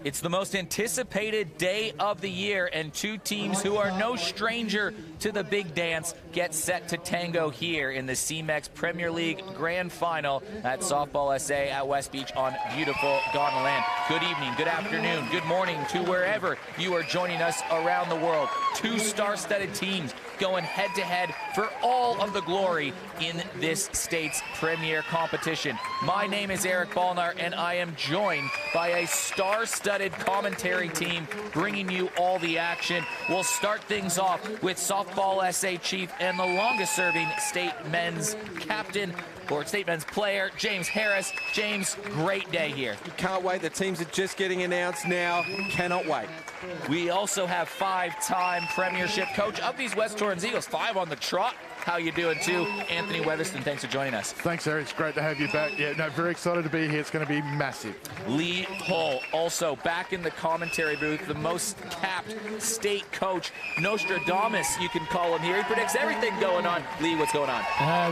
It's the most anticipated day of the year, and two teams who are no stranger to the big dance get set to tango here in the CMAX Premier League Grand Final at Softball SA at West Beach on beautiful Ghana land. Good evening, good afternoon, good morning to wherever you are joining us around the world. Two star-studded teams going head-to-head for all of the glory in this state's premier competition. My name is Eric Ballnar, and I am joined by a star-studded commentary team bringing you all the action. We'll start things off with Softball SA Chief and the longest-serving state men's captain, or state men's player, James Harris. James, great day here. Can't wait. The teams are just getting announced now. Cannot wait. We also have five-time premiership coach of these West Torrens Eagles, 5 on the trot. How you doing, too? Anthony Weatherston, thanks for joining us. Thanks, Eric. It's great to have you back. Yeah, no, very excited to be here. It's going to be massive. Lee Hull, also back in the commentary booth, the most capped state coach. Nostradamus, you can call him here. He predicts everything going on. Lee, what's going on?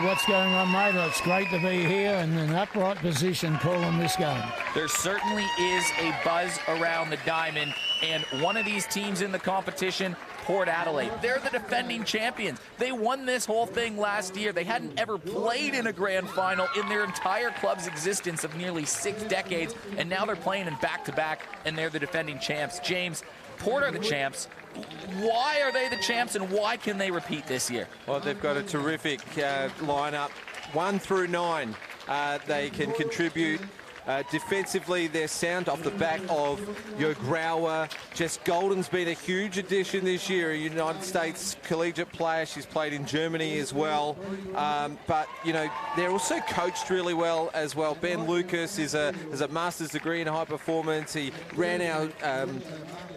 What's going on, mate? Well, it's great to be here in an upright position calling this game. There certainly is a buzz around the diamond, and one of these teams in the competition, Port Adelaide. They're the defending champions. They won this whole thing last year. They hadn't ever played in a grand final in their entire club's existence of nearly 6 decades, and now they're playing in back-to-back, and they're the defending champs. James, Port are the champs. Why are they the champs, and why can they repeat this year? Well, they've got a terrific lineup, 1 through 9. They can contribute. Defensively, they're sound off the back of Yo Grauer. Jess Golden's been a huge addition this year, a United States collegiate player. She's played in Germany as well. But, you know, they're also coached really well as well. Ben Lucas has a master's degree in high performance. He ran our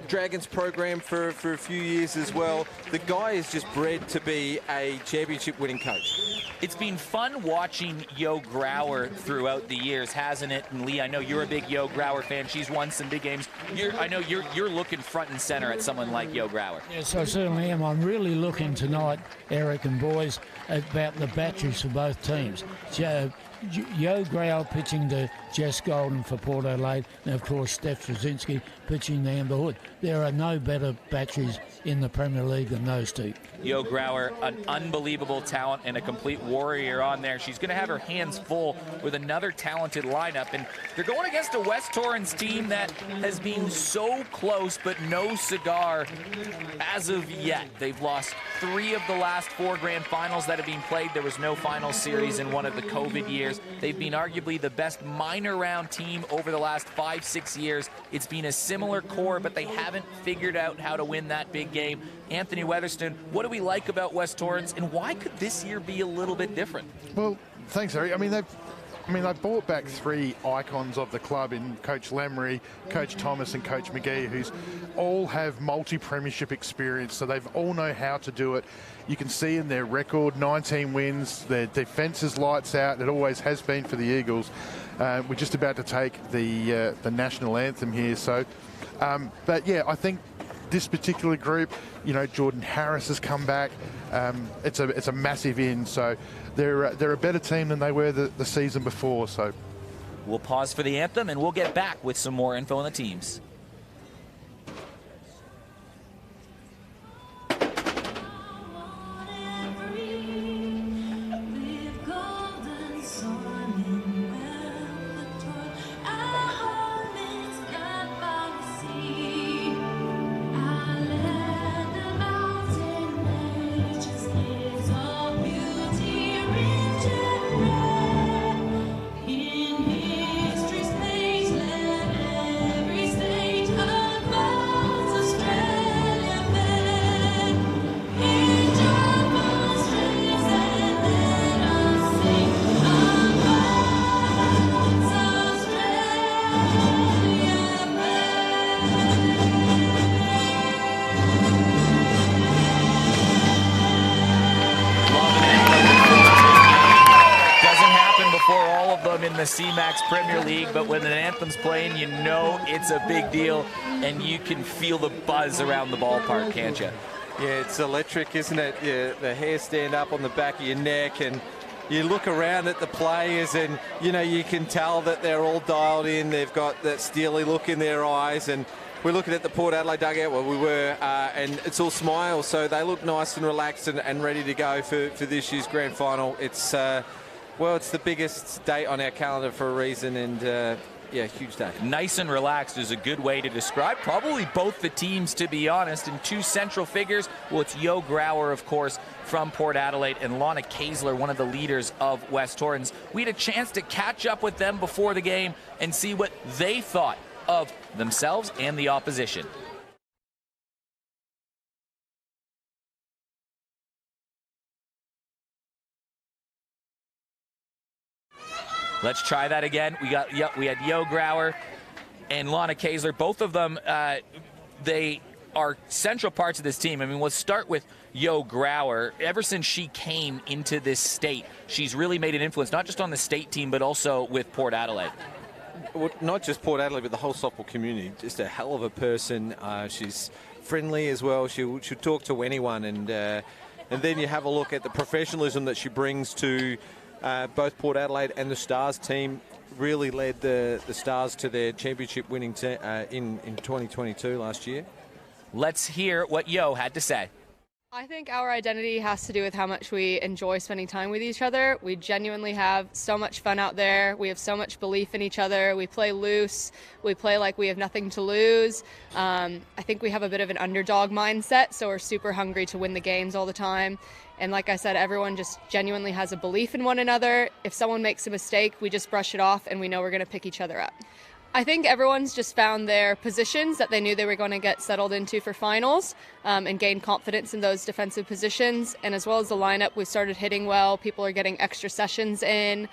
Dragons program for a few years as well. The guy is just bred to be a championship winning coach. It's been fun watching Yo Grauer throughout the years, hasn't it? And Lee, I know you're a big Yo Grauer fan. She's won some big games. I know you're looking front and center at someone like Yo Grauer. Yes, I certainly am. I'm really looking tonight, Eric and boys, about the batteries for both teams. Yo Grauer pitching to Jess Golden for Port Adelaide, and of course Steph Straczynski pitching to Amber Hood. There are no better batteries in the Premier League than those two. Yo Grauer, an unbelievable talent and a complete warrior on there. She's going to have her hands full with another talented lineup, and they're going against a West Torrens team that has been so close but no cigar as of yet. They've lost 3 of the last 4 grand finals that have been played. There was no final series in one of the COVID years. They've been arguably the best minor round team over the last 5-6 years. It's been a similar core, but they haven't figured out how to win that big game. Anthony Weatherston, what do we like about West Torrens, and why could this year be a little bit different? Well, thanks, Harry. I mean, they brought back 3 icons of the club in Coach Lemery, Coach Thomas, and Coach McGee, who's all have multi-premiership experience, so they've all know how to do it. You can see in their record, 19 wins, their defense is lights out. It always has been for the Eagles. We're just about to take the national anthem here, so but yeah, I think this particular group, you know, Jordan Harris has come back. It's a massive in, so they're a better team than they were the season before. So we'll pause for the anthem, and we'll get back with some more info on the teams. In the CMAX Premier League, but when an anthem's playing, you know it's a big deal, and you can feel the buzz around the ballpark, can't you? Yeah, it's electric, isn't it? Yeah, the hair stand up on the back of your neck, and you look around at the players and, you know, you can tell that they're all dialed in. They've got that steely look in their eyes. And we're looking at the Port Adelaide dugout, well, we were, and it's all smiles. So they look nice and relaxed and ready to go for this year's grand final. It's, well, it's the biggest date on our calendar for a reason, and yeah, huge day. Nice and relaxed is a good way to describe probably both the teams, to be honest. And two central figures, well, it's Yo Grauer, of course, from Port Adelaide, and Lana Kaesler, one of the leaders of West Torrens. We had a chance to catch up with them before the game and see what they thought of themselves and the opposition. Let's try that again. We had Yo Grauer and Lana Kaesler. Both of them, they are central parts of this team. I mean, let's start with Yo Grauer. Ever since she came into this state, she's really made an influence, not just on the state team, but also with Port Adelaide. Well, not just Port Adelaide, but the whole softball community. Just a hell of a person. She's friendly as well. She'll talk to anyone, and then you have a look at the professionalism that she brings to both Port Adelaide and the Stars team. Really led the Stars to their championship winning in 2022 last year. Let's hear what Yo had to say. I think our identity has to do with how much we enjoy spending time with each other. We genuinely have so much fun out there. We have so much belief in each other. We play loose. We play like we have nothing to lose. I think we have a bit of an underdog mindset, so we're super hungry to win the games all the time. And like I said, everyone just genuinely has a belief in one another. If someone makes a mistake, we just brush it off and we know we're going to pick each other up. I think everyone's just found their positions that they knew they were going to get settled into for finals, and gain confidence in those defensive positions. And as well as the lineup, we've started hitting well. People are getting extra sessions in,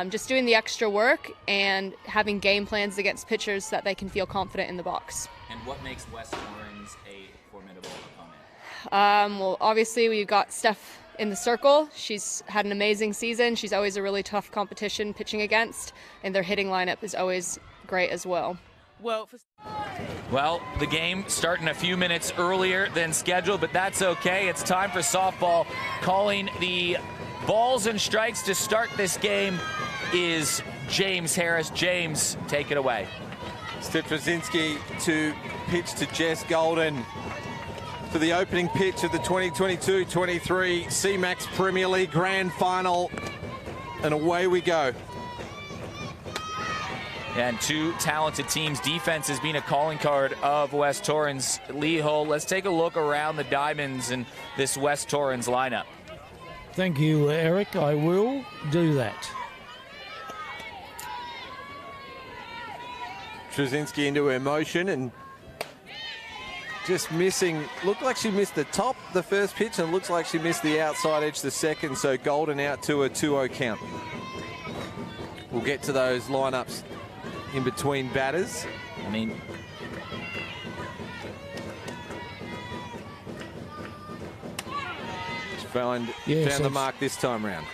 just doing the extra work and having game plans against pitchers that they can feel confident in the box. And what makes West Torrens a formidable opponent? Well, obviously we've got Steph in the circle. She's had an amazing season. She's always a really tough competition pitching against, and their hitting lineup is always great as well. Well, the game starting a few minutes earlier than scheduled, but that's okay. It's time for softball. Calling the balls and strikes to start this game is James Harris. James, take it away. Steph Trzynski to pitch to Jess Golden for the opening pitch of the 2022-23 CMAX Premier League Grand Final. And away we go. And two talented teams. Defense has been a calling card of West Torrens. Lee Hull, let's take a look around the diamonds in this West Torrens lineup. Thank you, Eric. I will do that. Trzynski into her motion and just missing. Looked like she missed the top the first pitch, and looks like she missed the outside edge the second. So Golden out to a 2-0 count. We'll get to those lineups in between batters. I mean, found the mark this time round.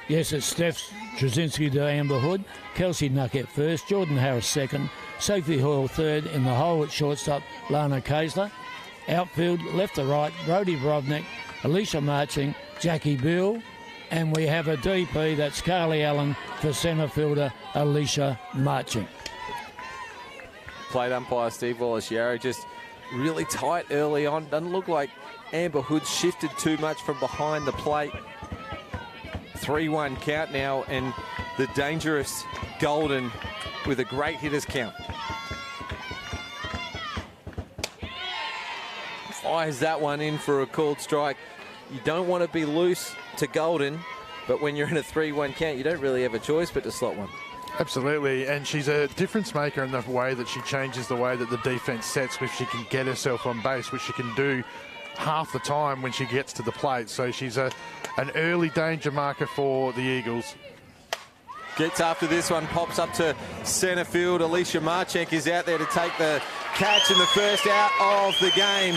Yes, it's Steph Trzynski to Amber Hood, Kelsey Nuckett first, Jordan Harris second, Sophie Hoyle third, in the hole at shortstop, Lana Kaesler. Outfield, left to right, Brodie Brovnik, Alicia Marching, Jackie Bill, and we have a DP, that's Carly Allen, for centre fielder, Alicia Marching. Plate umpire Steve Wallace-Yarrow, just really tight early on. Doesn't look like Amber Hood shifted too much from behind the plate. 3-1 count now, and the dangerous Golden with a great hitters count. Fires that one in for a called strike. You don't want to be loose to Golden, but when you're in a 3-1 count, you don't really have a choice but to slot one. Absolutely, and she's a difference maker in the way that she changes the way that the defence sets if she can get herself on base, which she can do half the time when she gets to the plate. So she's an early danger marker for the Eagles. Gets after this one, pops up to centre field. Alicia Marchek is out there to take the catch in the first out of the game.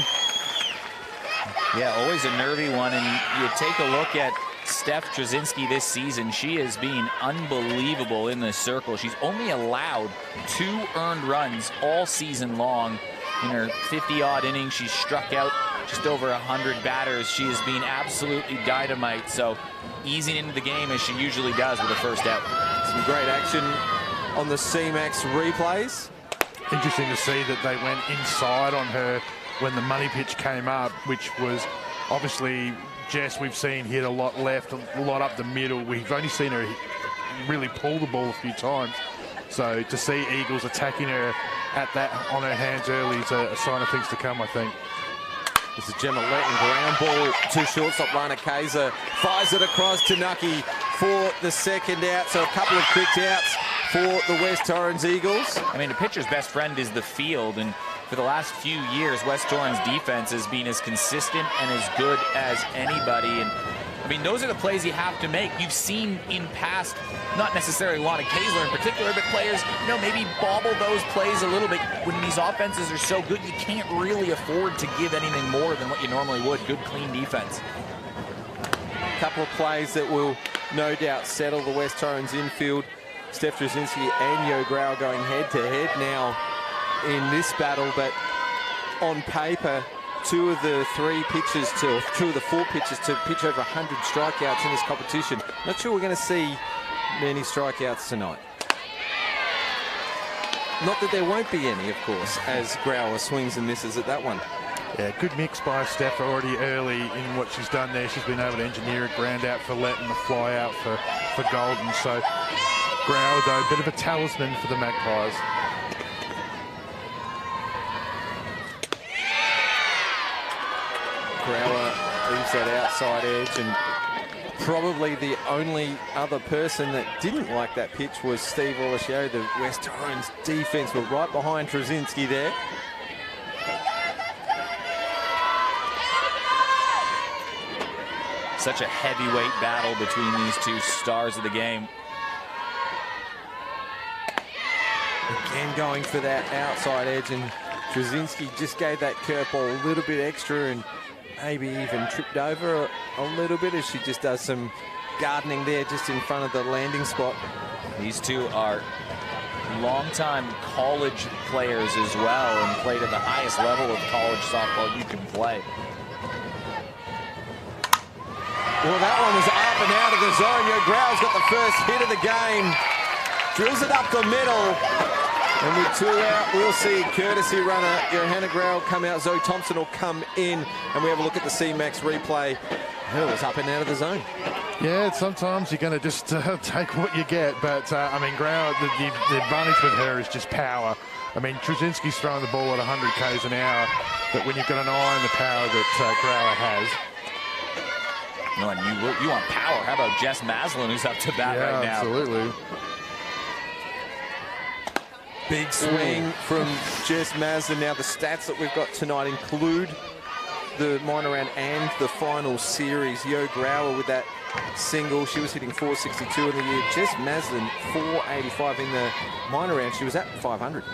Yeah, always a nervy one, and you take a look at Steph Trzynski this season. She has been unbelievable in this circle. She's only allowed 2 earned runs all season long. In her 50-odd innings, she's struck out just over 100 batters. She has been absolutely dynamite, so easing into the game as she usually does with the first out. Some great action on the CMAX replays. Interesting to see that they went inside on her when the money pitch came up, which was obviously Jess, we've seen hit a lot left, a lot up the middle. We've only seen her really pull the ball a few times. So to see Eagles attacking her at that on her hands early is a sign of things to come, I think. This is Gemma Letton, ground ball to shortstop. Lana Kaiser fires it across to Nucky for the second out. So a couple of quick outs for the West Torrens Eagles. I mean, the pitcher's best friend is the field, and for the last few years, West Torrens defense has been as consistent and as good as anybody. And I mean, those are the plays you have to make. You've seen in past, not necessarily Lana Kaiser in particular, but players, you know, maybe bobble those plays a little bit. When these offenses are so good, you can't really afford to give anything more than what you normally would. Good, clean defense. A couple of plays that will no doubt settle the West Torrens infield. Steph Drzezinski and Yo Grau going head-to-head now in this battle, but on paper, two of the four pitchers to pitch over 100 strikeouts in this competition. Not sure we're going to see many strikeouts tonight. Not that there won't be any, of course, as Grauer swings and misses at that one. Yeah, good mix by Steph already early in what she's done there. She's been able to engineer a ground out for Letton, a fly out for Golden. So Grauer, though, a bit of a talisman for the Magpies. Grauer leaves that outside edge, and probably the only other person that didn't like that pitch was Steve Olashio. The West Torrens defense were right behind Drzezinski there. Such a heavyweight battle between these two stars of the game. Again going for that outside edge, and Drzezinski just gave that curveball a little bit extra and maybe even tripped over a little bit as she just does some gardening there just in front of the landing spot. These two are longtime college players as well and played at the highest level of college softball you can play. Well, that one was up and out of the zone. Yo Grau's got the first hit of the game. Drills it up the middle. And with two out, we'll see courtesy runner Johanna Grau come out. Zoe Thompson will come in. And we have a look at the CMAX replay. It was up and out of the zone. Yeah, sometimes you're going to just take what you get. But, I mean, Grau, the advantage with her is just power. I mean, Drzezinski's throwing the ball at 100 Ks an hour. But when you've got an eye on the power that Grau has. No, and you want power. How about Jess Maslin, who's up to bat right now? Absolutely. Big swing from Jess Maslin. Now, the stats that we've got tonight include the minor round and the final series. Yo Grauer with that single. She was hitting 462 in the year. Jess Maslin, 485 in the minor round. She was at 500.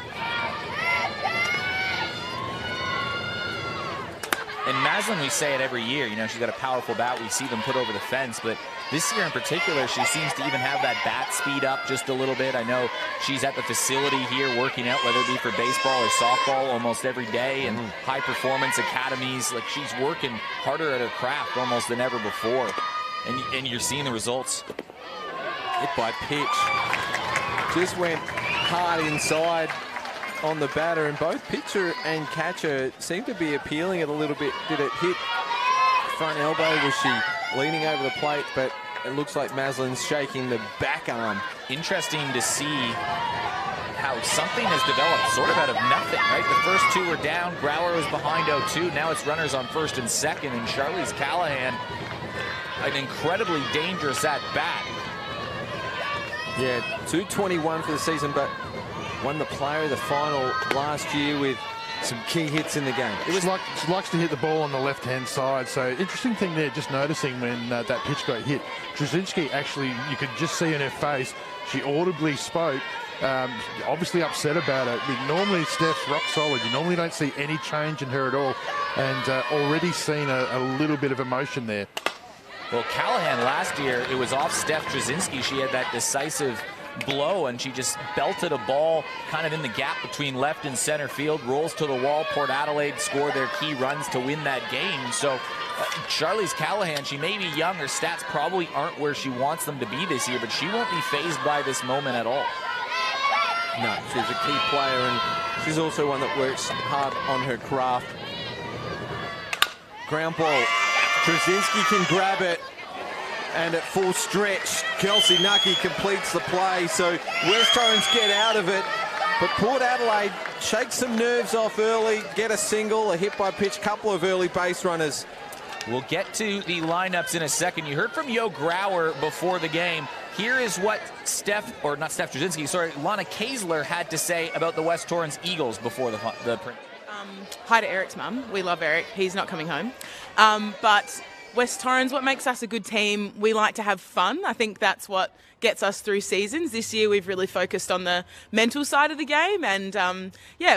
And Maslin, we say it every year, you know, she's got a powerful bat. We see them put over the fence, but this year in particular, she seems to even have that bat speed up just a little bit. I know she's at the facility here working out, whether it be for baseball or softball, almost every day, and high performance academies. Like, she's working harder at her craft almost than ever before. And you're seeing the results. Hit by pitch. Just went hard inside on the batter, and both pitcher and catcher seem to be appealing it a little bit. Did it hit front elbow? Was she leaning over the plate? But it looks like Maslin's shaking the back arm. Interesting to see how something has developed sort of out of nothing, right? The first two were down. Grauer was behind 0-2. Now it's runners on first and second, and Charlize Callahan, an incredibly dangerous at bat. Yeah, 221 for the season, but won the player of the final last year with some key hits in the game. She likes to hit the ball on the left-hand side. So interesting thing there, just noticing when that pitch got hit. Drzezinski actually, you could just see in her face, she audibly spoke, obviously upset about it. Normally Steph's rock solid. You normally don't see any change in her at all. And already seen a little bit of emotion there. Well, Callahan last year, it was off Steph Drzezinski. She had that decisive blow, and she just belted a ball kind of in the gap between left and center field, rolls to the wall. Port Adelaide scored their key runs to win that game. So Charlize Callahan, she may be young, her stats probably aren't where she wants them to be this year, but she won't be fazed by this moment at all. No, she's a key player, and she's also one that works hard on her craft. Ground ball. Trzynski can grab it, and at full stretch, Kelsey Nucky completes the play, so West Torrens get out of it. But Port Adelaide shake some nerves off early, get a single, a hit by pitch, couple of early base runners. We'll get to the lineups in a second. You heard from Yo Grauer before the game. Here is what Lana Kaesler had to say about the West Torrens Eagles before the print. Hi to Eric's mum. We love Eric. He's not coming home. But West Torrens, what makes us a good team, we like to have fun. I think that's what gets us through seasons. This year we've really focused on the mental side of the game, and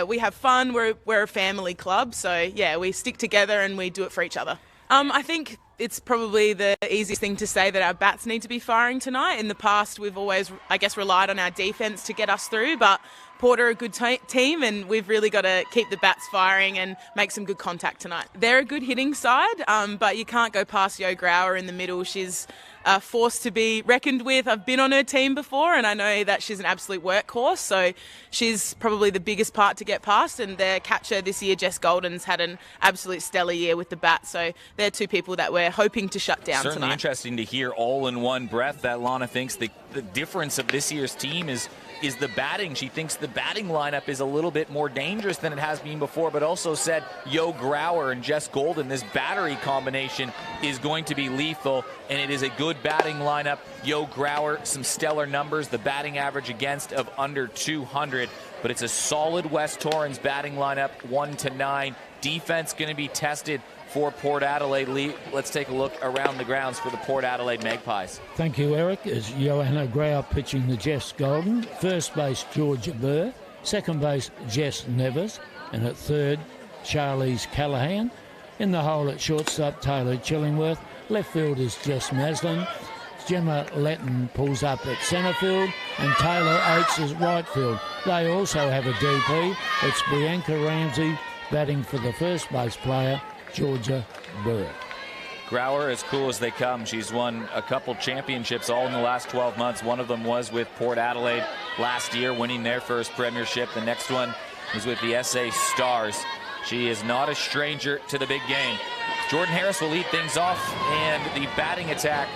we have fun. We're a family club, so we stick together and we do it for each other. I think it's probably the easiest thing to say that our bats need to be firing tonight. In the past, we've always, relied on our defence to get us through, but Port are a good team, and we've really got to keep the bats firing and make some good contact tonight. They're a good hitting side, but you can't go past Yo Grauer in the middle. She's a force to be reckoned with. I've been on her team before, and I know that she's an absolute workhorse, so she's probably the biggest part to get past. And their catcher this year, Jess Golden's had an absolute stellar year with the bat, so they're two people that we're hoping to shut down Certainly tonight. Interesting to hear all in one breath that Lana thinks the difference of this year's team is the batting. She thinks the batting lineup is a little bit more dangerous than it has been before, but also said Yo Grauer and Jess Golden, this battery combination is going to be lethal, and it is a good batting lineup. Yo Grauer, some stellar numbers, the batting average against of under 200, but it's a solid West Torrens batting lineup, 1 to 9. Defense going to be tested for Port Adelaide. Lee, let's take a look around the grounds for the Port Adelaide Magpies. Thank you, Eric. As Johanna Grauer pitching the Jess Golden. First base, Georgia Burr. Second base, Jess Nevers. And at third, Charlize Callahan. In the hole at shortstop, Taylor Chillingworth. Left field is Jess Maslin. Gemma Letton pulls up at centre field, and Taylor Oates is right field. They also have a DP. It's Bianca Ramsey batting for the first base player, Georgia Burr. Grauer, as cool as they come. She's won a couple championships all in the last 12 months. One of them was with Port Adelaide last year, winning their first premiership. The next one was with the SA Stars. She is not a stranger to the big game. Jordan Harris will lead things off, and the batting attack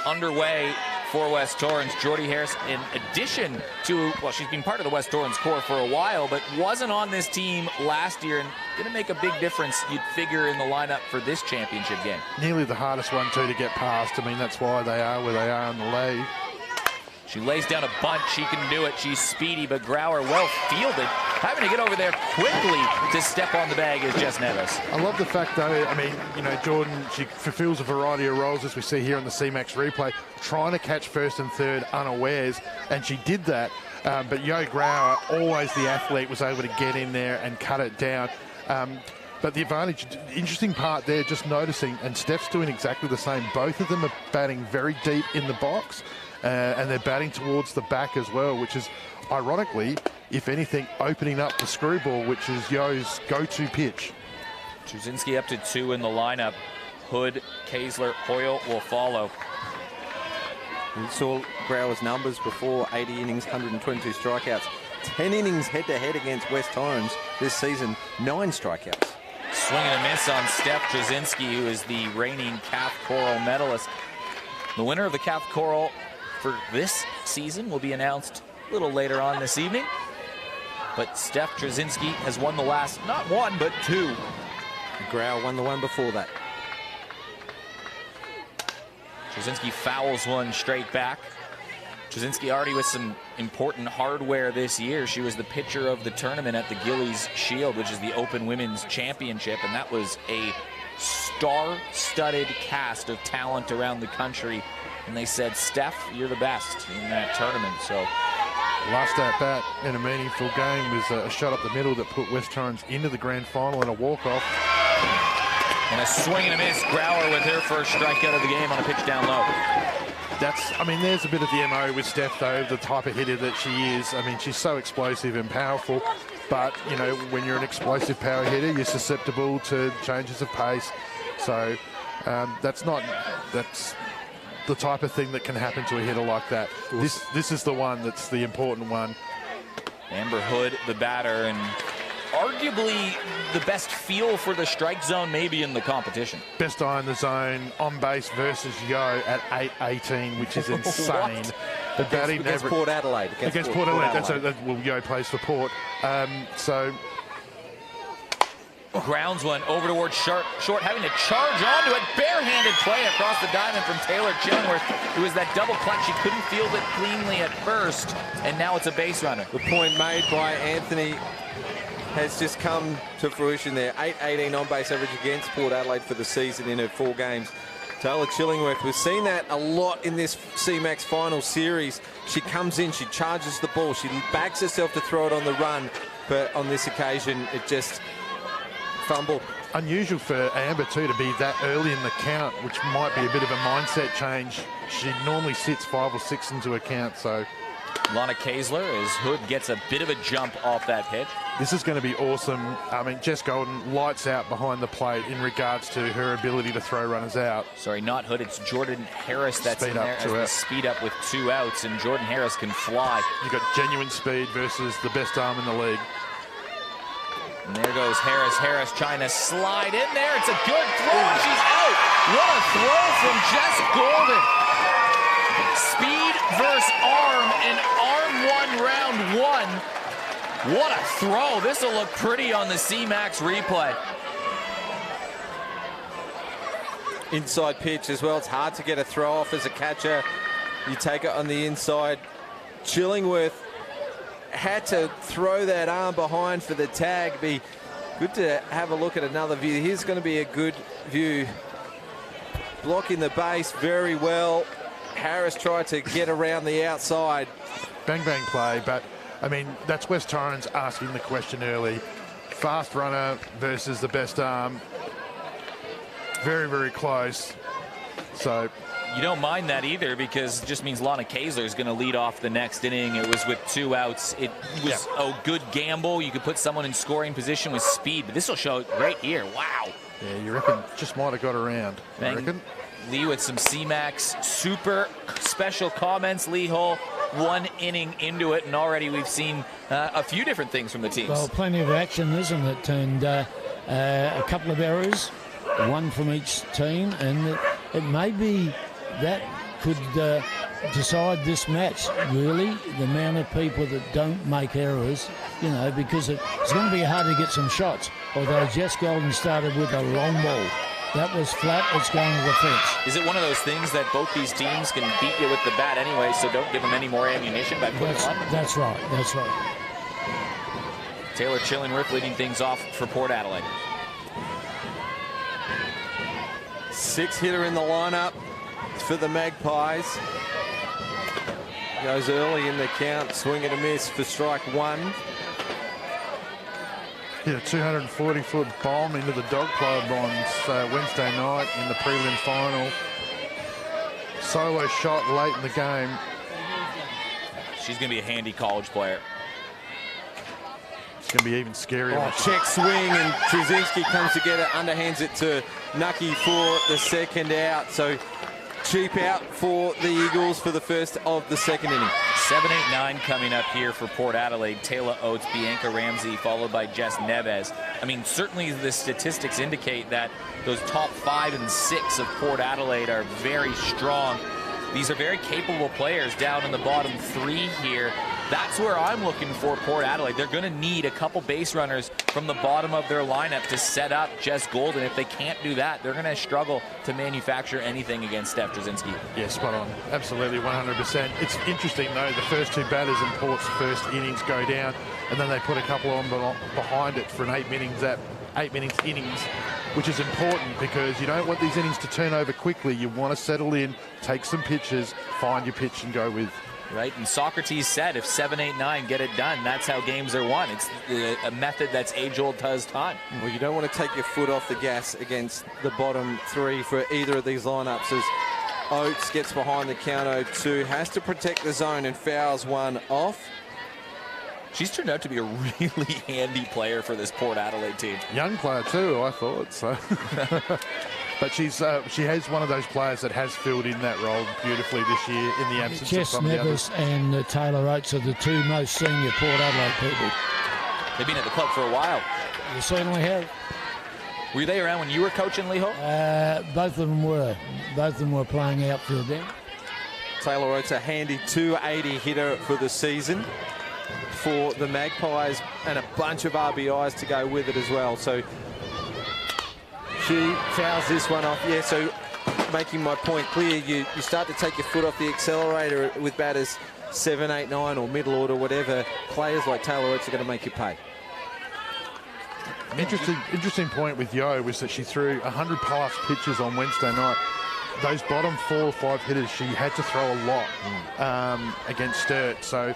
underway for West Torrens. Jordy Harris, in addition to, well, she's been part of the West Torrens core for a while, but wasn't on this team last year, and going to make a big difference, you'd figure, in the lineup for this championship game. Nearly the hardest one, too, to get past. I mean, that's why they are where they are in the league. She lays down a bunt. She can do it. She's speedy, but Grauer well fielded. Having to get over there quickly to step on the bag is Jess Neves. I love the fact, though, I mean, you know, Jordan, she fulfills a variety of roles, as we see here on the CMAX replay, trying to catch first and third unawares, and she did that. But Yo Grauer, always the athlete, was able to get in there and cut it down. But the advantage, interesting part there, just noticing, and Steph's doing exactly the same. Both of them are batting very deep in the box, and they're batting towards the back as well, which is, ironically, if anything, opening up the screwball, which is Yo's go-to pitch. Trzynski up to 2 in the lineup. Hood, Kaesler, Hoyle will follow. We saw Grauer's numbers before, 80 innings, 122 strikeouts. 10 innings head-to-head against West Torrens this season, 9 strikeouts. Swing and a miss on Steph Trzynski, who is the reigning calf coral medalist. The winner of the calf coral for this season will be announced a little later on this evening. But Steph Trzynski has won the last, not one, but 2. Grauer won the one before that. Trzynski fouls one straight back. Trzynski already with some important hardware this year. She was the pitcher of the tournament at the Gillies Shield, which is the Open Women's Championship, and that was a star-studded cast of talent around the country. And they said, Steph, you're the best in that tournament. So last at bat in a meaningful game was a shot up the middle that put West Torrens into the grand final and a walk-off. And a swing and a miss. Grauer with her first strikeout of the game on a pitch down low. I mean, there's a bit of the MO with Steph, though, the type of hitter that she is. I mean, she's so explosive and powerful. But, you know, when you're an explosive power hitter, you're susceptible to changes of pace. So that's the type of thing that can happen to a hitter like that. This is the one that's the important one. Amber Hood, the batter, and arguably the best feel for the strike zone maybe in the competition. Best eye in the zone, on base versus Yo at 8-18, which is insane. The batting against Port Adelaide. Against Port Adelaide. Well, Yo plays for Port. So grounds one over towards short, having to charge onto it. Barehanded play across the diamond from Taylor Chillingworth. It was that double clutch. She couldn't field it cleanly at first, and now it's a base runner. The point made by Anthony has just come to fruition there. 8-18 on-base average against Port Adelaide for the season in her 4 games. Taylor Chillingworth, we've seen that a lot in this CMAX final series. She comes in, she charges the ball, she backs herself to throw it on the run, but on this occasion, it just fumbled. Unusual for Amber, too, to be that early in the count, which might be a bit of a mindset change. She normally sits 5 or 6 into a count, so... Lana Kaesler, as Hood gets a bit of a jump off that pitch. This is going to be awesome. I mean, Jess Golden lights out behind the plate in regards to her ability to throw runners out. Sorry, not Hood. It's Jordan Harris that's in there as we speed up with 2 outs, and Jordan Harris can fly. You've got genuine speed versus the best arm in the league. And there goes Harris. Harris trying to slide in there. It's a good throw, and she's out. What a throw from Jess Golden. Speed versus arm in arm 1, round 1. What a throw. This will look pretty on the CMAX replay. Inside pitch as well. It's hard to get a throw off as a catcher. You take it on the inside. Chillingworth had to throw that arm behind for the tag. Be good to have a look at another view. Here's going to be a good view. Blocking the base very well. Harris tried to get around the outside. Bang, bang play, but, I mean, that's West Torrens asking the question early. Fast runner versus the best arm. Very, very close. So... You don't mind that either, because it just means Lana Kaesler is going to lead off the next inning. It was with 2 outs. It was a good gamble. You could put someone in scoring position with speed, but this will show right here. Wow. Yeah, you reckon just might have got around. I reckon. Lee with some CMAX super special comments. Lee Hull 1 inning into it, and already we've seen a few different things from the teams. Well, plenty of action, isn't it? And a couple of errors, 1 from each team, and it may be that could decide this match, really, the amount of people that don't make errors, you know, because it's going to be hard to get some shots. Although Jess Golden started with a long ball. That was flat, it's going to the fence. Is it one of those things that both these teams can beat you with the bat anyway, so don't give them any more ammunition by putting one? That's right, that's right. Taylor Chillingworth leading things off for Port Adelaide. 6 hitter in the lineup for the Magpies. Goes early in the count, swing and a miss for strike 1. Hit a 240-foot bomb into the dog club on Wednesday night in the prelim final. Solo shot late in the game. She's going to be a handy college player. It's going to be even scarier. Check swing, and Trzynski comes to get it, underhands it to Nucky for the second out. So cheap out for the Eagles for the first of the second inning. 7-8-9 coming up here for Port Adelaide. Taylor Oates, Bianca Ramsey, followed by Jess Neves. I mean, certainly the statistics indicate that those top 5 and 6 of Port Adelaide are very strong. These are very capable players down in the bottom 3 here. That's where I'm looking for Port Adelaide. They're going to need a couple base runners from the bottom of their lineup to set up Jess Golden. If they can't do that, they're going to struggle to manufacture anything against Steph Trzynski. Yeah, spot on. Absolutely, 100%. It's interesting, though, the first 2 batters in Port's first innings go down, and then they put a couple on behind it for an 8 innings, which is important because you don't want these innings to turn over quickly. You want to settle in, take some pitches, find your pitch and go with. Right, and Socrates said if 7-8-9 get it done, that's how games are won. It's a method that's age-old as time. Well, you don't want to take your foot off the gas against the bottom 3 for either of these lineups, as Oates gets behind the count 0-2, has to protect the zone and fouls one off. She's turned out to be a really handy player for this Port Adelaide team. Young player too, I thought. So, but she has one of those players that has filled in that role beautifully this year in the absence of some of the others. Jess Nevis and Taylor Oates are the two most senior Port Adelaide people. They've been at the club for a while. You certainly have. Were they around when you were coaching, Leho? Both of them were. Both of them were playing outfield then. Taylor Oates, a handy 280 hitter for the season for the Magpies, and a bunch of RBIs to go with it as well. So she fouls this one off. Yeah, so making my point clear, you start to take your foot off the accelerator with batters 7, 8, 9 or middle order, whatever. Players like Taylor Oates are going to make you pay. Interesting point with Yo was that she threw 100 plus pitches on Wednesday night. Those bottom 4 or 5 hitters, she had to throw a lot against Sturt. So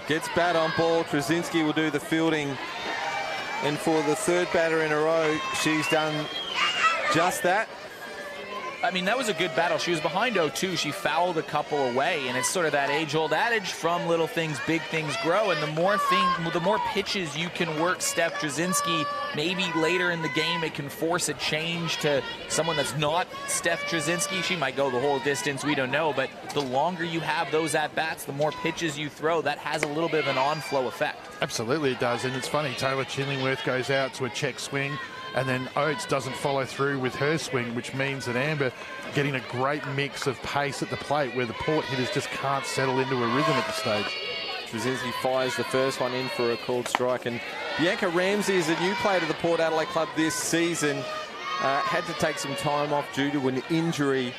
gets bat on ball. Trzynski will do the fielding. And for the third batter in a row, she's done just that. I mean, that was a good battle. She was behind 0-2. She fouled a couple away, and it's sort of that age-old adage, from little things, big things grow. And the more pitches you can work Steph Trzynski, maybe later in the game it can force a change to someone that's not Steph Trzynski. She might go the whole distance, we don't know. But the longer you have those at-bats, the more pitches you throw, that has a little bit of an on-flow effect. Absolutely it does. And it's funny, Taylor Chillingworth goes out to a check swing, and then Oates doesn't follow through with her swing, which means that Amber getting a great mix of pace at the plate where the Port hitters just can't settle into a rhythm at the stage. Trzynski fires the first one in for a called strike. And Bianca Ramsey is a new player to the Port Adelaide club this season. Had to take some time off due to an injury.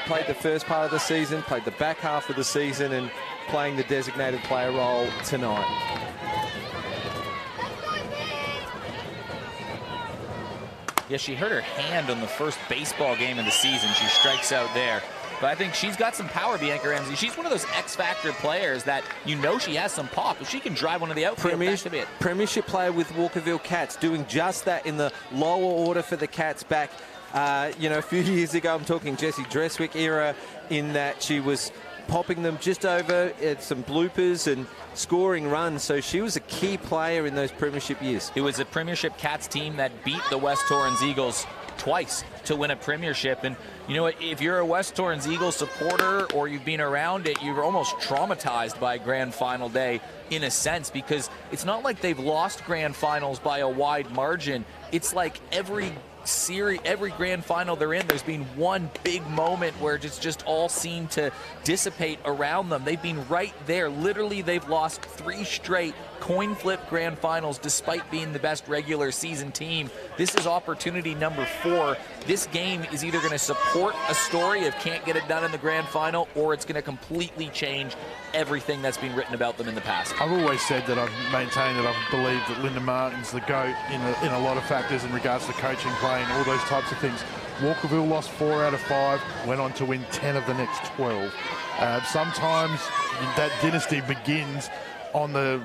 Played the first part of the season, played the back half of the season, and playing the designated player role tonight. Yeah, she hurt her hand on the first baseball game of the season. She strikes out there. But I think she's got some power, Bianca Ramsey. She's one of those X-factor players that you know she has some pop. If she can drive one of the outfield, that should be it. Premiership player with Walkerville Cats, doing just that in the lower order for the Cats back. A few years ago, I'm talking Jessie Dreswick era, in that she was popping them just over at some bloopers and scoring runs. So she was a key player in those premiership years. It was a premiership Cats team that beat the West Torrens Eagles twice to win a premiership. And you know what, if you're a West Torrens Eagles supporter or you've been around it, you're almost traumatized by grand final day in a sense, because it's not like they've lost grand finals by a wide margin. It's like every grand final they're in, there's been one big moment where it's just all seemed to dissipate around them. They've been right there. Literally, they've lost 3 straight coin flip grand finals despite being the best regular season team. This is opportunity number 4. This game is either going to support a story of can't get it done in the grand final, or it's going to completely change everything that's been written about them in the past. I've always said that I've maintained that I believe that Linda Martin's the GOAT in a lot of factors in regards to coaching, play, and all those types of things. Walkerville lost 4 out of 5, went on to win 10 of the next 12. Sometimes that dynasty begins on the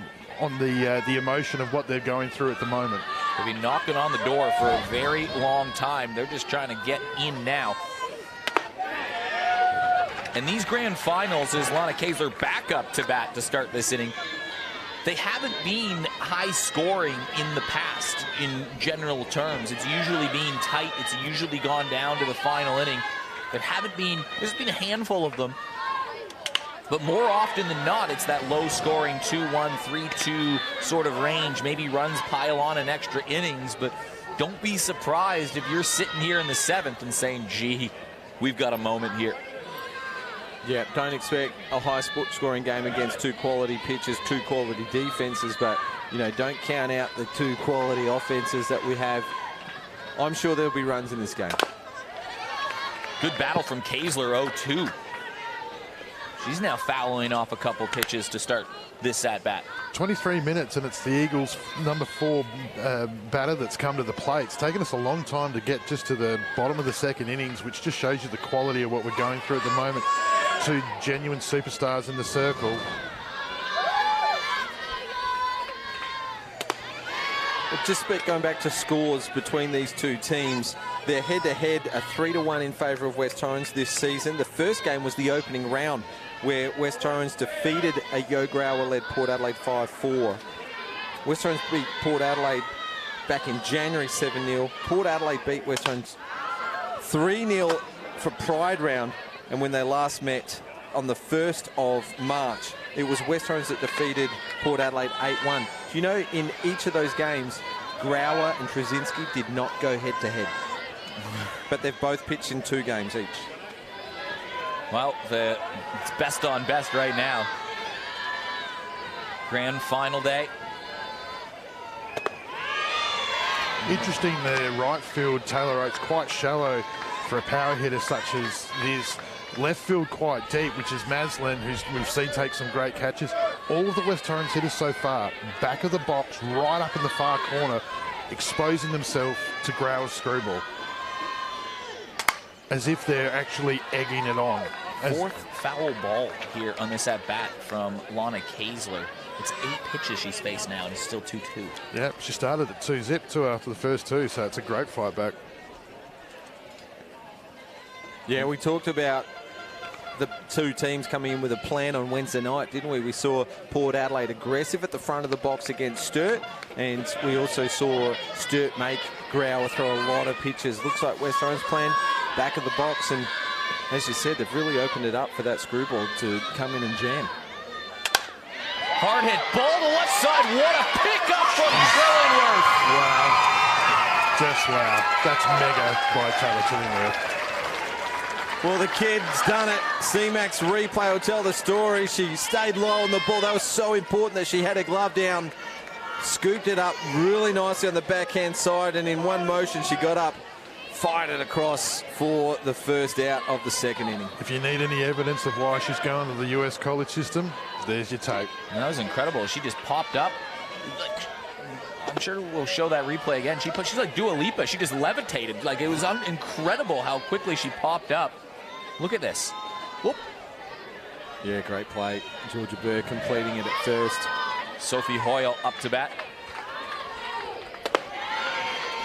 emotion of what they're going through at the moment. They've been knocking on the door for a very long time. They're just trying to get in now. And these grand finals, as Lana Kaysler back up to bat to start this inning, they haven't been high scoring in the past in general terms. It's usually been tight. It's usually gone down to the final inning. There's been a handful of them. But more often than not, it's that low-scoring 2-1, 3-2 sort of range. Maybe runs pile on in extra innings, but don't be surprised if you're sitting here in the 7th and saying, gee, we've got a moment here. Yeah, don't expect a high-scoring game against 2 quality pitchers, 2 quality defenses, but, don't count out the 2 quality offenses that we have. I'm sure there'll be runs in this game. Good battle from Kaysler, 0-2. She's now fouling off a couple pitches to start this at-bat. 23 minutes, and it's the Eagles' number 4 batter that's come to the plate. It's taken us a long time to get just to the bottom of the 2nd innings, which just shows you the quality of what we're going through at the moment. 2 genuine superstars in the circle. Just going back to scores between these two teams, they're head-to-head, a 3-1 in favour of West Torrens this season. The first game was the opening round, where West Torrens defeated a Yo Grauer-led Port Adelaide 5-4. West Torrens beat Port Adelaide back in January 7-0. Port Adelaide beat West Torrens 3-0 for Pride round, and when they last met on the 1st of March, it was West Torrens that defeated Port Adelaide 8-1. Do you know, in each of those games, Grauer and Trzynski did not go head-to-head. But they've both pitched in 2 games each. Well, it's best on best right now. Grand final day. Interesting, the right field, Taylor Oates, quite shallow for a power hitter such as this. Left field quite deep, which is Maslin, who's we've seen take some great catches. All of the West Torrens hitters so far, back of the box, right up in the far corner, exposing themselves to Grauer's screwball. As if they're actually egging it on. Fourth foul ball here on this at-bat from Lana Kaesler. It's 8 pitches she's faced now, and it's still 2-2. Yep, she started at 2-zip too after the first 2, so it's a great fight back. Yeah, we talked about the two teams coming in with a plan on Wednesday night, didn't we? We saw Port Adelaide aggressive at the front of the box against Sturt, and we also saw Sturt make Grauer throw a lot of pitches. Looks like West Torrens playing back of the box, and as you said, they've really opened it up for that screwball to come in and jam. Hard hit ball to the left side. What a pickup from Chillingworth. Wow. Just wow. That's mega by Taylor Chillingworth. Well, the kid's done it. CMAX replay will tell the story. She stayed low on the ball. That was so important that she had her glove down, scooped it up really nicely on the backhand side, and in one motion she got up, fired it across for the first out of the second inning. If you need any evidence of why she's going to the US college system, there's your tape. And that was incredible. She just popped up. I'm sure we'll show that replay again. She's like Dua Lipa. She just levitated. Like, it was incredible how quickly she popped up. Look at this. Whoop. Yeah, great play. Georgia Burr completing it at first. Sophie Hoyle up to bat.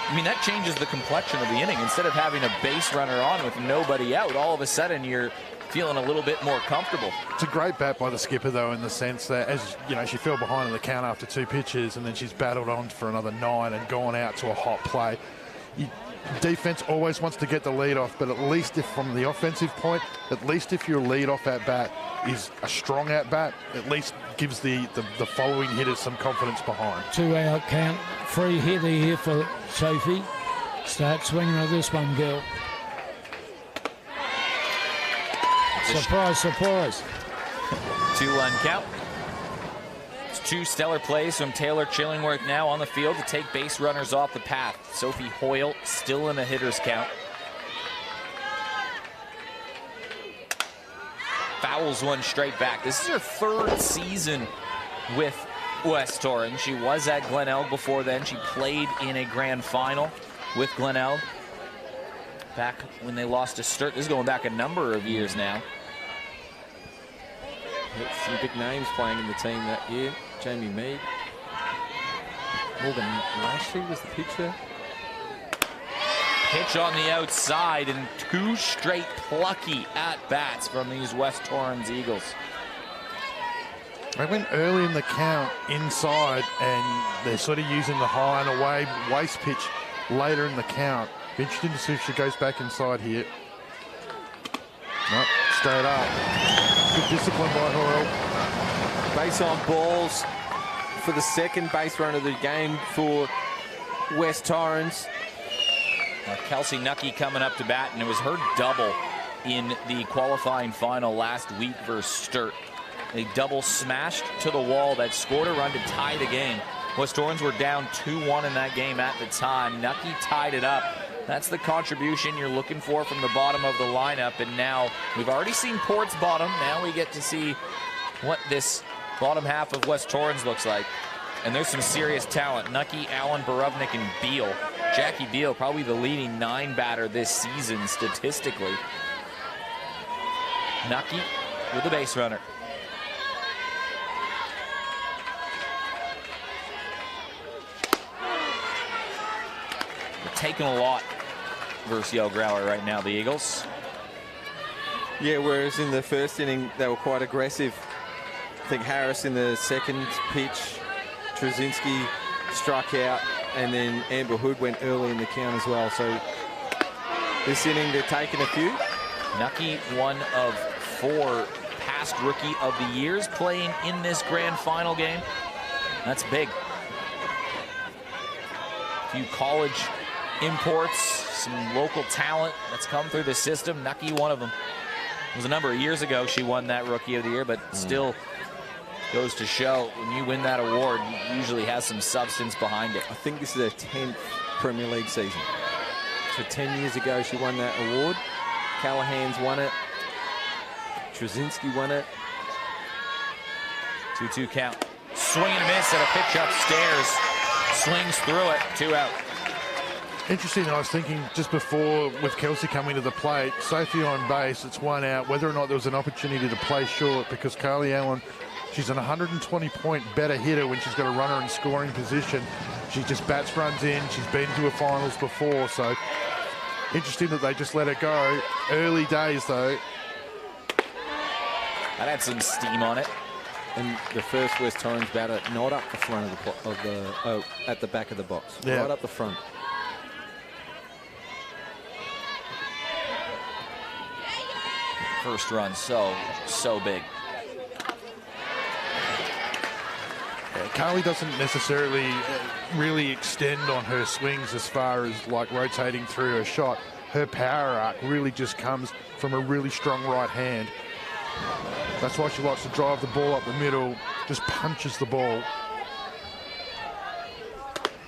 I mean, that changes the complexion of the inning. Instead of having a base runner on with nobody out, all of a sudden you're feeling a little bit more comfortable. It's a great bat by the skipper, though, in the sense that, as you know, she fell behind in the count after 2 pitches, and then she's battled on for another 9 and gone out to a hot play. Defense always wants to get the lead off, but at least if from the offensive point, at least if your lead off at bat is a strong at bat, at least gives the following hitters some confidence behind. 2 out count, free hitter here for Sophie. Start swinging at this one, girl. Surprise, surprise. 2-1 count. It's 2 stellar plays from Taylor Chillingworth now on the field to take base runners off the path. Sophie Hoyle still in the hitter's count. Fouls one straight back. This is her 3rd season with West Torrens. She was at Glenelg before then. She played in a grand final with Glenelg back when they lost to Sturt. This is going back a number of years now. Some big names playing in the team that year. Jamie Mead. Morgan Lashley was the pitcher. Pitch on the outside, and 2 straight plucky at-bats from these West Torrens Eagles. They went early in the count inside, and they're sort of using the high and away waste pitch later in the count. Be interesting to see if she goes back inside here. Nope, stayed up. Good discipline by Hoyle. Base on balls for the second base run of the game for West Torrens. Kelsey Nucky coming up to bat, and it was her double in the qualifying final last week versus Sturt. A double smashed to the wall that scored a run to tie the game. West Torrens were down 2-1 in that game at the time. Nucky tied it up. That's the contribution you're looking for from the bottom of the lineup. And now we've already seen Port's bottom. Now we get to see what this bottom half of West Torrens looks like. And there's some serious talent. Nucky, Allen, Borovnik, and Beal. Jackie Beal, probably the leading 9 batter this season statistically. Nucky with the base runner. They're taking a lot versus Yo Grauer right now, the Eagles. Yeah, whereas in the first inning, they were quite aggressive. I think Harris in the second pitch, Trzynski struck out, and then Amber Hood went early in the count as well. So this inning, they're taking a few. Nucky, one of 4 past Rookie of the Years playing in this grand final game. That's big. A few college imports, some local talent that's come through the system. Nucky, one of them. It was a number of years ago she won that Rookie of the Year, but still goes to show when you win that award, you usually has some substance behind it. I think this is her 10th Premier League season. So 10 years ago she won that award. Callahan's won it. Trzynski won it. 2-2 count. Swing and a miss at a pitch upstairs. Swings through it, 2 out. Interesting, I was thinking just before with Kelsey coming to the plate, Sophie on base, it's 1 out, whether or not there was an opportunity to play short, because Carly Allen, she's an 120-point better hitter when she's got a runner in scoring position. She just bats, runs in. She's been to a finals before, so interesting that they just let her go. Early days, though. That had some steam on it. And the first West Torrens batter, not up the front of at the back of the box, yeah. Right up the front. First run, so big. Yeah, Carly doesn't necessarily really extend on her swings as far as like rotating through her shot. Her power arc really just comes from a really strong right hand. That's why she likes to drive the ball up the middle, just punches the ball.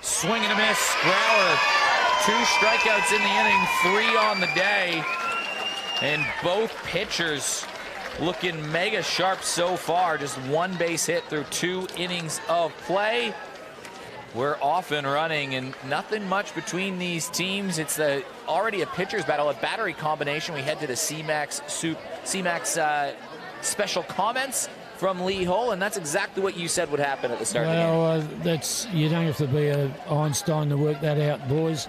Swing and a miss. Grauer, 2 strikeouts in the inning, 3 on the day. And both pitchers looking mega sharp so far. Just 1 base hit through 2 innings of play. We're off and running, and nothing much between these teams. It's already a pitcher's battle, a battery combination. We head to the CMAX special comments from Lee Hull, and that's exactly what you said would happen at the start of the game. That's, you don't have to be an Einstein to work that out, boys.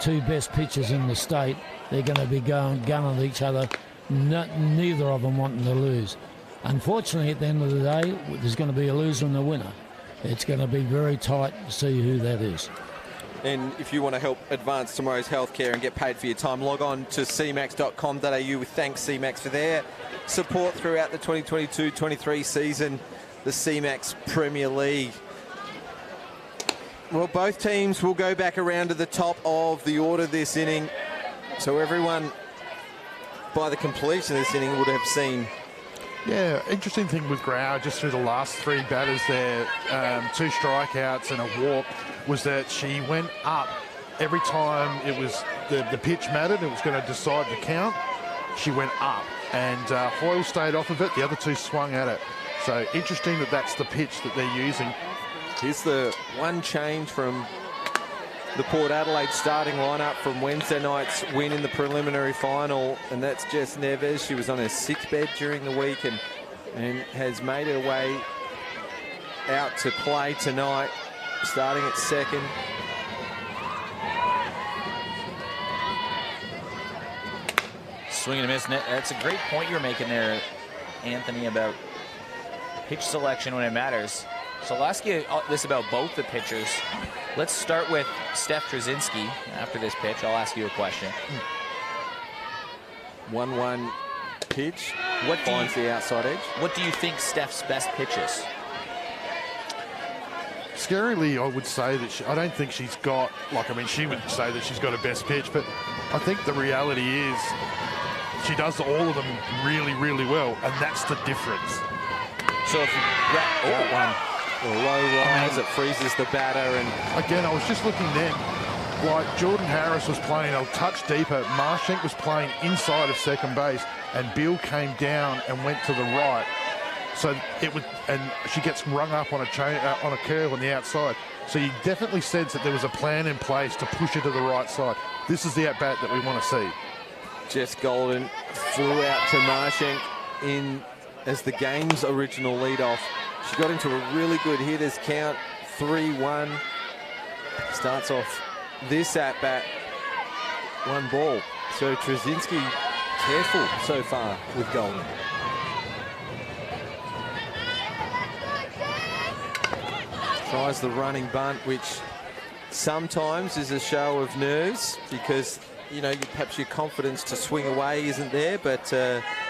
2 best pitchers in the state. They're going to be gunning at each other, neither of them wanting to lose. Unfortunately, at the end of the day, there's going to be a loser and a winner. It's going to be very tight to see who that is. And if you want to help advance tomorrow's healthcare and get paid for your time, log on to cmax.com.au. We thank CMAX for their support throughout the 2022-23 season, the CMAX Premier League. Well, both teams will go back around to the top of the order this inning. So everyone, by the completion of this inning, would have seen. Yeah, interesting thing with Grau, just through the last 3 batters there, 2 strikeouts and a walk, was that she went up every time it was the pitch mattered. It was going to decide the count. She went up, and Hoyle stayed off of it. The other 2 swung at it. So interesting that that's the pitch that they're using. Here's the one change from the Port Adelaide starting lineup from Wednesday night's win in the preliminary final, and that's Jess Neves. She was on her 6th bed during the week and has made her way out to play tonight, starting at 2nd. Swing and a miss. That's a great point you're making there, Anthony, about pitch selection when it matters. So I'll ask you this about both the pitchers. Let's start with Steph Trzynski. After this pitch, I'll ask you a question. 1-1 pitch. What finds the outside edge? What do you think Steph's best pitch is? Scarily, I would say that I don't think she's got, she would say that she's got a best pitch, but I think the reality is she does all of them really, really well, and that's the difference. So if that one. A low rise, it freezes the batter. And again, I was just looking then, like Jordan Harris was playing a touch deeper, Marshank was playing inside of second base, and Bill came down and went to the right. So it would, and she gets rung up on a curve on the outside. So you definitely sense that there was a plan in place to push her to the right side. This is the at-bat that we want to see. Jess Golden flew out to Marshank in as the game's original leadoff. She got into a really good hitters count, 3-1. Starts off this at-bat, 1 ball. So Trzynski careful so far with Golden. Tries the running bunt, which sometimes is a show of nerves because, you know, perhaps your confidence to swing away isn't there, but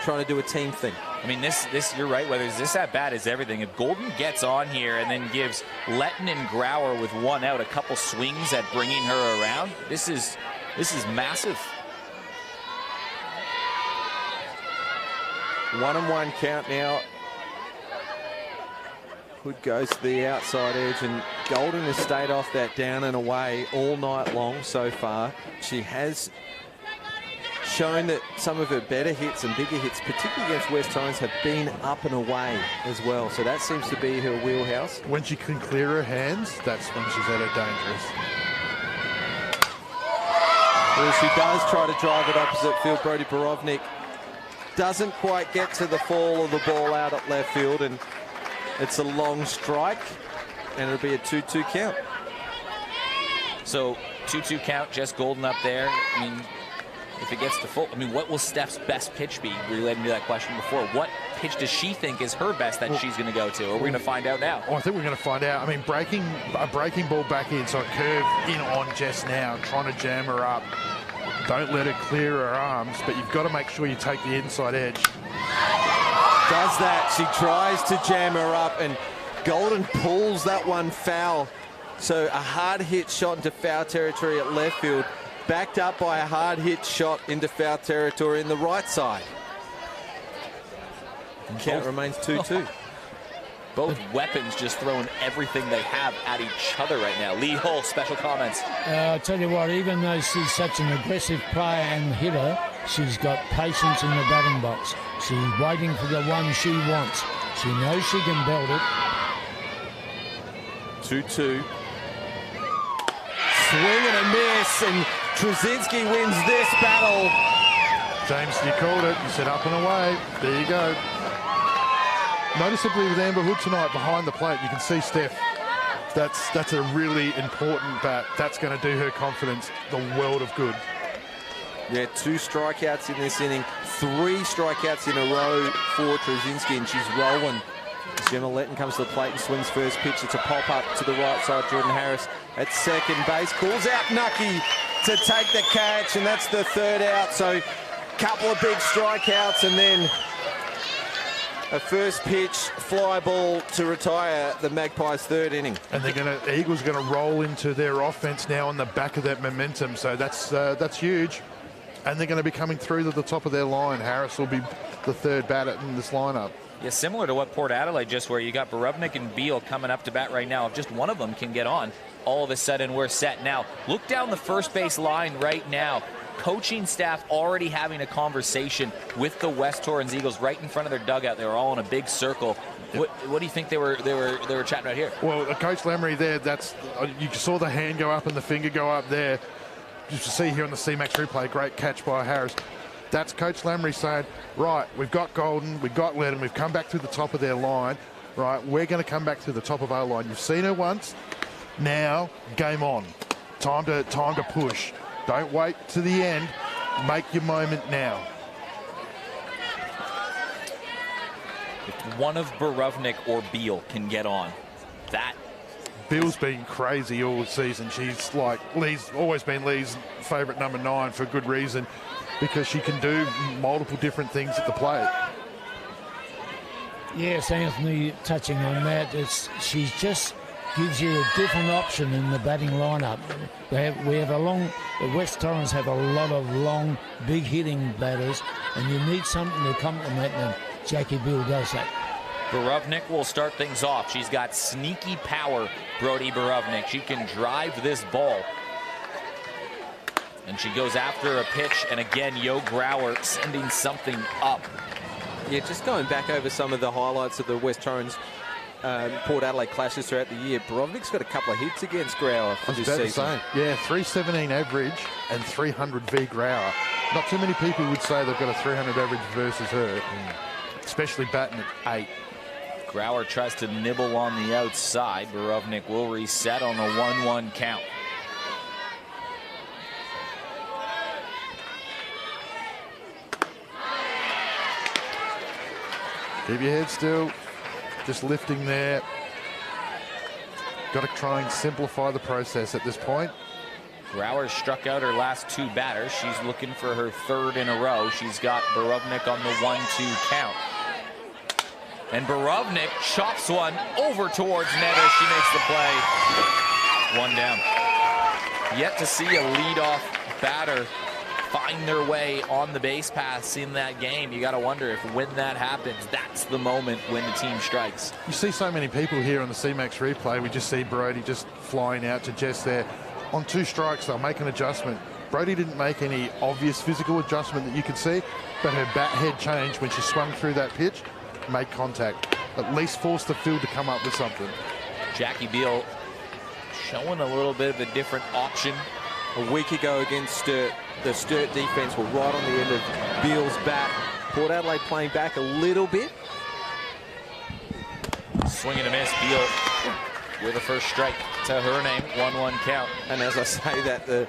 trying to do a team thing. I mean, this you're right, whether this at-bat is everything. If Golden gets on here and then gives Letton and Grauer with 1 out a couple swings at bringing her around, this is massive. 1-1 count now. Hood goes to the outside edge, and Golden has stayed off that down and away all night long so far. She has shown that some of her better hits and bigger hits, particularly against West Torrens, have been up and away as well. So that seems to be her wheelhouse. When she can clear her hands, that's when she's at her dangerous. Well, she does try to drive it opposite field. Brody Borovnik doesn't quite get to the fall of the ball out at left field, and it's a long strike, and it'll be a 2-2 count. So 2-2 count, Jess Golden up there. I mean, if it gets to full, I mean, what will Steph's best pitch be? We led into that question before. What pitch does she think is her best that she's going to go to? Or we're going to find out now. Oh, I think we're going to find out. I mean, a breaking ball back in, so a curve in on Jess now, trying to jam her up. Don't let her clear her arms, but you've got to make sure you take the inside edge. Does that. She tries to jam her up, and Golden pulls that one foul. So a hard hit shot into foul territory at left field, backed up by a hard hit shot into foul territory in the right side. Count remains 2-2. Both weapons just throwing everything they have at each other right now. Lee Hull, special comments. I'll tell you what, even though she's such an aggressive player and hitter, she's got patience in the batting box. She's waiting for the one she wants. She knows she can belt it. 2-2. Swing and a miss, and Trzynski wins this battle. James, you called it. You said up and away. There you go. Noticeably with Amber Hood tonight behind the plate, you can see Steph. That's a really important bat. That's going to do her confidence the world of good. Yeah, 2 strikeouts in this inning, 3 strikeouts in a row for Trzynski, and she's rolling. Gemma Letton comes to the plate and swings first pitch. It's a pop-up to the right side. Jordan Harris at second base. Calls out Nucky to take the catch, and that's the 3rd out. So a couple of big strikeouts, and then a first pitch fly ball to retire the Magpies' 3rd inning. And Eagles are going to roll into their offense now on the back of that momentum. So that's huge. And they're going to be coming through to the top of their line. Harris will be the 3rd batter in this lineup. Yeah, similar to what Port Adelaide just where you got Borovnik and Beal coming up to bat right now. If just one of them can get on, all of a sudden we're set. Now, look down the first base line right now. Coaching staff already having a conversation with the West Torrens Eagles right in front of their dugout. They were all in a big circle. Yep. What do you think they were chatting about here? Well, Coach Lamry there, you saw the hand go up and the finger go up there. Just to see here on the CMAX replay, great catch by Harris. That's Coach Lamry saying, right, we've got Golden, we've got Letton, we've come back through the top of their line. Right, we're going to come back to the top of our line. You've seen her once. Now, game on. Time to push. Don't wait to the end. Make your moment now. If one of Borovnik or Beal can get on, that. Beal's been crazy all season. She's like always been Lee's favourite number 9 for good reason, because she can do multiple different things at the plate. Yes, Anthony, touching on that, she just gives you a different option in the batting lineup. The West Torrens have a lot of long, big hitting batters, and you need something to complement them. Jackie Beal does that. Borovnik will start things off. She's got sneaky power, Brody Borovnik. She can drive this ball. And she goes after a pitch, and again, Yo Grauer sending something up. Yeah, just going back over some of the highlights of the West Torrens Port Adelaide clashes throughout the year. Borovnik's got a couple of hits against Grauer for this season. Yeah, 317 average and 300 v Grauer. Not too many people would say they've got a 300 average versus her, especially batting at 8. Grauer tries to nibble on the outside. Borovnik will reset on a 1-1 count. Keep your head still. Just lifting there. Got to try and simplify the process at this point. Grauer struck out her last 2 batters. She's looking for her 3rd in a row. She's got Borovnik on the 1-2 count. And Borovnik chops one over towards net as she makes the play. 1 down. Yet to see a leadoff batter find their way on the base paths in that game. You got to wonder if when that happens, that's the moment when the team strikes. You see so many people here on the CMAX replay. We just see Brody just flying out to Jess there. On 2 strikes, they'll make an adjustment. Brody didn't make any obvious physical adjustment that you could see, but her bat head changed when she swung through that pitch, made contact. At least forced the field to come up with something. Jackie Beal showing a little bit of a different option. A week ago against Sturt, the Sturt defense were right on the end of Beal's bat. Port Adelaide playing back a little bit. Swing and a miss. Beal with a first strike to her name. 1-1 count. And as I say that, the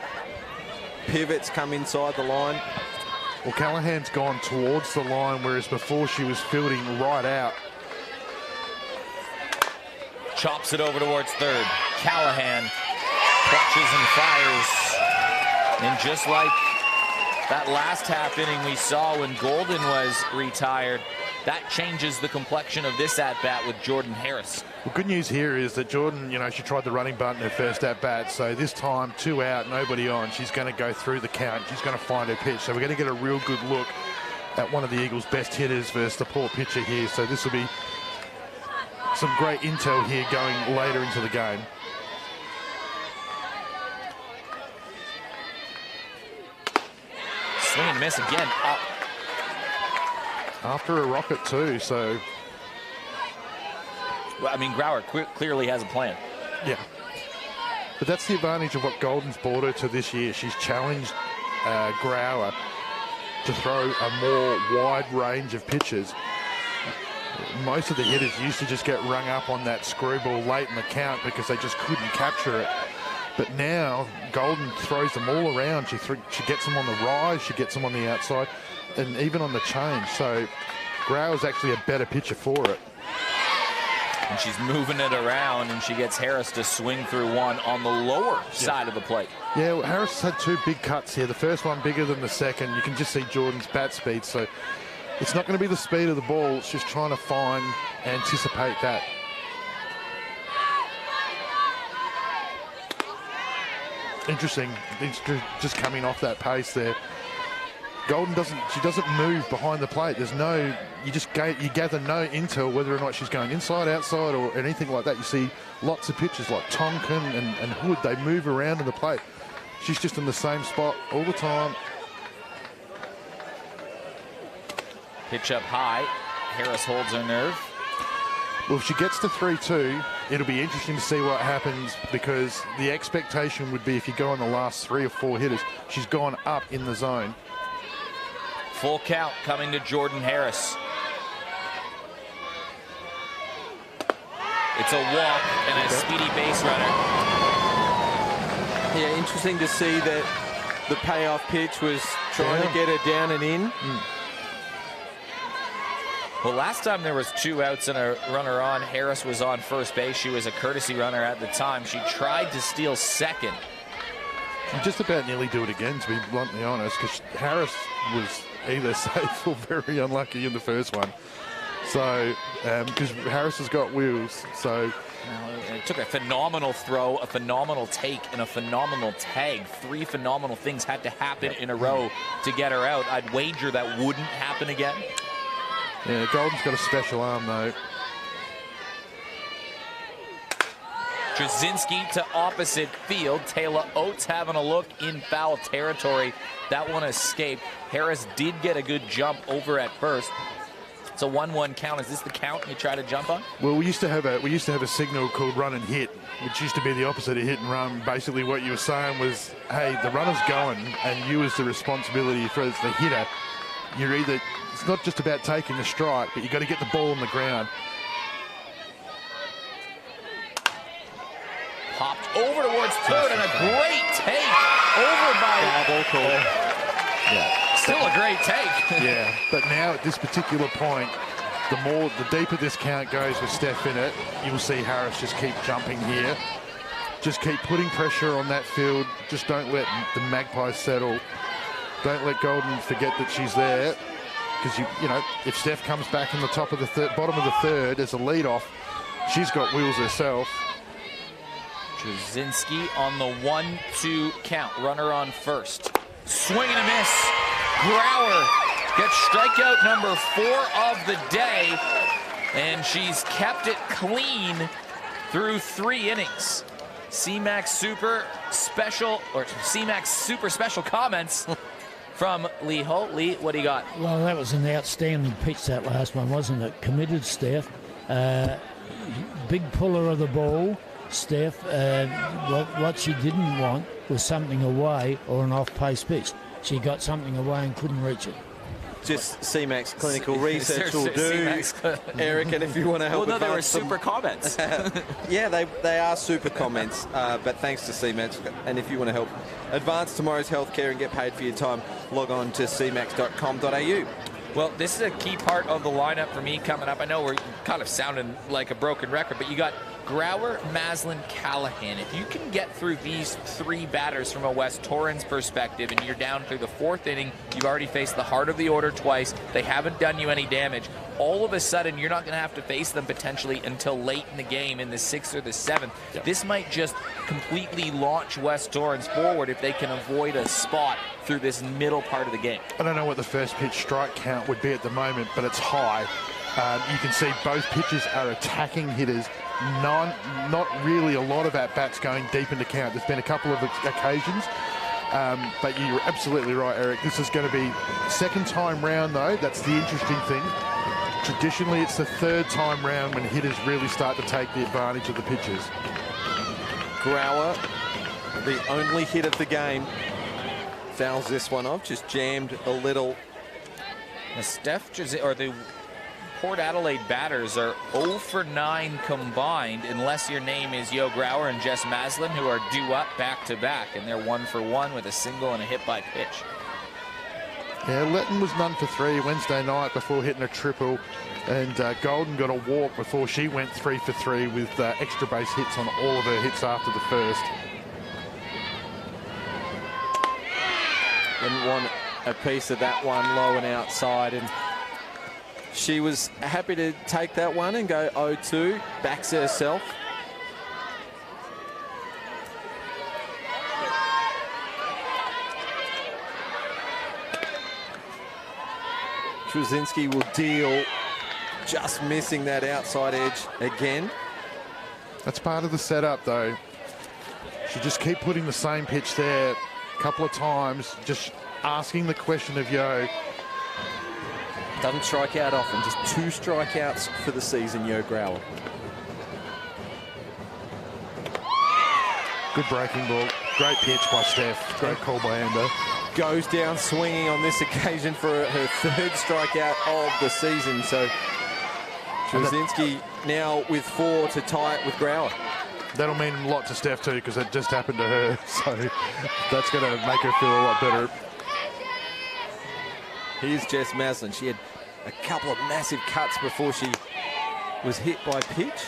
pivots come inside the line. Well, Callahan's gone towards the line, whereas before she was fielding right out. Chops it over towards 3rd. Callahan clutches and fires. And just like that last half inning we saw when Golden was retired, that changes the complexion of this at-bat with Jordan Harris. Well, good news here is that Jordan, she tried the running bunt in her first at-bat, so this time 2 out, nobody on. She's going to go through the count. She's going to find her pitch. So we're going to get a real good look at one of the Eagles' best hitters versus the poor pitcher here. So this will be some great intel here going later into the game. Swing and miss again. Up. After a rocket too, so... Well, I mean, Grauer clearly has a plan. Yeah. But that's the advantage of what Golden's brought her to this year. She's challenged Grauer to throw a more wide range of pitches. Most of the hitters used to just get rung up on that screwball late in the count because they just couldn't capture it. But now Golden throws them all around. She gets them on the rise, she gets them on the outside, and even on the change. So Grauer's actually a better pitcher for it. And she's moving it around, and she gets Harris to swing through one on the lower side of the plate. Yeah, well, Harris has had 2 big cuts here. The first one bigger than the second. You can just see Jordan's bat speed. So it's not going to be the speed of the ball. It's just trying to anticipate that. Interesting. It's just coming off that pace there. Golden doesn't move behind the plate. There's no, you gather no intel whether or not she's going inside, outside, or anything like that. You see lots of pitches like Tonkin and Hood. They move around in the plate. She's just in the same spot all the time. Pitch up high. Harris holds her nerve. Well, if she gets to 3-2, it'll be interesting to see what happens, because the expectation would be if you go on the last 3 or 4 hitters, she's gone up in the zone. Full count coming to Jordan Harris. It's a walk and a speedy base runner. Yeah, interesting to see that the payoff pitch was trying to get her down and in. Well, last time there was 2 outs and a runner on, Harris was on first base. She was a courtesy runner at the time. She tried to steal second. You just about nearly do it again, to be bluntly honest, because Harris was either safe or very unlucky in the first one. So, because Harris has got wheels, so... It took a phenomenal throw, a phenomenal take, and a phenomenal tag. 3 phenomenal things had to happen in a row to get her out. I'd wager that wouldn't happen again. Yeah, Golden's got a special arm, though. Trzynski to opposite field. Taylor Oates having a look in foul territory. That one escaped. Harris did get a good jump over at first. It's a 1-1 count. Is this the count you try to jump on? Well, we used to have a signal called run and hit, which used to be the opposite of hit and run. Basically, what you were saying was, hey, the runner's going, and you as the responsibility for the hitter, you're either, it's not just about taking the strike, but you got to get the ball on the ground. Popped over towards third, and a great take over by... Ball call. Yeah. Still a great take. Yeah, but now at this particular point, the deeper this count goes with Steph in it, you'll see Harris just keep jumping here. Just keep putting pressure on that field. Just don't let the Magpies settle. Don't let Golden forget that she's there. Because, you know, if Steph comes back in the top of the bottom of the third as a lead-off, she's got wheels herself. Trzynski on the 1-2 count. Runner on first. Swing and a miss. Grauer gets strikeout number 4 of the day, and she's kept it clean through 3 innings. CMAX Super Special, or CMAX Super Special comments from Lee Holt. Lee, what do you got? Well, that was an outstanding pitch, that last one, wasn't it? Committed, Steph. Big puller of the ball, Steph. What she didn't want was something away or an off-pace pitch. She got something away and couldn't reach it. Just CMAX clinical research will do, Eric, and if you want to help. Well, no, they were super comments. Yeah, they are super comments, but thanks to CMAX. And if you want to help advance tomorrow's healthcare and get paid for your time, log on to cmax.com.au. Well, this is a key part of the lineup for me coming up. I know we're kind of sounding like a broken record, but you got Grauer, Maslin, Callahan. If you can get through these 3 batters from a West Torrens perspective and you're down through the 4th inning, you've already faced the heart of the order twice. They haven't done you any damage. All of a sudden, you're not going to have to face them potentially until late in the game in the 6th or the 7th. Yep. This might just completely launch West Torrens forward if they can avoid a spot through this middle part of the game. I don't know what the first pitch strike count would be at the moment, but it's high. You can see both pitches are attacking hitters. Not really a lot of at-bats going deep into count. There's been a couple of occasions, but you're absolutely right, Eric. This is going to be second time round, though. That's the interesting thing. Traditionally, it's the 3rd time round when hitters really start to take the advantage of the pitches. Grauer, the only hit of the game, fouls this one off, just jammed a little. The the Port Adelaide batters are 0 for 9 combined, unless your name is Yo Grauer and Jess Maslin, who are due up back-to-back, and they're 1 for 1 with a single and a hit by pitch. Yeah, Letton was none for 3 Wednesday night before hitting a triple, and Golden got a walk before she went 3 for 3 with extra base hits on all of her hits after the first. Didn't want a piece of that one low and outside, and she was happy to take that one and go 0-2, backs herself. Trzynski will deal, just missing that outside edge again. That's part of the setup, though. She just keep putting the same pitch there a couple of times, just asking the question of Yo. Doesn't strike out often, just 2 strikeouts for the season, Yo Grauer. Good breaking ball. Great pitch by Steph. Great call by Amber. Goes down swinging on this occasion for her 3rd strikeout of the season. So Trzynski now with 4 to tie it with Grauer. That'll mean a lot to Steph too, because it just happened to her. So that's going to make her feel a lot better. Here's Jess Maslin. She had a couple of massive cuts before she was hit by pitch.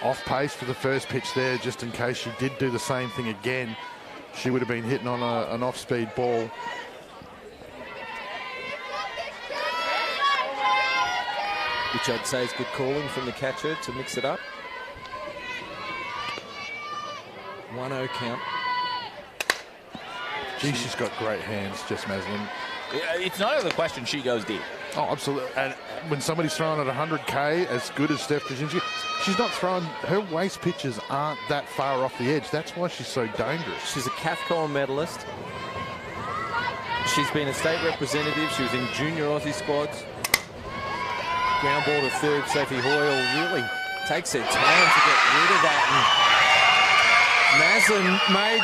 Off pace for the first pitch there, just in case she did do the same thing again. She would have been hitting on an off-speed ball. Which I'd say is good calling from the catcher to mix it up. 1-0 count. Gee, she's got great hands, Jess Maslin. It's not out of the question she goes deep. Oh, absolutely. And when somebody's throwing at 100K as good as Steph Trzynski, she's not throwing, her waist pitches aren't that far off the edge. That's why she's so dangerous. She's a CAFCON medalist. She's been a state representative. She was in junior Aussie squads. Ground ball to third. Sophie Hoyle really takes her time to get rid of that. And Maslin made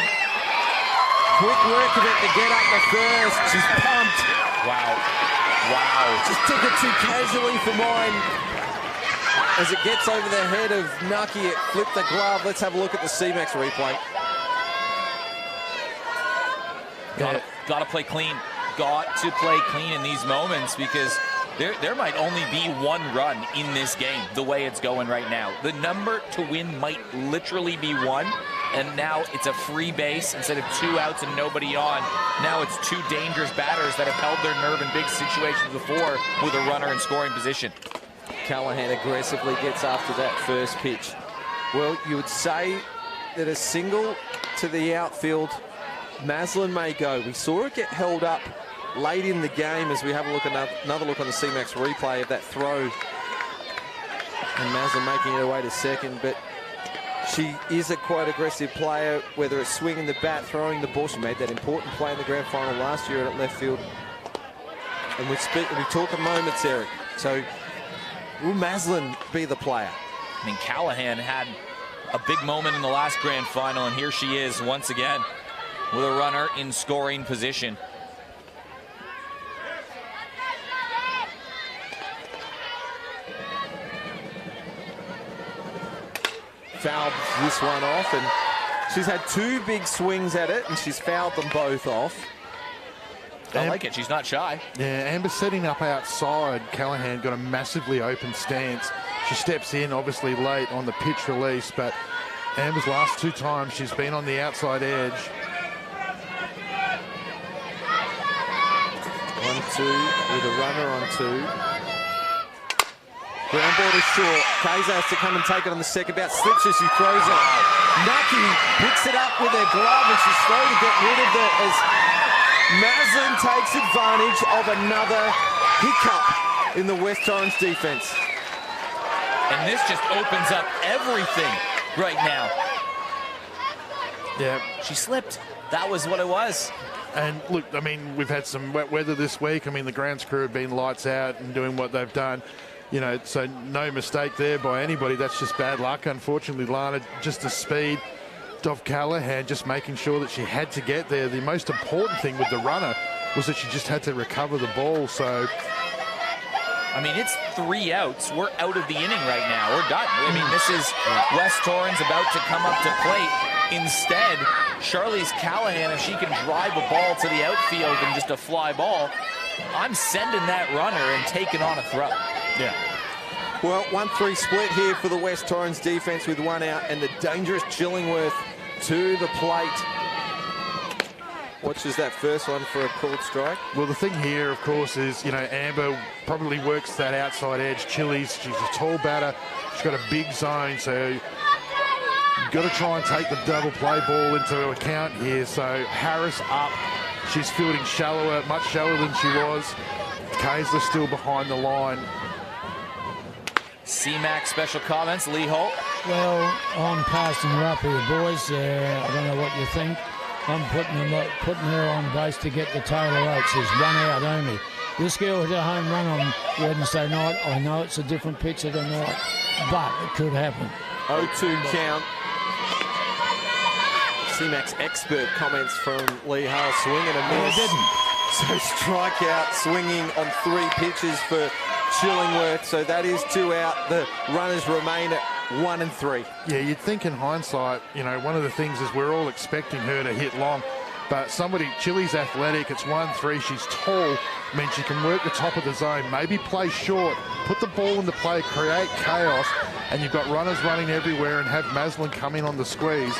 quick work of it to get up the first. She's pumped. Wow. Wow. Just took it too casually for mine. As it gets over the head of Nucky, it flipped the glove. Let's have a look at the CMAX replay. Got to play clean. Got to play clean in these moments, because There might only be one run in this game, the way it's going right now. The number to win might literally be one, and now it's a free base instead of 2 outs and nobody on. Now it's 2 dangerous batters that have held their nerve in big situations before with a runner in scoring position. Callahan aggressively gets after that first pitch. Well, you would say that a single to the outfield, Maslin may go. We saw it get held up late in the game as we have a look at another look on the CMAX replay of that throw. And Maslin making it away to second, but she is a quite aggressive player, whether it's swinging the bat, throwing the ball. She made that important play in the grand final last year at left field. And we talk of moments, Eric. So will Maslin be the player? I mean, Callahan had a big moment in the last grand final, and here she is once again with a runner in scoring position. Fouled this one off, and she's had 2 big swings at it, and she's fouled them both off. I like it. She's not shy. Yeah, Amber setting up outside. Callahan got a massively open stance. She steps in, obviously late on the pitch release, but Amber's last 2 times she's been on the outside edge. 1-2 with a runner on 2. Ground ball is short. Kaiser has to come and take it on the second bat. Slips as she throws it. Nucky picks it up with her glove, and she's slow to get rid of it as Maslin takes advantage of another hiccup in the West Torrens defense. And this just opens up everything right now. Yeah. She slipped. That was what it was. And look, I mean, we've had some wet weather this week. I mean, the grounds crew have been lights out and doing what they've done. You know, so no mistake there by anybody. That's just bad luck. Unfortunately, Lana, just the speed of Callahan, just making sure that she had to get there. The most important thing with the runner was that she just had to recover the ball. So, I mean, it's 3 outs. We're out of the inning right now. We're done. I mean, this is West Torrens about to come up to plate. Instead, Charlize Callahan, if she can drive a ball to the outfield and just a fly ball, I'm sending that runner and taking on a throw. yeah. Well, 1-3 split here for the West Torrens defense with 1 out, and the dangerous Chillingworth to the plate. Watches that first one for a called strike. Well, the thing here, of course, is, you know, Amber probably works that outside edge. Chili's, she's a tall batter. She's got a big zone, so you've got to try and take the double play ball into account here. So Harris up. She's fielding shallower, much shallower than she was. Kaiser still behind the line. CMAX special comments, Lee Holt. Well, I'm passing her up here, boys. I don't know what you think. I'm putting her on base to get the Taylor Oates. There's 1 out only. This girl hit a home run on Wednesday night. I know it's a different pitch of the night, but it could happen. 0-2 count. CMAX expert comments from Lee Hull. Swing and a miss. didn't. So strikeout, swinging on 3 pitches for Chillingworth. So that is 2 out. The runners remain at 1 and 3. Yeah, you'd think in hindsight, you know, one of the things is we're all expecting her to hit long, but Chili's athletic, it's 1-3, she's tall, I mean, she can work the top of the zone, maybe play short, put the ball into play, create chaos, and you've got runners running everywhere and have Maslin come in on the squeeze.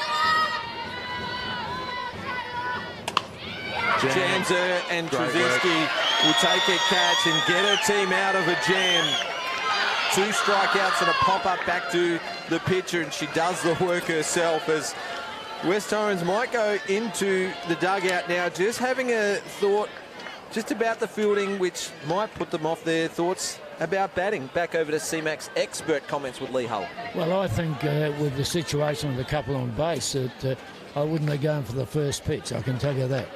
Jams her, and Trzynski will take a catch and get her team out of a jam. 2 strikeouts and a pop-up back to the pitcher, and she does the work herself as West Torrens might go into the dugout now, just having a thought just about the fielding, which might put them off their thoughts about batting. Back over to CMAX expert comments with Lee Hull. Well, I think with the situation with the couple on base, that I wouldn't be going for the first pitch, I can tell you that.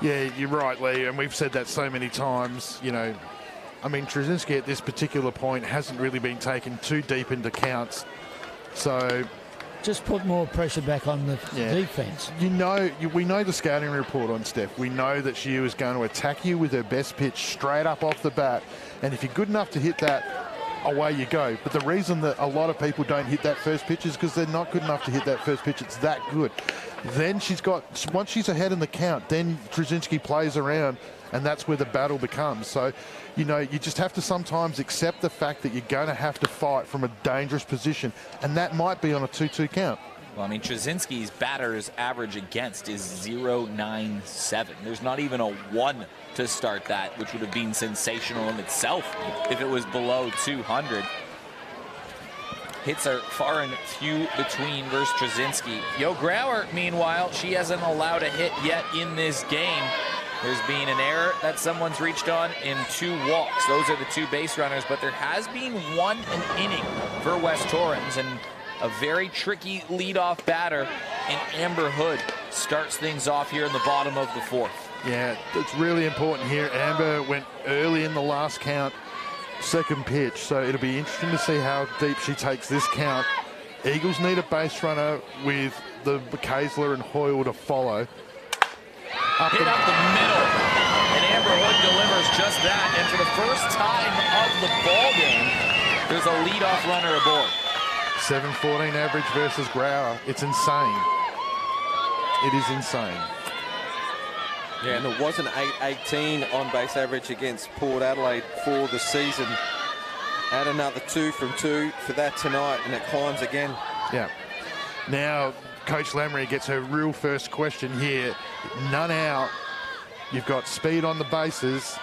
Yeah, you're right, Lee, and we've said that so many times, you know. I mean, Trzynski at this particular point hasn't really been taken too deep into counts. So just put more pressure back on the defense. You know, we know the scouting report on Steph. We know that she was going to attack you with her best pitch straight up off the bat. And if you're good enough to hit that away you go. But the reason that a lot of people don't hit that first pitch is because they're not good enough to hit that first pitch. It's that good. Then once she's ahead in the count, then Trzynski plays around, and that's where the battle becomes. So, you know, you just have to sometimes accept the fact that you're going to have to fight from a dangerous position, and that might be on a 2-2 count. Well, I mean, Trzynski's batter's average against is 0.97. There's not even a 1 to start that, which would have been sensational in itself if it was below 200. Hits are far and few between versus Trzynski. Yo Grauer, meanwhile, she hasn't allowed a hit yet in this game. There's been an error that someone's reached on in 2 walks. Those are the 2 base runners, but there has been an inning for West Torrens, and a very tricky leadoff batter in Amber Hood starts things off here in the bottom of the 4th. Yeah, it's really important here. Amber went early in the last count, second pitch, so it'll be interesting to see how deep she takes this count. Eagles need a base runner with the Kaysler and Hoyle to follow. Hit up the middle, and Amber Hood delivers just that. And for the first time of the ball game, there's a leadoff runner aboard. 7.14 average versus Grauer. It's insane. It is insane. Yeah, and it was an 8.18 on-base average against Port Adelaide for the season. Add another 2 from 2 for that tonight, and it climbs again. Yeah. Now, Coach Lamry gets her real first question here. None out. You've got speed on the bases.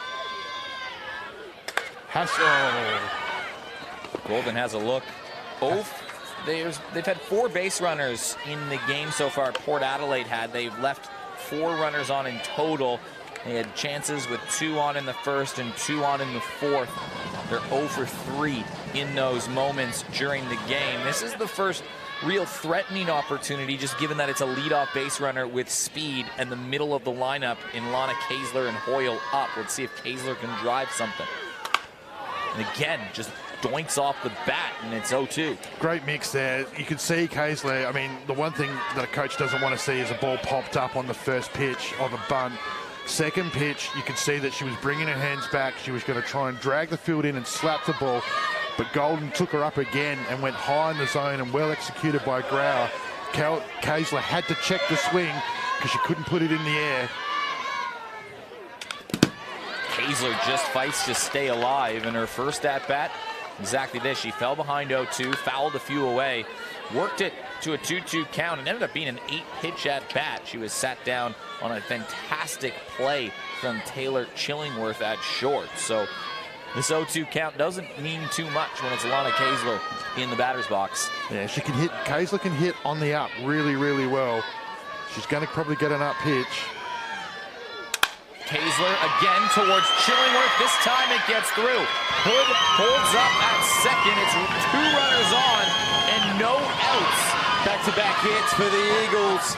Golden has a look. They've had 4 base runners in the game so far. Port Adelaide had. They've left 4 runners on in total. They had chances with 2 on in the first and 2 on in the 4th. They're 0 for 3 in those moments during the game. This is the first real threatening opportunity, just given that it's a leadoff base runner with speed and the middle of the lineup in Lana Kaysler and Hoyle up. Let's see if Kaysler can drive something. And again, just doinks off the bat, and it's 0-2. Great mix there. You can see Kaysler. I mean, the one thing that a coach doesn't want to see is a ball popped up on the first pitch of a bunt. Second pitch, you could see that she was bringing her hands back. She was going to try and drag the field in and slap the ball, but Golden took her up again and went high in the zone, and well executed by Grauer. Kaysler had to check the swing because she couldn't put it in the air. Kaysler just fights to stay alive in her first at-bat. Exactly this. She fell behind 0-2, fouled a few away, worked it to a 2-2 count, and ended up being an 8-pitch at-bat. She was sat down on a fantastic play from Taylor Chillingworth at short. So this 0-2 count doesn't mean too much when it's Lana Kaysler in the batter's box. Yeah, she can hit. Kaysler can hit on the up really, really well. She's going to probably get an up pitch. Kaysler again towards Chillingworth. This time it gets through. Hood holds up at second. It's 2 runners on and no outs. Back-to-back hits for the Eagles.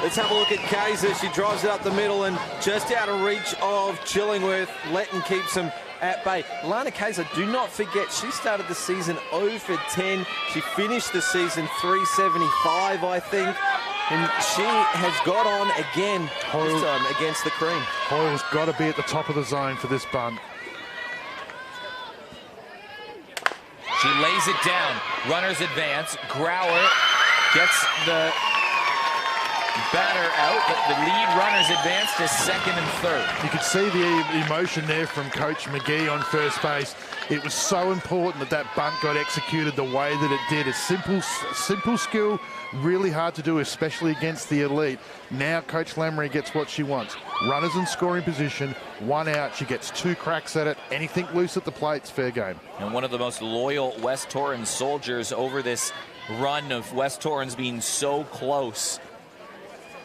Let's have a look at Kaysler. She drives it up the middle and just out of reach of Chillingworth. Letton keeps him at bay. Lana Kaysler, do not forget, she started the season 0 for 10. She finished the season 375, I think. And she has got on again this time against the cream. Hoyle's got to be at the top of the zone for this bunt. She lays it down. Runners advance. Grauer gets the batter out, but the lead runners advance to second and third. You could see the emotion there from Coach McGee on first base. It was so important that that bunt got executed the way that it did. A simple skill, really hard to do, especially against the elite. Now Coach Lamry gets what she wants. Runners in scoring position, 1 out. She gets 2 cracks at it. Anything loose at the plate's fair game. And one of the most loyal West Torrens soldiers over this run of West Torrens being so close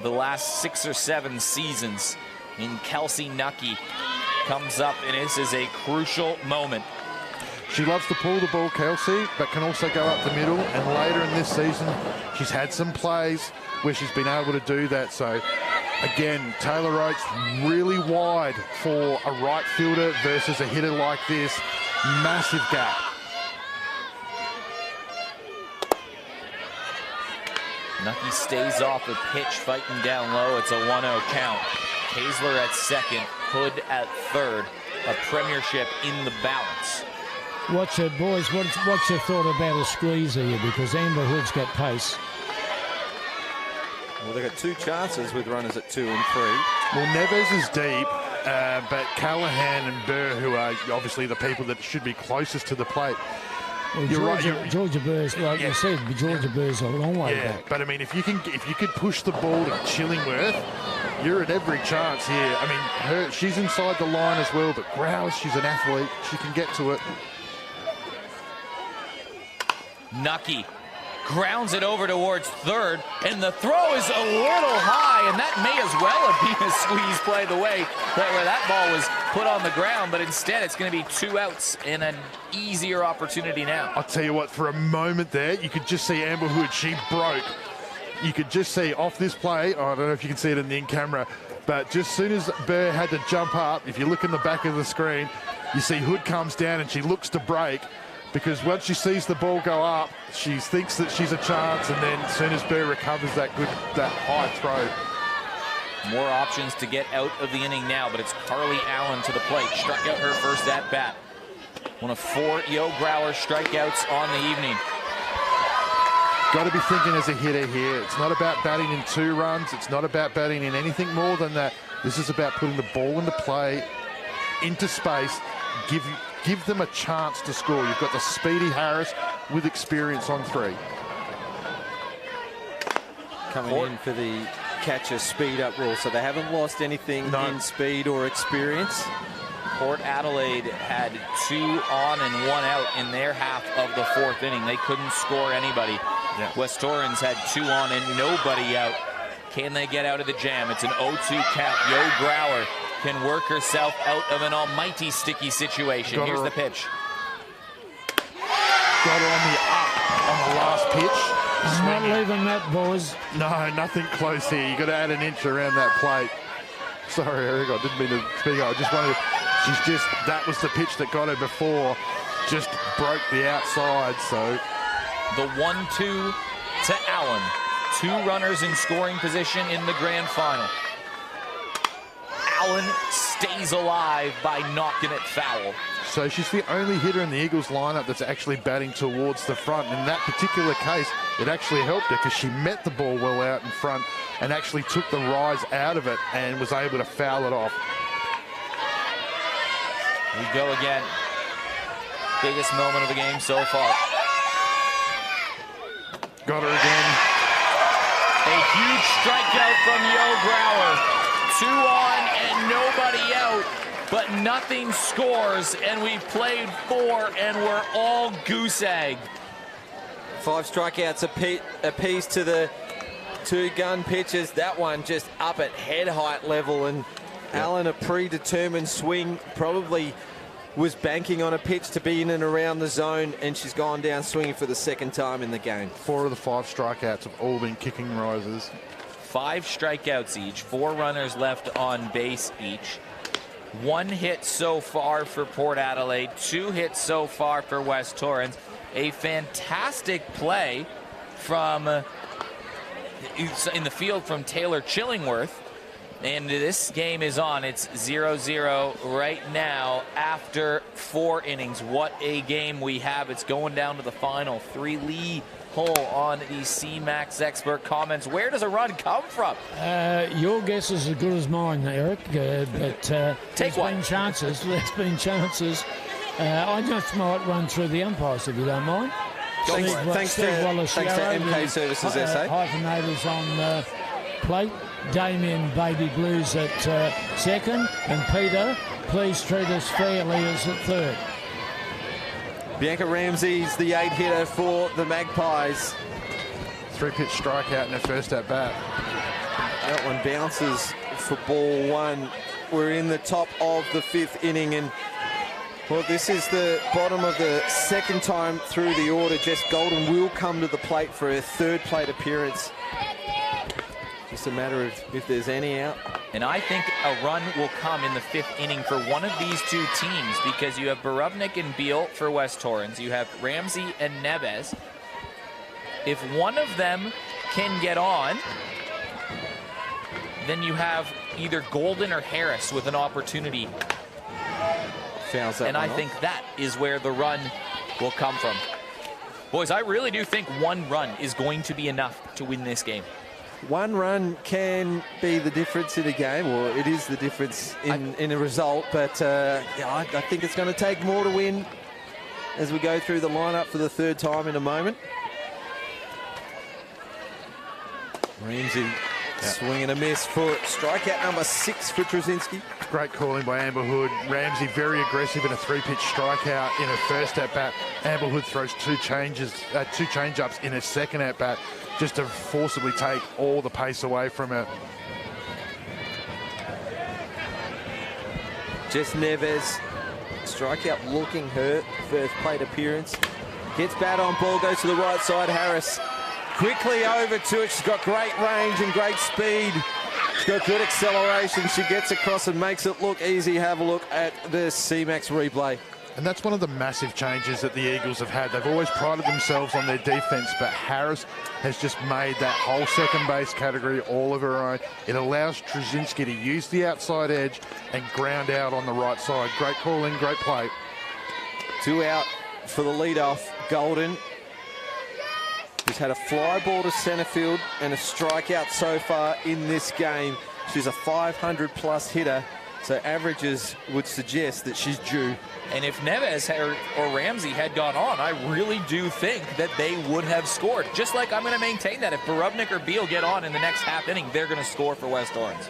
the last 6 or 7 seasons, in Kelsey Nucky comes up, and this is a crucial moment. She loves to pull the ball, Kelsey, but can also go up the middle. And later in this season, she's had some plays where she's been able to do that. So, again, Taylor Oates really wide for a right fielder versus a hitter like this. Massive gap. Nucky stays off the pitch, fighting down low. It's a 1-0 count. Kaysler at second, Hood at third. A premiership in the balance. What's your thought about a squeeze here? Because Amber Hood's got pace. Well, they've got 2 chances with runners at 2 and 3. Well, Neves is deep, but Callahan and Burr, who are obviously the people that should be closest to the plate. Well, Georgia Burr's, like you said, Georgia Burr's a long way back. But I mean, if you could push the ball to Chillingworth, you're at every chance here. I mean, she's inside the line as well, but Growers, she's an athlete. She can get to it. Nucky grounds it over towards third, and the throw is a little high, and that may as well have been a squeeze play the way where that ball was put on the ground, but instead it's going to be 2 outs and an easier opportunity now. I'll tell you what, for a moment there, you could just see Amber Hood, she broke. You could just see off this play, I don't know if you can see it in camera, but just as soon as Burr had to jump up, if you look in the back of the screen, you see Hood comes down and she looks to break, because once she sees the ball go up, she thinks that she's a chance, and then as soon as Burr recovers that high throw. More options to get out of the inning now, but it's Carly Allen to the plate. Struck out her first at bat. One of 4 Yo Growler strikeouts on the evening. Got to be thinking as a hitter here. It's not about batting in 2 runs. It's not about batting in anything more than that. This is about putting the ball into play, into space, give them a chance to score. You've got the speedy Harris with experience on 3. Coming in for the catcher speed-up rule, so they haven't lost anything in speed or experience. Port Adelaide had 2 on and 1 out in their half of the 4th inning. They couldn't score anybody. Yeah. West Torrens had 2 on and nobody out. Can they get out of the jam? It's an 0-2 count. Yo Grauer can work herself out of an almighty sticky situation. Here's the pitch. Got her on the last pitch. Not leaving that, boys. No, nothing close here. You got to add an inch around that plate. Sorry, Eric, I didn't mean to speak. I just wanted. That was the pitch that got her before. Just broke the outside. So the 1-2 to Allen. 2 runners in scoring position in the grand final. Allen stays alive by knocking it foul. So she's the only hitter in the Eagles lineup that's actually batting towards the front. In that particular case, it actually helped her because she met the ball well out in front and actually took the rise out of it and was able to foul it off. We go again. Biggest moment of the game so far. Got her again. A huge strikeout from Yo Grauer. 2 on and nobody out, but nothing scores, and we played 4 and we're all goose-egged. 5 strikeouts apiece to the 2 gun pitches. That one just up at head height level, and Allen, a predetermined swing, probably was banking on a pitch to be in and around the zone, and she's gone down swinging for the 2nd time in the game. 4 of the 5 strikeouts have all been kicking rises. 5 strikeouts each, 4 runners left on base each. 1 hit so far for Port Adelaide, 2 hits so far for West Torrens. A fantastic play from in the field from Taylor Chillingworth. And this game is on. It's 0-0 right now after 4 innings. What a game we have. It's going down to the final. 3 Lee Hull on the CMAX expert comments. Where does a run come from? Your guess is as good as mine, Eric. But Take one. There's been chances. I just might run through the umpires if you don't mind. Thanks to MK Services SA. Hyphenators on plate. Damien Baby Blues at 2nd, and Peter, please treat us fairly, is at 3rd. Bianca Ramsey's the 8 hitter for the Magpies. 3-pitch strikeout in her first at bat. That one bounces for ball 1. We're in the top of the 5th inning, and well, this is the bottom of the 2nd time through the order. Jess Golden will come to the plate for her 3rd plate appearance. Just a matter of if there's any out. And I think a run will come in the 5th inning for one of these 2 teams, because you have Borubnik and Beal for West Torrens. You have Ramsey and Neves. If one of them can get on, then you have either Golden or Harris with an opportunity Fouls that and I one think that is where the run will come from. Boys, I really do think one run is going to be enough to win this game. One run can be the difference in a game, or it is the difference in a result, but I think it's going to take more to win as we go through the lineup for the third time in a moment. Ramsey swing and a miss for strikeout number 6 for Trzynski. Great calling by Amber Hood. Ramsey very aggressive in a 3-pitch strikeout in her first at-bat. Amber Hood throws two change-ups in her second at-bat just to forcibly take all the pace away from her. Jess Neves, strikeout looking her first plate appearance. Gets bat on ball, goes to the right side. Harris quickly over to it. She's got great range and great speed. She's got good acceleration. She gets across and makes it look easy. Have a look at the CMAX replay. And that's one of the massive changes that the Eagles have had. They've always prided themselves on their defense, but Harris has just made that whole second base category all of her own. It allows Trzynski to use the outside edge and ground out on the right side. Great calling, great play. 2 out for the leadoff, Golden. She's had a fly ball to centre field and a strikeout so far in this game. She's a 500-plus hitter, so averages would suggest that she's due. And if Neves or Ramsey had gone on, I really do think that they would have scored. Just like I'm going to maintain that if Borubnik or Beal get on in the next half inning, they're going to score for West Torrens.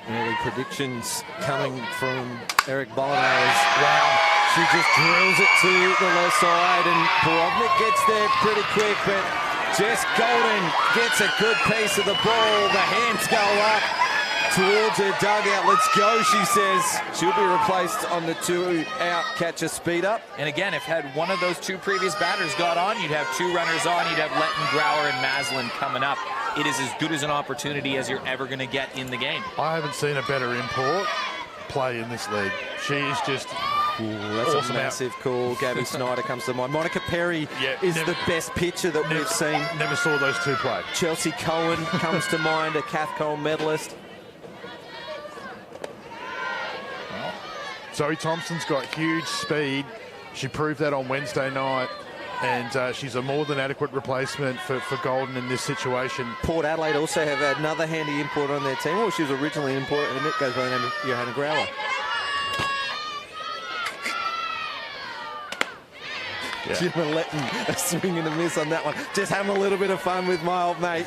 Early predictions coming from Eric Bolognese. Wow. She just drills it to the left side, and Borubnik gets there pretty quick, but Jess Golden gets a good piece of the ball. The hands go up towards her dugout. Let's go, she says. She'll be replaced on the 2-out catcher speed up. And again, if had one of those two previous batters got on, you'd have 2 runners on. You'd have Letton, Grauer, and Maslin coming up. It is as good as an opportunity as you're ever going to get in the game. I haven't seen a better import play in this league. She is just... Ooh, that's awesome a massive call. Gabby Snyder comes to mind. Monica Perry is the best pitcher that we've seen. Never saw those two play. Chelsea Cohen comes to mind, a Kath Cole medalist. Zoe Thompson's got huge speed. She proved that on Wednesday night, and she's a more than adequate replacement for Golden in this situation. Port Adelaide also have another handy import on their team. Well, she was originally imported, and it goes by the name of Johanna Grauer. Yeah. Jim Letton, a swing and a miss on that one. Just having a little bit of fun with my old mate.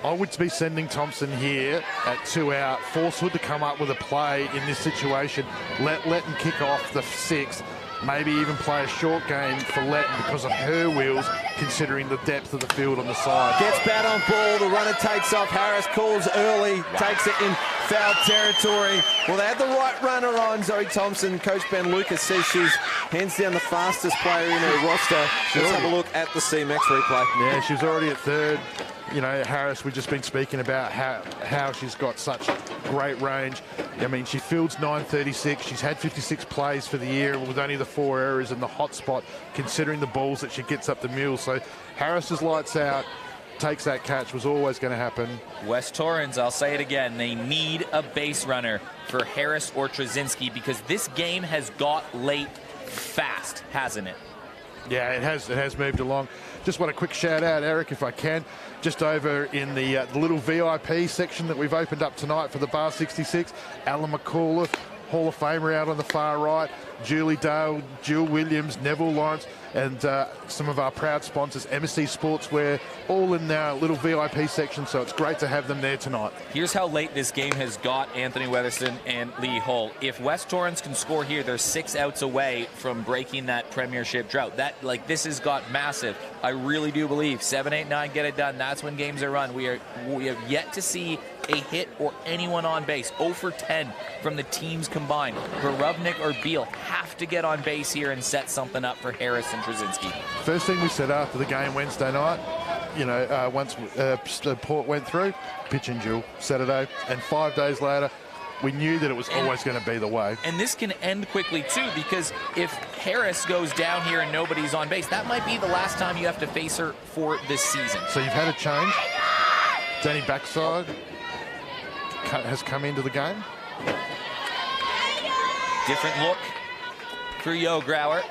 I would be sending Thompson here at 2 out. Force Hood to come up with a play in this situation. Let Letton kick off the 6th. Maybe even play a short game for Letton because of her wheels, considering the depth of the field on the side. Gets bat on ball. The runner takes off. Harris calls early. Takes it in foul territory. Well, they had the right runner on. Zoe Thompson. Coach Ben Lucas says she's hands down the fastest player in her roster. Let's have a look at the CMAX replay. Yeah, she was already at 3rd. You know, Harris, we've just been speaking about how she's got such great range. I mean, she fields 936. She's had 56 plays for the year with only the 4 errors in the hot spot, considering the balls that she gets up the middle. So Harris's lights out, takes that catch, was always going to happen. West Torrens, I'll say it again, they need a base runner for Harris or Trzynski because this game has got late fast, hasn't it? Yeah, it has moved along. Just want a quick shout out, Eric, if I can. Just over in the little VIP section that we've opened up tonight for the Bar 66, Alan McAuliffe, Hall of Famer out on the far right, Julie Dale, Jill Williams, Neville Lawrence, and some of our proud sponsors, MSC Sportswear, all in our little VIP section, so it's great to have them there tonight. Here's how late this game has got Anthony Weatherston and Lee Hull. If West Torrens can score here, they're 6 outs away from breaking that premiership drought. This has got massive. I really do believe 7, 8, 9 get it done. That's when games are run. We have yet to see a hit or anyone on base. 0 for 10 from the teams combined. Borubnik or Beal have to get on base here and set something up for Harris and Trzynski. First thing we said after the game Wednesday night, you know, once Port went through, pitch and duel Saturday, and 5 days later, we knew that it was always going to be the way. And this can end quickly, too, because if Harris goes down here and nobody's on base, that might be the last time you have to face her for this season. So you've had a change. Danny Backside has come into the game. Different look for Yo Grauer.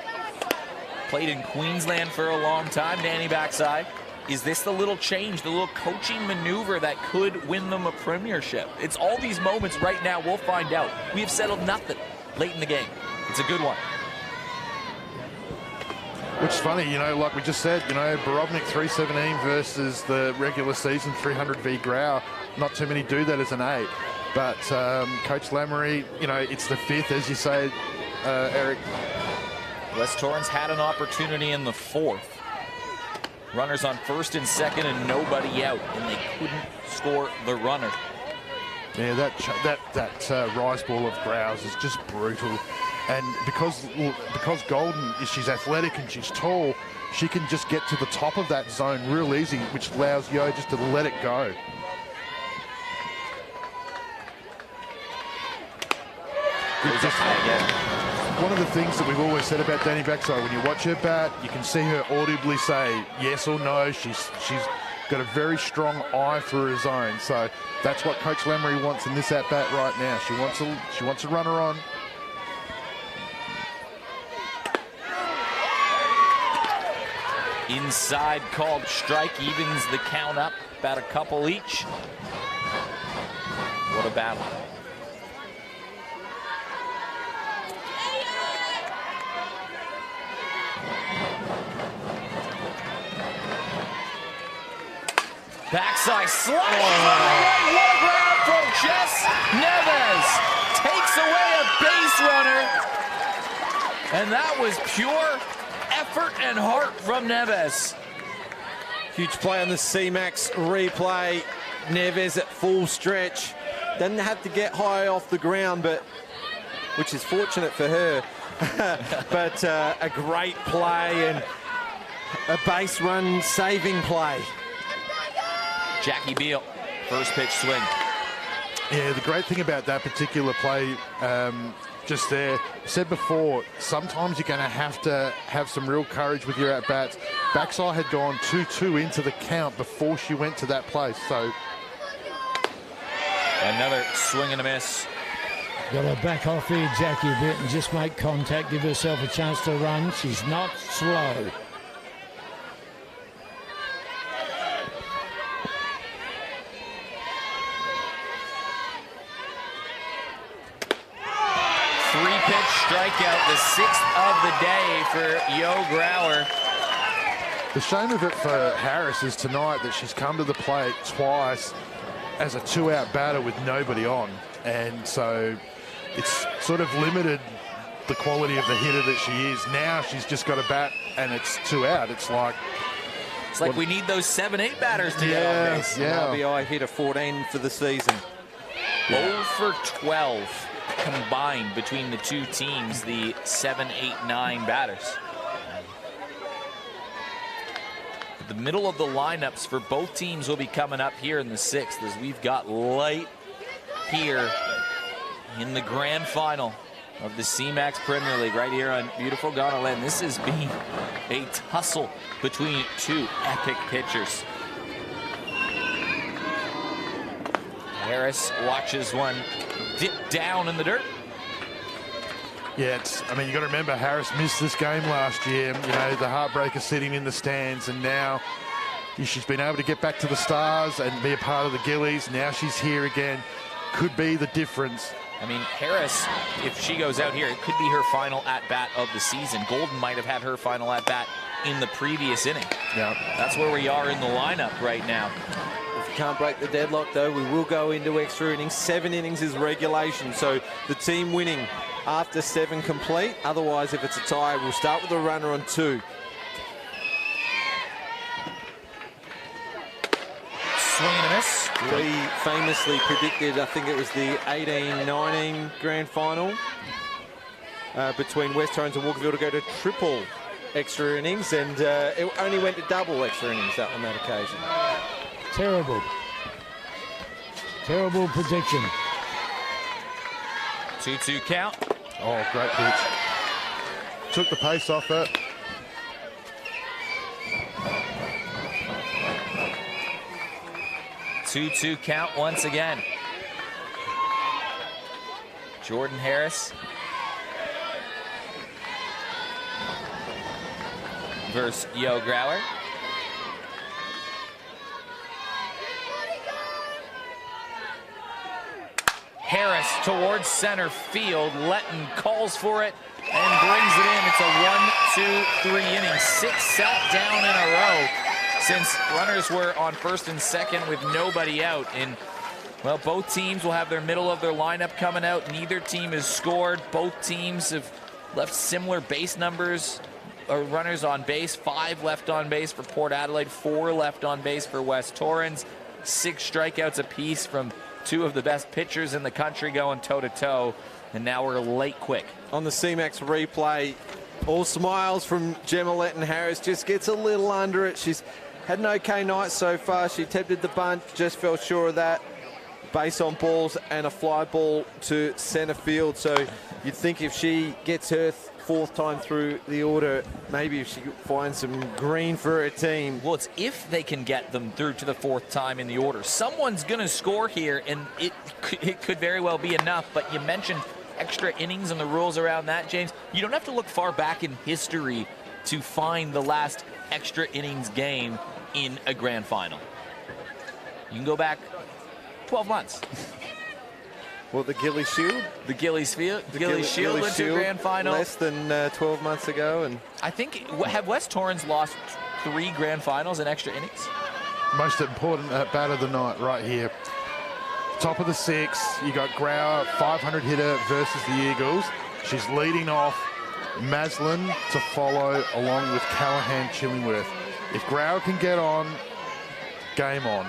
Played in Queensland for a long time, Danny backside. Is this the little change, the little coaching maneuver that could win them a premiership? It's all these moments right now. We'll find out. We have settled nothing late in the game. It's a good one. Which is funny, you know, like we just said, you know, Borovnik 317 versus the regular season 300 v Grau. Not too many do that as an 8. But Coach Lamery, you know, it's the 5th, as you say, Eric. West Torrens had an opportunity in the 4th. Runners on 1st and 2nd and nobody out, and they couldn't score the runner. Yeah, that rise ball of Grau's is just brutal. And because Golden, she's athletic and she's tall, she can just get to the top of that zone real easy, which allows Yo just to let it go. One of the things that we've always said about Danny Backside, when you watch her bat, you can see her audibly say yes or no. She's got a very strong eye for her zone. So that's what Coach Lamery wants in this at-bat right now. She wants a runner on. Inside called strike, evens the count up, about a couple each. What a battle. Backside slash on the right ground from Jess Neves. Takes away a base runner. And that was pure effort and heart from Neves. Huge play on the CMAX replay. Neves at full stretch. Doesn't have to get high off the ground, but which is fortunate for her. But a great play and a base run saving play. Jackie Beal, first pitch swing. Yeah, the great thing about that particular play, just there, said before, sometimes you're going to have some real courage with your at-bats. Backside had gone 2-2 into the count before she went to that place, so. Another swing and a miss. Got to back off here, Jackie, a bit and just make contact, give herself a chance to run. She's not slow. Strikeout, the 6th of the day for Yo Grauer. The shame of it for Harris is tonight that she's come to the plate twice as a 2-out batter with nobody on. And so it's sort of limited the quality of the hitter that she is. Now she's just got a bat and it's 2 out. It's like we need those 7-8 batters to get on base. Yeah. RBI hit a 14 for the season. 0 for 12. Combined between the two teams, the 7, 8, 9 batters. The middle of the lineups for both teams will be coming up here in the 6th, as we've got light here in the grand final of the CMAX Premier League right here on beautiful Ghana land. This has been a tussle between two epic pitchers. Harris watches one dip down in the dirt. Yeah, I mean, you got to remember Harris missed this game last year. You know, the heartbreaker sitting in the stands, and now she's been able to get back to the Stars and be a part of the Gillies. Now she's here again. Could be the difference. I mean, Harris, if she goes out here, it could be her final at-bat of the season. Golden might have had her final at-bat in the previous inning. Yeah, that's where we are in the lineup right now. If you can't break the deadlock, though, we will go into extra innings. 7 innings is regulation, so the team winning after 7 complete. Otherwise, if it's a tie, we'll start with a runner on 2. Swing and a miss. We famously predicted, I think it was the 18-19 grand final between West Torrens and Walkerville to go to triple extra innings, and it only went to double extra innings on that occasion. Terrible. Terrible prediction. 2-2 count. Oh, great pitch. Took the pace off it. Two count once again. Jordan Harris versus Yo Grauer. Harris towards center field. Letton calls for it and brings it in. It's a 1-2-3 inning. 6 sat down in a row since runners were on first and second with nobody out. And, well, both teams will have their middle of their lineup coming out. Neither team has scored. Both teams have left similar base numbers, or runners on base. 5 left on base for Port Adelaide, 4 left on base for West Torrens. 6 strikeouts apiece from 2 of the best pitchers in the country going toe-to-toe. And now we're late quick. On the CMAX replay, all smiles from Gemma Letton-Harris. Just gets a little under it. She's had an okay night so far. She attempted the bunt, just fell short of that. Base on balls and a fly ball to centre field. So you'd think if she gets her 4th time through the order, maybe if she finds some green for her team. Well, it's if they can get them through to the 4th time in the order. Someone's going to score here, and it could very well be enough. But you mentioned extra innings and the rules around that, James. You don't have to look far back in history to find the last extra innings game in a grand final. You can go back 12 months. Well, the Gillies Shield? The Gillies Shield went to grand final. Less than 12 months ago. And I think, have West Torrens lost 3 grand finals in extra innings? Most important bat of the night right here. Top of the 6, you got Grauer, 500 hitter versus the Eagles. She's leading off. Maslin to follow, along with Callahan, Chillingworth. If Grauer can get on, game on.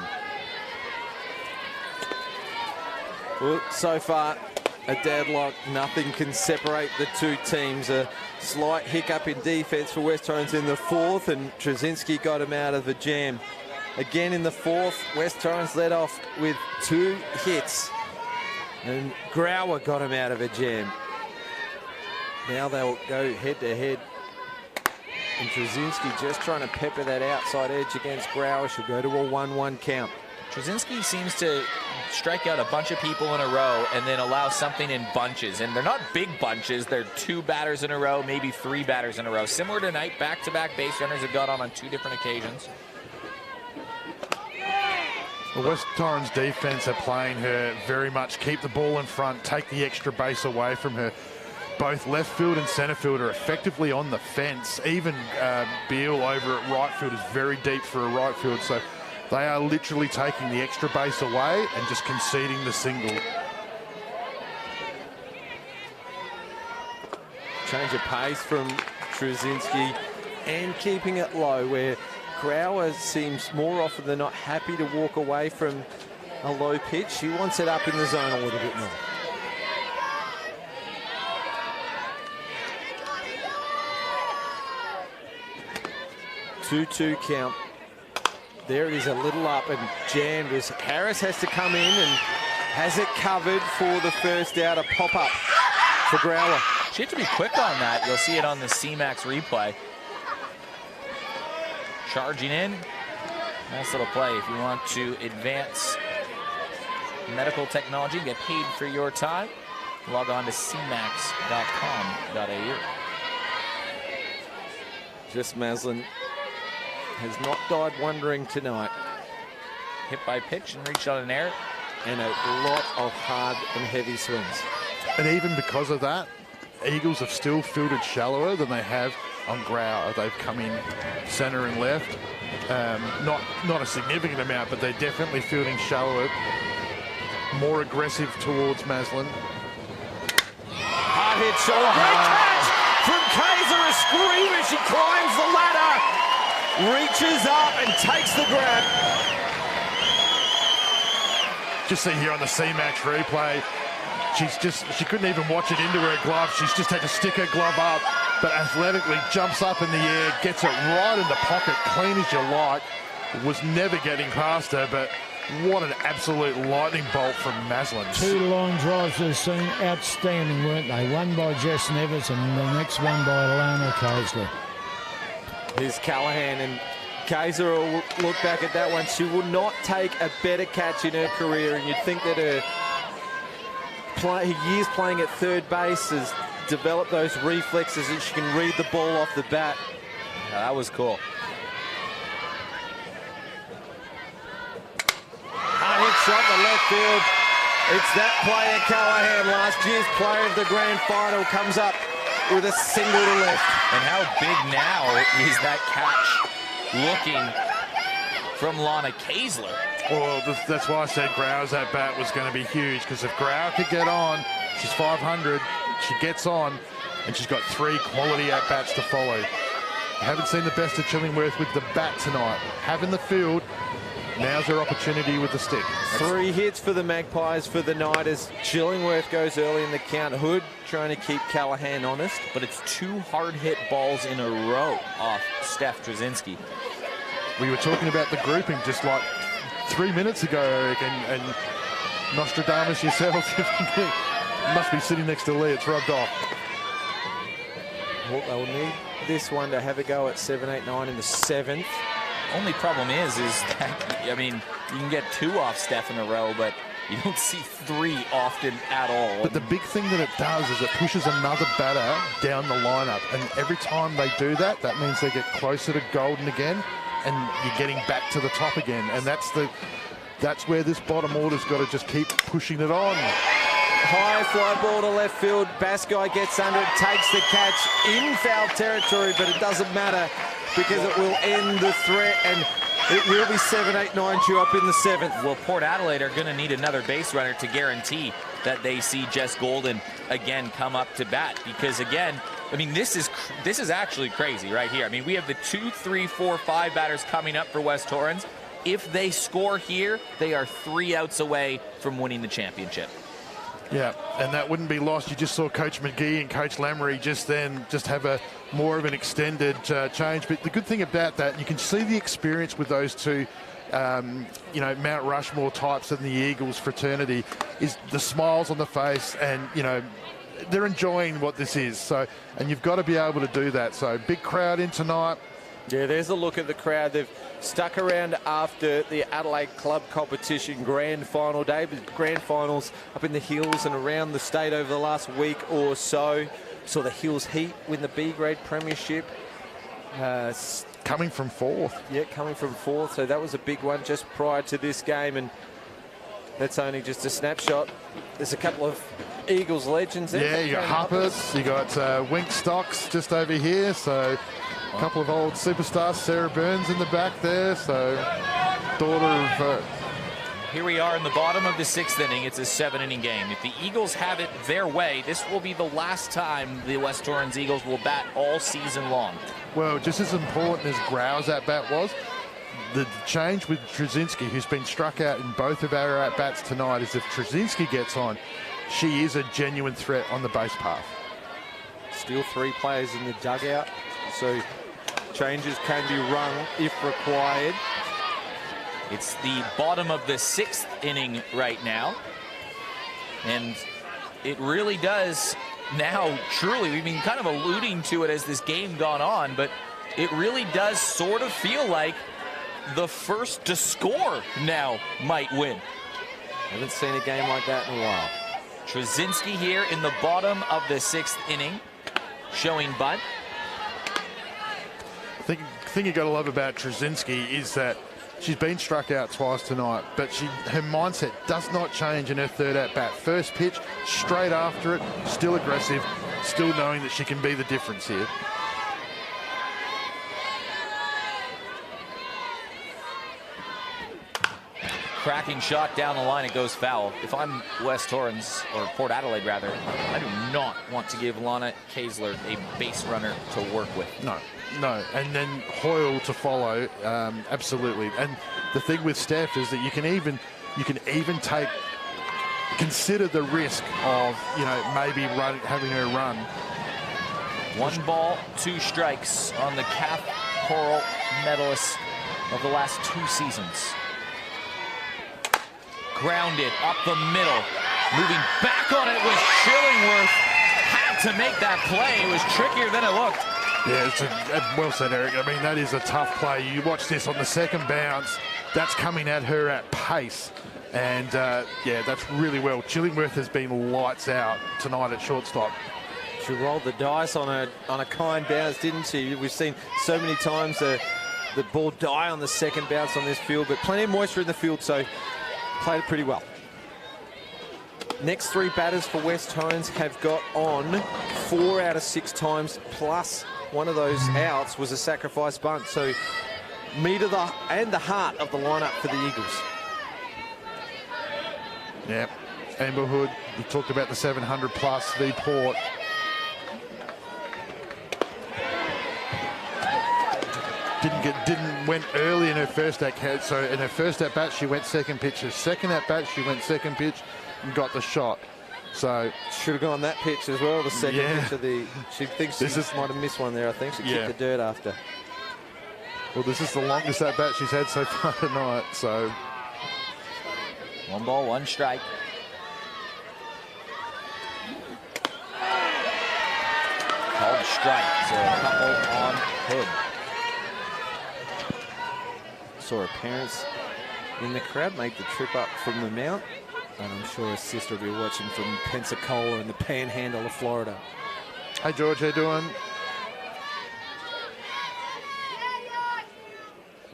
Well, so far, a deadlock. Nothing can separate the 2 teams. A slight hiccup in defence for West Torrens in the 4th, and Trzynski got him out of the jam. Again in the 4th, West Torrens led off with 2 hits, and Grauer got him out of a jam. Now they'll go head-to-head, and Trzynski just trying to pepper that outside edge against Grauer. She'll go to a 1-1 count. Trzynski seems to strike out a bunch of people in a row and then allow something in bunches. And they're not big bunches. They're 2 batters in a row, maybe 3 batters in a row. Similar tonight, back-to-back base runners have got on 2 different occasions. The West Torrens defence are playing her very much. Keep the ball in front, take the extra base away from her. Both left field and centre field are effectively on the fence. Even Beale over at right field is very deep for a right field. So they are literally taking the extra base away and just conceding the single. Change of pace from Trzynski and keeping it low, where Grauer seems more often than not happy to walk away from a low pitch. She wants it up in the zone a little bit more. Two count. There it is, a little up and jammed as Harris has to come in and has it covered for the first out, a pop-up for Grauer. She had to be quick on that. You'll see it on the CMAX replay. Charging in. Nice little play. If you want to advance medical technology, get paid for your time, log on to cmax.com.au. Just Maslin has not died wondering tonight. Hit by pitch and reached on an error. And a lot of hard and heavy swings. And even because of that, Eagles have still fielded shallower than they have on Grauer. They've come in centre and left. Not a significant amount, but they're definitely fielding shallower. More aggressive towards Maslin. Hard hit shot. Great catch from Kaiser. A scream as she climbs the ladder. Reaches up and takes the grab. Just see here on the CMAX replay, she couldn't even watch it into her glove. She's just had to stick her glove up, but athletically jumps up in the air, gets it right in the pocket, clean as you like. Was never getting past her, but what an absolute lightning bolt from Maslin. 2 line drives to the scene, outstanding, weren't they? One by Jess Nevers and the next one by Alana Kaiser. Here's Callahan, and Kaiser will look back at that one. She will not take a better catch in her career, and you'd think that her years playing at third base has developed those reflexes and she can read the ball off the bat. That was cool. Hard hit shot to left field. It's that player, Callahan, last year's player of the grand final, comes up with a single to left. And how big now is that catch looking from Lana Kaysler? Well, that's why I said Grau's at bat was going to be huge, because if Grau could get on, she's 500, she gets on, and she's got 3 quality at-bats to follow. I haven't seen the best of Chillingworth with the bat tonight. Having the field, now's her opportunity with the stick. 3 hits for the Magpies for the night as Chillingworth goes early in the count. Hood trying to keep Callahan honest. But it's 2 hard-hit balls in a row off Steph Trzynski. We were talking about the grouping just like 3 minutes ago, Eric, and Nostradamus yourself must be sitting next to Lee. It's rubbed off. Well, they'll need this one to have a go at 7, 8, 9 in the 7th. Only problem is that, I mean, you can get 2 off Steph in a row, but you don't see 3 often at all. But the big thing that it does is it pushes another batter down the lineup, and every time they do that, that means they get closer to Golden again, and you're getting back to the top again, and that's where this bottom order's got to just keep pushing it on. High fly ball to left field. Baskai gets under it, takes the catch in foul territory, but it doesn't matter because it will end the threat, and it will be 7, 8, 9 due up in the 7th. Well, Port Adelaide are going to need another base runner to guarantee that they see Jess Golden again come up to bat, because again, I mean, this is actually crazy right here. I mean, we have the 2, 3, 4, 5 batters coming up for West Torrens. If they score here, they are 3 outs away from winning the championship. Yeah, and that wouldn't be lost. You just saw Coach McGee and Coach Lamoury just have a more of an extended change. But the good thing about that, you can see the experience with those 2, you know, Mount Rushmore types in the Eagles fraternity, is the smiles on the face, and, you know, they're enjoying what this is. So, and you've got to be able to do that. So, big crowd in tonight. Yeah, there's a look at the crowd. They've stuck around after the Adelaide Club Competition grand final day. But grand finals up in the hills and around the state over the last week or so. Saw the Hills Heat win the B-grade premiership. Coming from 4th. Yeah, coming from 4th. So that was a big one just prior to this game. And that's only just a snapshot. There's a couple of Eagles legends there. Yeah, you got Huppers, you got Wink Stocks just over here. So a couple of old superstars. Sarah Burns in the back there. So daughter of... Here we are in the bottom of the 6th inning. It's a 7-inning game. If the Eagles have it their way, this will be the last time the West Torrens Eagles will bat all season long. Well, just as important as Grau's at-bat was, the change with Trzynski, who's been struck out in both of our at-bats tonight, is if Trzynski gets on, she is a genuine threat on the base path. Still 3 players in the dugout, so changes can be rung if required. It's the bottom of the 6th inning right now. And it really does now, truly, we've been kind of alluding to it as this game gone on, but it really does sort of feel like the first to score now might win. Haven't seen a game like that in a while. Trzynski here in the bottom of the 6th inning, showing bunt. The thing you got to love about Trzynski is that she's been struck out twice tonight, but her mindset does not change in her 3rd at-bat. First pitch, straight after it, still aggressive, still knowing that she can be the difference here. Cracking shot down the line, it goes foul. If I'm West Torrens, or Port Adelaide rather, I do not want to give Lana Kaysler a base runner to work with. No, and then Hoyle to follow, absolutely. And the thing with Steph is that you can even consider the risk of, you know, maybe having her run. 1 ball, 2 strikes on the Kath Coral medalists of the last 2 seasons. Grounded up the middle, moving back on it was Chillingworth. Had to make that play. It was trickier than it looked. Yeah, it's well said, Eric. I mean, that is a tough play. You watch this on the 2nd bounce. That's coming at her at pace. And, yeah, that's really well. Chillingworth has been lights out tonight at shortstop. She rolled the dice on a kind bounce, didn't she? We've seen so many times the ball die on the second bounce on this field, but plenty of moisture in the field, so played it pretty well. Next 3 batters for West Torrens have got on 4 out of 6 times, plus one of those outs was a sacrifice bunt. So meat of and the heart of the lineup for the Eagles. Yep. Amber Hood, we talked about the 700 plus v Port. Went early in her first at bat. So in her first at bat, she went second pitch. Her second at bat, she went second pitch and got the shot. So should have gone that pitch as well. The second pitch of the. She thinks she might have missed one there. I think she kicked the dirt after. Well, this is the longest at bat she's had so far tonight. So 1 ball, 1 strike. Called strike. So a couple on Hood. Saw her parents in the crowd make the trip up from the Mount, and I'm sure her sister will be watching from Pensacola in the panhandle of Florida. Hey George, how you doing?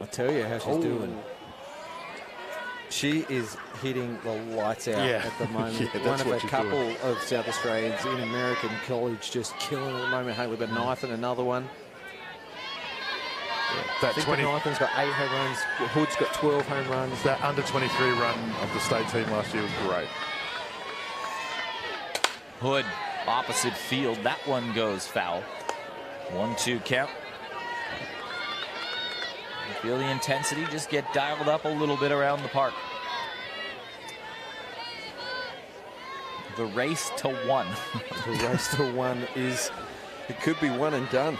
I'll tell you how she's doing. She is hitting the lights out at the moment. One of a couple of South Australians in American college just killing at the moment. Haley Knife and another one. That I think Nathan's got 8 home runs. Hood's got 12 home runs. That under 23 run of the state team last year was great. Hood, opposite field. That one goes foul. 1-2 count. You feel the intensity just get dialed up a little bit around the park. The race to 1. The race to 1 is, it could be one and done.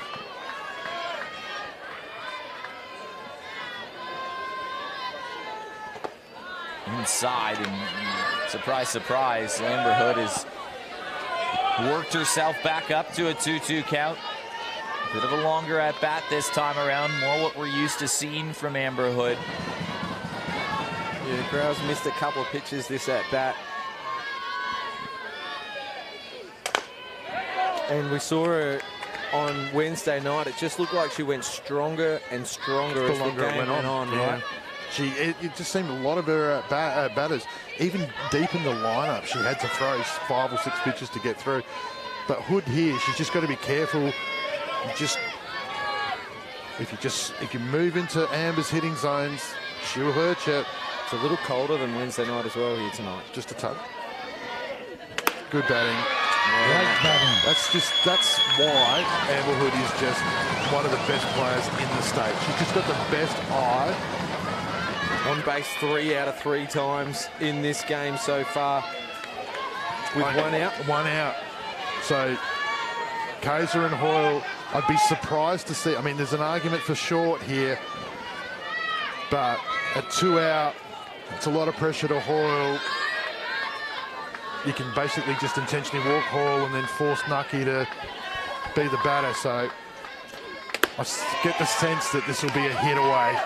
Inside, and surprise, surprise, Amber Hood has worked herself back up to a 2-2 count. Bit of a longer at bat this time around, more what we're used to seeing from Amber Hood. Yeah, Grow's missed a couple of pitches this at bat. And we saw her on Wednesday night. It just looked like she went stronger and stronger as the game went on, right? It just seemed a lot of her batters, even deep in the lineup, she had to throw 5 or 6 pitches to get through. But Hood here, she's just got to be careful. If you move into Amber's hitting zones, she'll hurt you. It's a little colder than Wednesday night as well here tonight. Just a touch. Good batting. Great batting. That's why Amber Hood is just one of the best players in the state. She's just got the best eye. On base 3 out of 3 times in this game so far. With 1 out. 1 out. So Kaiser and Hoyle, I'd be surprised to see. I mean, there's an argument for short here, but at 2 out, it's a lot of pressure to Hoyle. You can basically just intentionally walk Hoyle and then force Nucky to be the batter. So I get the sense that this will be a hit away.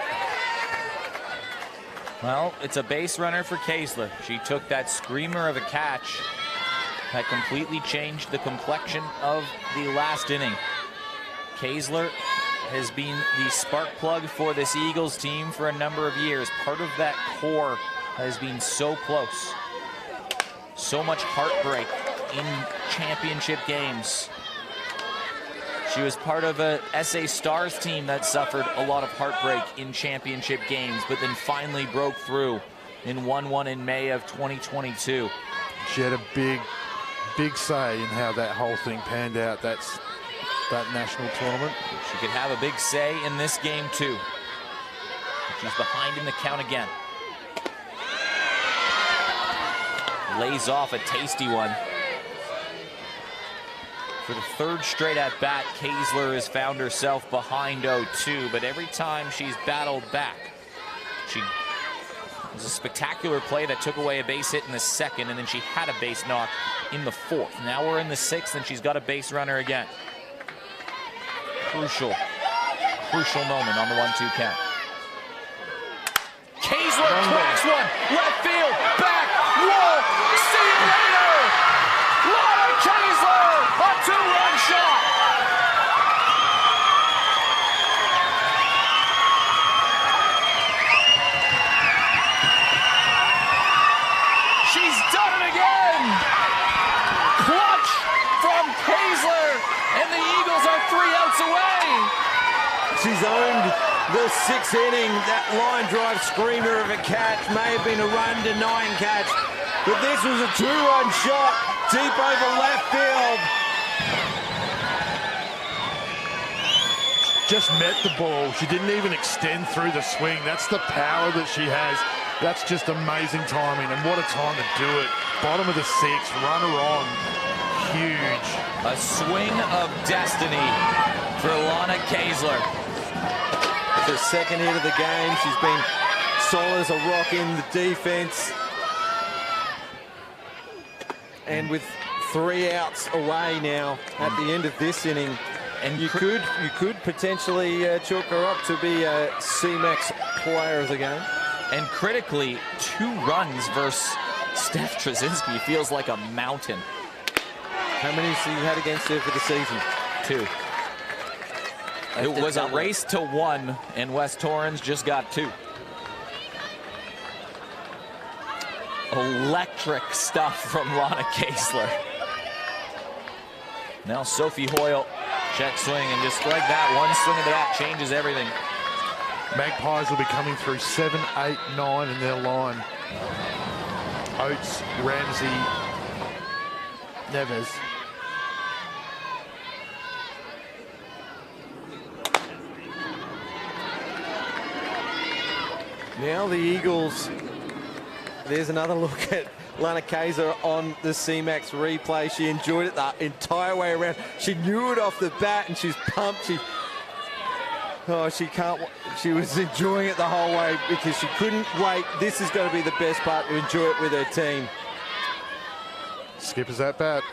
Well, it's a base runner for Kaisler. She took that screamer of a catch that completely changed the complexion of the last inning. Kaisler has been the spark plug for this Eagles team for a number of years. Part of that core has been so close. So much heartbreak in championship games. She was part of a SA Stars team that suffered a lot of heartbreak in championship games, but then finally broke through and won one in May of 2022. She had a big say in how that whole thing panned out, that national tournament. She could have a big say in this game too. She's behind in the count again. Lays off a tasty one. For the 3rd straight at bat, Kaisler has found herself behind 0-2, but every time she's battled back, it was a spectacular play that took away a base hit in the 2nd, and then she had a base knock in the 4th. Now we're in the 6th, and she's got a base runner again. Crucial moment on the 1-2 count. Kaisler cracks one, left field, back, wall, see you later! Laura Kaisler, a 2-run bounce away. She's owned the 6th inning. That line drive screamer of a catch may have been a run-denying catch, but this was a 2-run shot deep over left field. Just met the ball. She didn't even extend through the swing. That's the power that she has. That's just amazing timing, and what a time to do it. Bottom of the 6th, runner on. Huge. A swing of destiny for Lana Kaesler. It's her 2nd hit of the game. She's been solid as a rock in the defense. And with 3 outs away now at the end of this inning, and you could potentially chalk her up to be a CMAX player of the game. And critically, 2 runs versus Steph Trzynski feels like a mountain. How many has he had against her for the season? 2. It was a race to 1, and West Torrens just got 2. Electric stuff from Lana Kaesler. Now Sophie Hoyle, check swing, and just like that, one swing of the bat changes everything. Magpies will be coming through 7, 8, 9 in their line. Oates, Ramsey, Neves. Now the Eagles, there's another look at Lana Kaesler on the CMAX replay. She enjoyed it the entire way around. She knew it off the bat and she's pumped. She was enjoying it the whole way because she couldn't wait. This is going to be the best part, to enjoy it with her team. Skipper's at bat.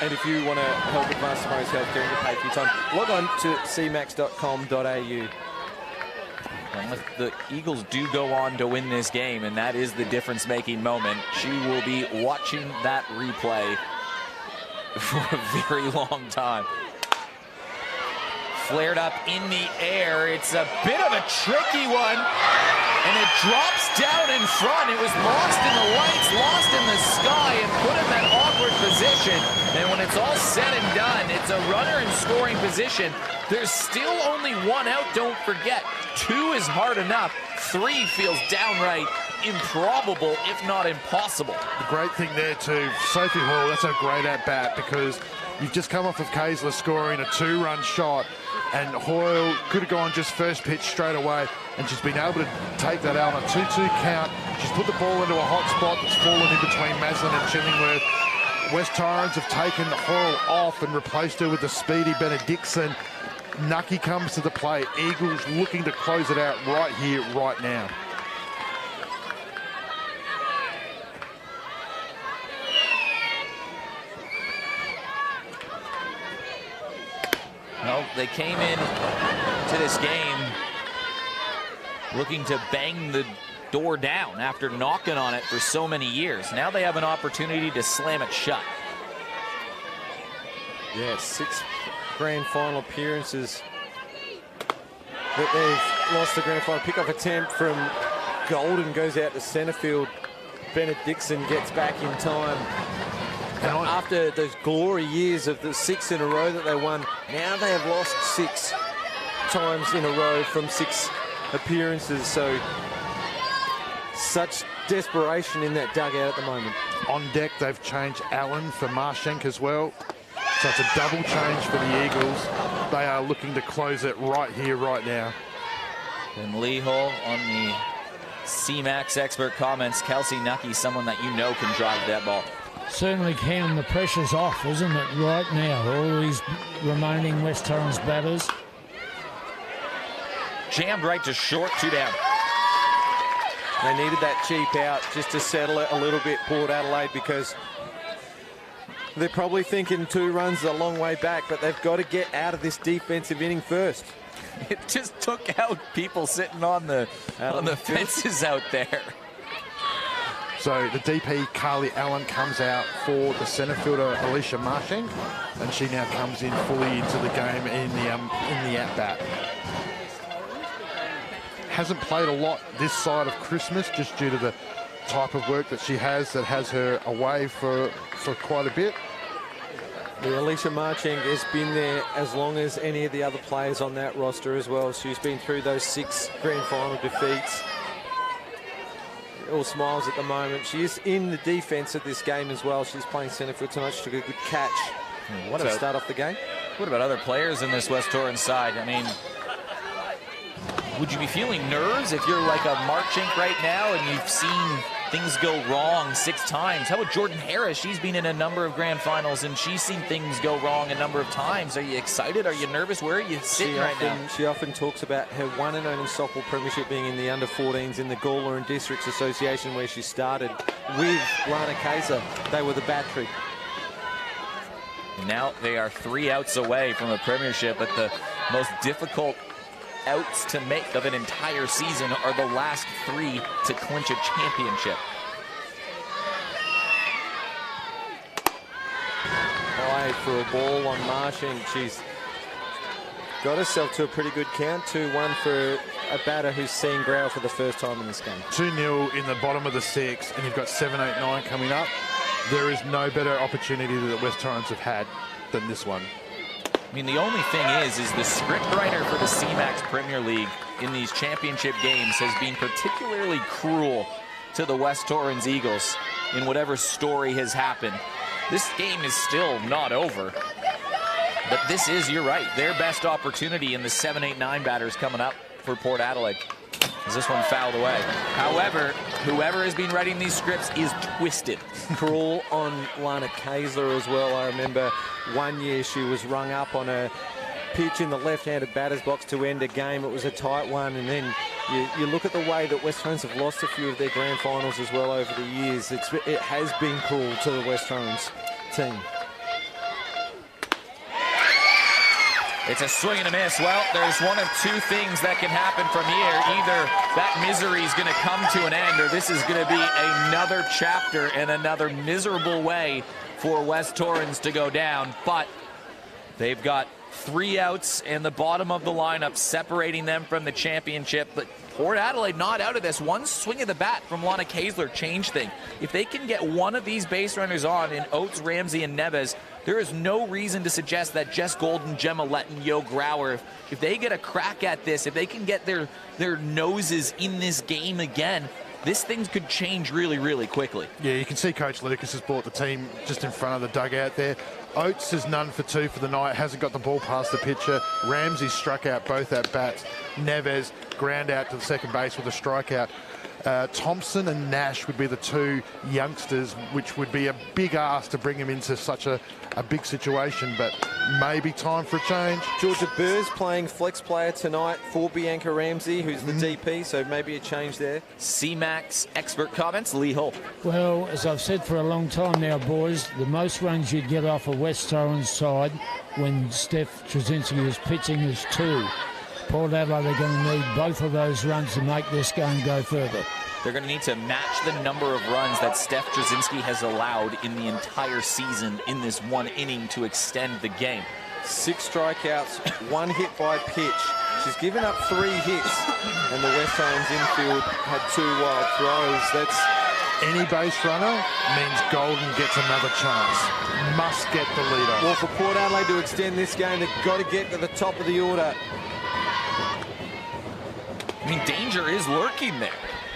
And if you want to help advance Simone's healthcare and get paid for your time, log on to cmax.com.au. Well, if the Eagles do go on to win this game, and that is the difference-making moment, she will be watching that replay for a very long time. Flared up in the air. It's a bit of a tricky one, and it drops down in front. It was lost in the lights, lost in the sky, and put in that awkward position. And when it's all said and done, it's a runner in scoring position. There's still only 1 out, don't forget. 2 is hard enough. 3 feels downright improbable, if not impossible. The great thing there too, Sophie Hall, that's a great at-bat because you've just come off of Kaesler scoring a 2-run shot, and Hoyle could have gone just first pitch straight away, and she's been able to take that out on a 2-2 count. She's put the ball into a hot spot that's fallen in between Maslin and Chillingworth. West Torrens have taken Hoyle off and replaced her with the speedy Benedictson. Nucky comes to the plate. Eagles looking to close it out right here, right now. Well, they came in to this game looking to bang the door down after knocking on it for so many years. Now they have an opportunity to slam it shut. Yeah, 6 grand final appearances that they've lost the grand final. Pick-off attempt from Golden goes out to centre field. Benedictson gets back in time. And after those glory years of the 6 in a row that they won, now they have lost 6 times in a row from 6 appearances. So such desperation in that dugout at the moment. On deck, they've changed Allen for Marshenk as well. So it's a double change for the Eagles. They are looking to close it right here, right now. And Lee Hall on the CMAX expert comments. Kelsey Nucky, someone that you know can drive that ball. Certainly can. The pressure's off, isn't it, right now? All these remaining West Torrens batters. Jammed right to short, 2 down. They needed that cheap out just to settle it a little bit, Port Adelaide, because they're probably thinking 2 runs is a long way back, but they've got to get out of this defensive inning first. It just took out people sitting on the fences out there. So the DP, Carly Allen, comes out for the centre fielder, Alicia Marshenk, and she now comes in fully into the game in the at-bat. Hasn't played a lot this side of Christmas just due to the type of work that she has that has her away for quite a bit. Yeah, Alicia Marching has been there as long as any of the other players on that roster as well. She's been through those 6 grand final defeats. All smiles at the moment. She is in the defence of this game as well. She's playing centre field tonight. She took a good catch to start off the game. What about other players in this West Torrens side? I mean, would you be feeling nerves if you're like a Marchink right now and you've seen things go wrong 6 times? How about Jordan Harris? She's been in a number of grand finals and she's seen things go wrong a number of times. Are you excited? Are you nervous? Where are you sitting right now? She often talks about her one and only softball premiership being in the under-14s in the Gawler and Districts Association, where she started with Lana Kaiser. They were the battery. Now they are 3 outs away from a premiership, but the most difficult outs to make of an entire season are the last 3 to clinch a championship. High for a ball on Marching. She's got herself to a pretty good count. 2-1 for a batter who's seen Grau for the first time in this game. 2-0 in the bottom of the 6th, and you've got 7, 8, 9 coming up. There is no better opportunity that West Torrens have had than this one. I mean, the only thing is the scriptwriter for the CMAX Premier League in these championship games has been particularly cruel to the West Torrens Eagles in whatever story has happened. This game is still not over, but this is, you're right, their best opportunity in the 7, 8, 9 batters coming up for Port Adelaide. Is this one fouled away? However, whoever has been writing these scripts is twisted. Cruel on Lana Kaiser as well. I remember one year she was rung up on a pitch in the left-handed batter's box to end a game. It was a tight one, and then you look at the way that West Torrens have lost a few of their grand finals as well over the years. It has been cruel to the West Torrens team. It's a swing and a miss. Well, there's one of 2 things that can happen from here. Either that misery is going to come to an end, or this is going to be another chapter and another miserable way for West Torrens to go down. But they've got 3 outs and the bottom of the lineup separating them from the championship. But Port Adelaide not out of this. One swing of the bat from Lana Kaiser changed things. If they can get one of these base runners on in Oates, Ramsey, and Neves, there is no reason to suggest that Jess Golden, Gemma Letton, Yo Grauer, if they get a crack at this, if they can get their noses in this game again, this thing could change really, really quickly. Yeah, you can see Coach Lucas has brought the team just in front of the dugout there. Oates is none for 2 for the night, hasn't got the ball past the pitcher. Ramsey struck out both at bats. Neves ground out to the second base with a strikeout. Thompson and Nash would be the 2 youngsters, which would be a big ask to bring him into such a big situation, but maybe time for a change. Georgia Burr's playing flex player tonight for Bianca Ramsey, who's the DP, so maybe a change there. CMAX expert comments, Lee Hull. Well, as I've said for a long time now, boys, the most runs you'd get off a West Torrens side when Steph Trzynski is pitching is 2. Port Adelaide are going to need both of those runs to make this game go further. They're going to need to match the number of runs that Steph Trzynski has allowed in the entire season in this one inning to extend the game. 6 strikeouts, 1 hit by pitch. She's given up 3 hits, and the West Torrens infield had 2 wild throws. That's any base runner means Golden gets another chance. Must get the lead off. Well, for Port Adelaide to extend this game, they've got to get to the top of the order. I mean, danger is lurking there.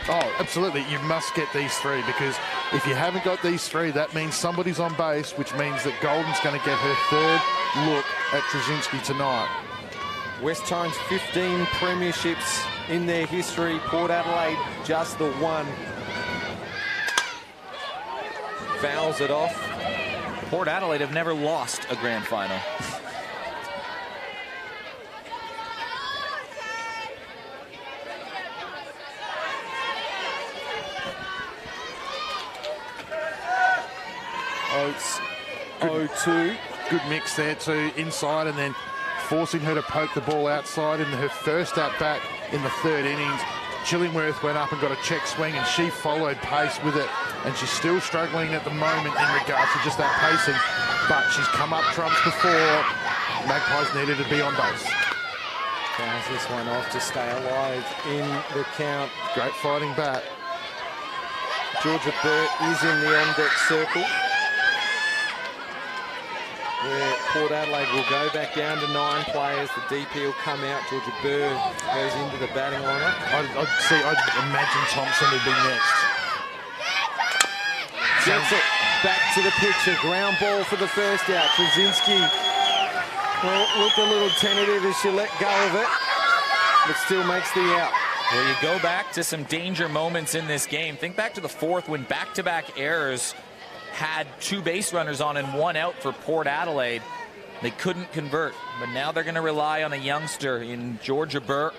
Oh, absolutely. You must get these 3, because if you haven't got these 3, that means somebody's on base, which means that Golden's going to get her 3rd look at Trzynski tonight. West Torrens 15 premierships in their history. Port Adelaide just the 1. Fouls it off. Port Adelaide have never lost a grand final. Oates 0-2. Good mix there too, inside, and then forcing her to poke the ball outside in her first at-bat in the 3rd innings. Chillingworth went up and got a check swing, and she followed pace with it, and she's still struggling at the moment in regards to just that pacing, but she's come up trumps before. Magpies needed to be on base. Fouls this one off to stay alive in the count. Great fighting bat. Georgia Burt is in the on-deck circle. where Port Adelaide will go back down to 9 players. The DP will come out. Georgia Burr goes into the batting lineup. I'd imagine Thompson would be next. Gets it back to the pitcher. Ground ball for the first out. Trzynski looked a little tentative as she let go of it, but still makes the out. Well, you go back to some danger moments in this game. Think back to the fourth when back-to-back errors had 2 base runners on and 1 out for Port Adelaide. They couldn't convert, but now they're going to rely on a youngster in Georgia Burr.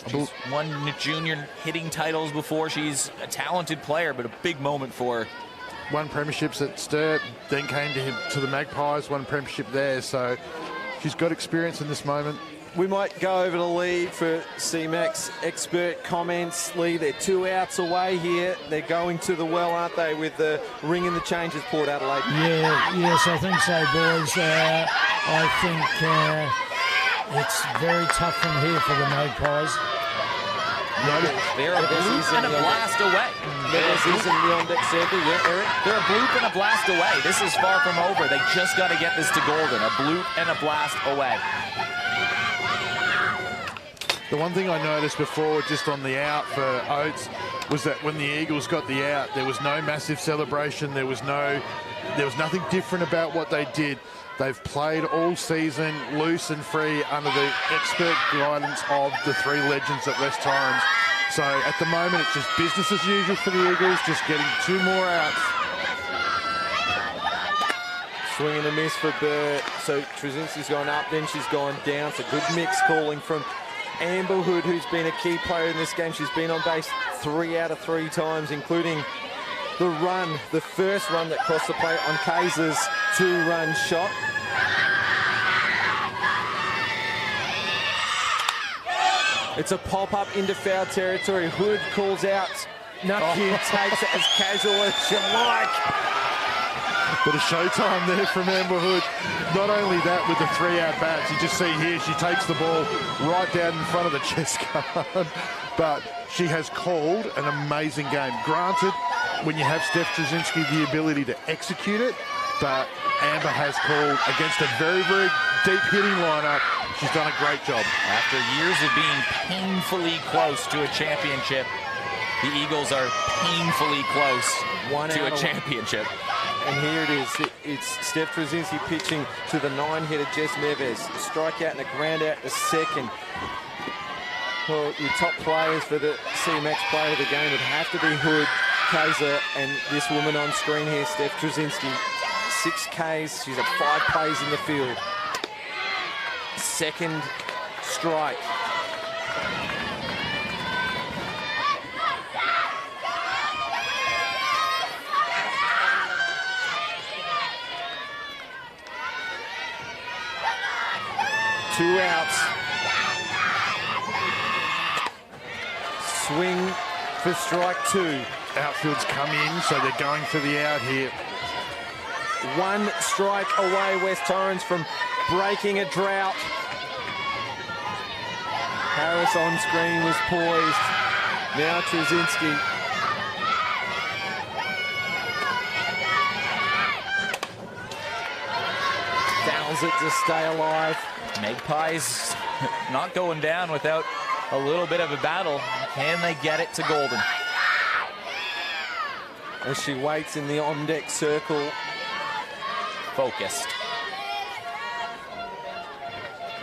She's won junior hitting titles before. She's a talented player, but a big moment for her. Won premierships at Sturt, then came to the Magpies, won premiership there, so she's got experience in this moment. We might go over to Lee for CMAX expert comments. Lee, they're 2 outs away here. They're going to the well, aren't they, with the ring in the changes, Port Adelaide? Yes, I think so, boys. I think it's very tough from here for the Magpies. They're a bloop and a blast away. There's in the on-deck circle, yeah, Eric? They're a bloop and a blast away. This is far from over. They just got to get this to golden. A bloop and a blast away. The one thing I noticed before, just on the out for Oates, was that when the Eagles got the out, there was no massive celebration. There was nothing different about what they did. They've played all season loose and free under the expert guidance of the 3 legends at West Torrens. So at the moment, it's just business as usual for the Eagles, just getting 2 more outs. Swing and a miss for Burr. So Trzynski's gone up, then she's gone down. It's a good mix calling from Amber Hood, who's been a key player in this game. She's been on base 3 out of 3 times, including the run, the first run that crossed the plate on Kaiser's 2-run shot. It's a pop-up into foul territory. Hood calls out. Nucky takes it as casual as you like. But a showtime there from Amber Hood. Not only that, with the 3 at-bats, you just see here, she takes the ball right down in front of the chest guard. But she has called an amazing game. Granted, when you have Steph Trzynski the ability to execute it, but Amber has called against a very, very deep hitting lineup. She's done a great job. After years of being painfully close to a championship, the Eagles are painfully close to a championship. And here it is. It's Steph Trzynski pitching to the 9-hitter Jess Neves. A strikeout and a ground out to second. Well, your top players for the CMAX player of the game would have to be Hood, Kaiser, and this woman on screen here, Steph Trzynski. 6 Ks. She's had 5 plays in the field. Second strike. Two outs. Swing for strike 2. Outfield's come in, so they're going for the out here. 1 strike away, West Torrens, from breaking a drought. Harris on screen was poised. Now Trzynski. Fouls it to stay alive. Magpies not going down without a little bit of a battle. Can they get it to golden? As she waits in the on-deck circle. Focused.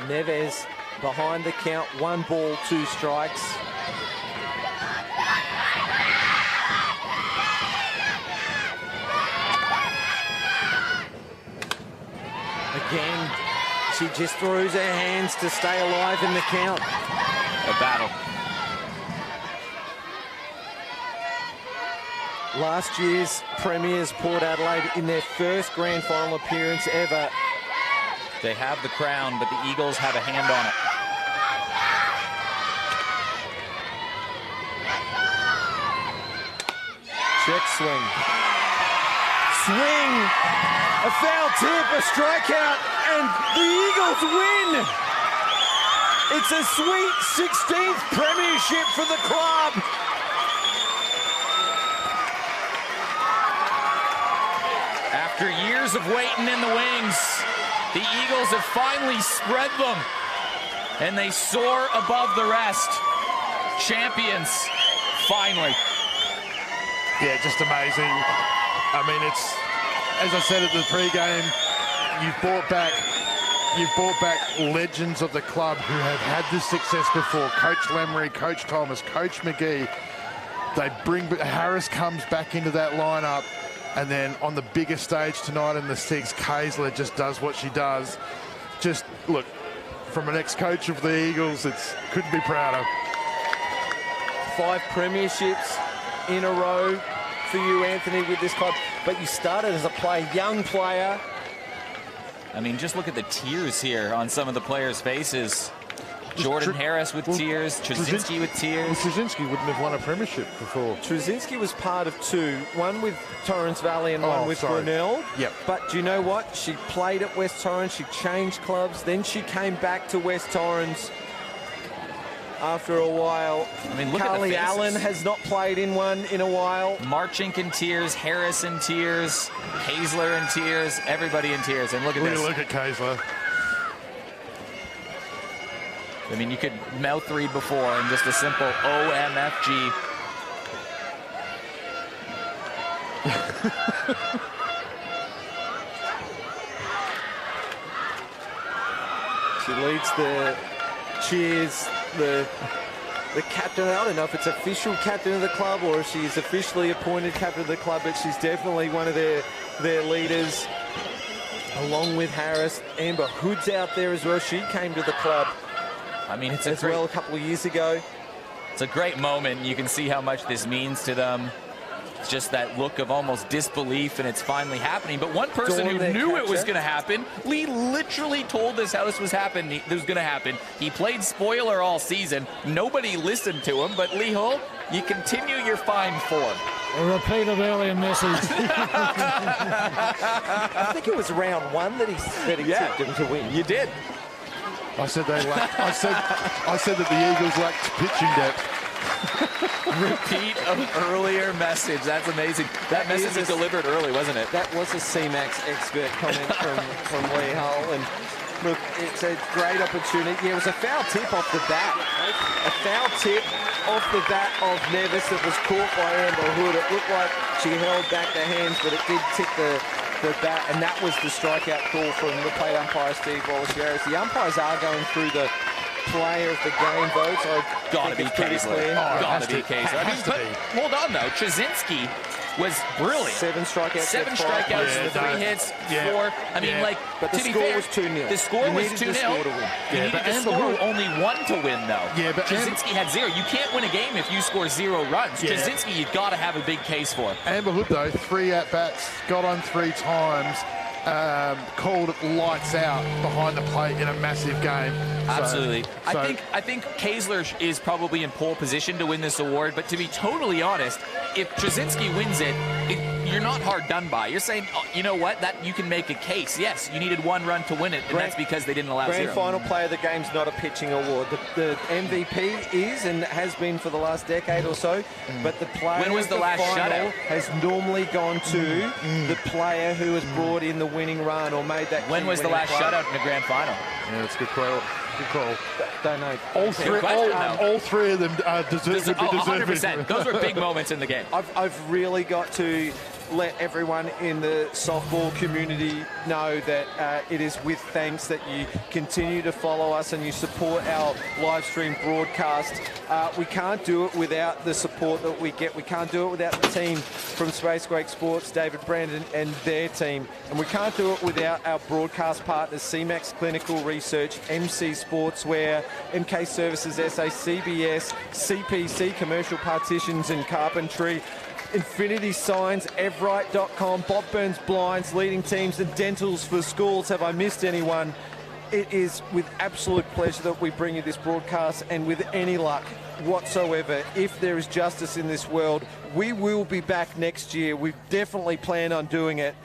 Neves behind the count, 1 ball, 2 strikes. Again, she just throws her hands to stay alive in the count. A battle. Last year's premiers, Port Adelaide, in their first grand final appearance ever. They have the crown, but the Eagles have a hand on it. Check swing. Swing! A foul tip, a strikeout, and the Eagles win! It's a sweet 16th premiership for the club. After years of waiting in the wings, The Eagles have finally spread them, and they soar above the rest. Champions, finally. Yeah, just amazing. I mean, it's, as I said at the pre-game, you've brought back legends of the club who have had this success before. Coach Lemery, Coach Thomas, Coach McGee. They bring, Harris comes back into that lineup, and then on the biggest stage tonight in the 6, Kaysler just does what she does. Just, look, from an ex-coach of the Eagles, couldn't be prouder. 5 premierships in a row for you, Anthony, with this club. But you started as a young player. I mean, just look at the tears here on some of the players' faces. Jordan Harris with tears, Trzynski with tears. Trzynski wouldn't have won a premiership before. Trzynski was part of 2, one with Torrens Valley and one with Brunel. Yep. But do you know what? She played at West Torrens, she changed clubs, then she came back to West Torrens after a while. I mean, look Carly at the faces. Allen has not played in one in a while. Marchink in tears, Harris in tears, Kaysler in tears, everybody in tears. And look at this. Look at Kaysler. I mean, you could mouth read before and just a simple OMFG. She leads the cheers, the captain. I don't know if it's official captain of the club or if she's officially appointed captain of the club, but she's definitely one of their leaders, along with Harris. Amber Hood's out there as well. She came to the club. I mean, it's a couple of years ago. It's a great moment. You can see how much this means to them. It's just that look of almost disbelief, and it's finally happening. But one person who knew it was going to happen, Lee literally told us how this was going to happen. He played spoiler all season. Nobody listened to him, but Lee Hull, you continue your fine form. A repeat of earlier message. I think it was round 1 that he tipped him to win. You did. I said they lacked, I said that the Eagles lacked pitching depth. Repeat of earlier message. That's amazing. That message was delivered early, wasn't it? That was a CMAX expert comment from Lee Hull. And look, it's a great opportunity. Yeah, it was a foul tip off the bat. A foul tip off the bat of Nevis that was caught by Amber Hood. It looked like she held back the hands, but it did tip the bat, and that was the strikeout call from the plate umpire, Steve Wallace-Harris. The umpires are going through the player of the game votes. Gotta be Kaysler. Gotta be Kaysler. I mean, but hold on though. Trzynski was brilliant. 7 strikeouts. 7 strikeouts, 3 hits, 4. I mean, but the score was 2-0. The score was 2-0. You needed to score only 1 to win, though. Yeah, but Trzynski had 0. You can't win a game if you score 0 runs. Yeah. Trzynski, you've got to have a big case for. Amber Hood, though, 3 at-bats, got on 3 times, called it lights out behind the plate in a massive game. Absolutely. I think Kaysler is probably in pole position to win this award, but to be totally honest, if Trzynski wins it, you're not hard done by. You're saying, oh, you know what, that you can make a case. Yes, you needed 1 run to win it, and that's because they didn't allow 0. Grand final player of the game's not a pitching award. The MVP is and has been for the last decade or so, but the player when was the last final shutout? Has normally gone to the player who has brought in the winning run or made that. When was the last shutout in the grand final? Yeah, that's a good call. Good call. Don't know. All 3 of them deserve to be deserving. 100%. Those were big moments in the game. I've really got to let everyone in the softball community know that it is with thanks that you continue to follow us and you support our live stream broadcast. We can't do it without the support that we get. We can't do it without the team from Space Quake Sports, David Brandon and their team. And we can't do it without our broadcast partners, CMAX Clinical Research, MC Sportswear, MK Services SA, CBS, CPC, Commercial Partitions and Carpentry, Infinity Signs, Evright.com, Bob Burns Blinds, leading teams and dentals for schools. Have I missed anyone? It is with absolute pleasure that we bring you this broadcast, and with any luck whatsoever, if there is justice in this world, we will be back next year. We definitely plan on doing it.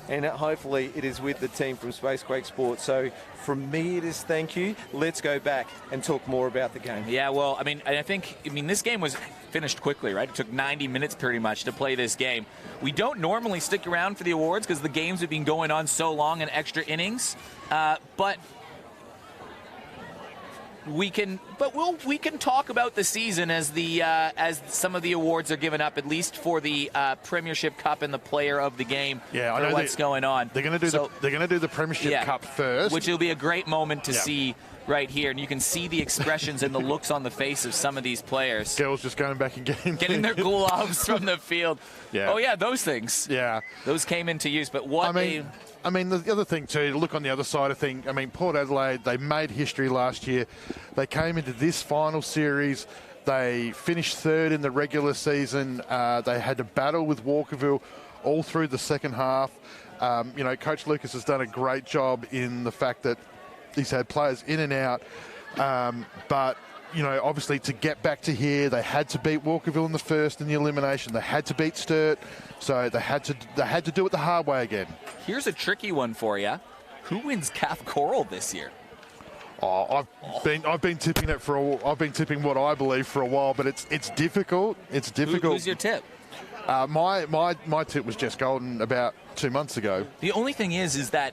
and hopefully it is with the team from Spacequake Sports. So from me, it is thank you. Let's go back and talk more about the game. Yeah, well, I mean, this game was finished quickly, right? It took 90 minutes pretty much to play this game. We don't normally stick around for the awards because the games have been going on so long in extra innings, but we can talk about the season as some of the awards are given up, at least for the Premiership Cup and the Player of the Game. Yeah, I know what's going on. They're going to do the Premiership Cup first, which will be a great moment to see right here, and you can see the expressions and the looks on the face of some of these players. Girls just going back and getting their gloves from the field. Yeah. Oh yeah, those things. Yeah, those came into use. But I mean, the other thing too, to look on the other side of things, I mean, Port Adelaide, they made history last year. They came into this final series. They finished third in the regular season. They had to battle with Walkerville all through the second half. Coach Lucas has done a great job in the fact that he's had players in and out. But obviously to get back to here, they had to beat Walkerville in the first in the elimination. They had to beat Sturt, so they had to do it the hard way again. Here's a tricky one for you. Who wins Calf Coral this year? I've been tipping it I've been tipping what I believe for a while, but it's difficult. It's difficult. Who's your tip? My tip was Jess Golden about 2 months ago. The only thing is that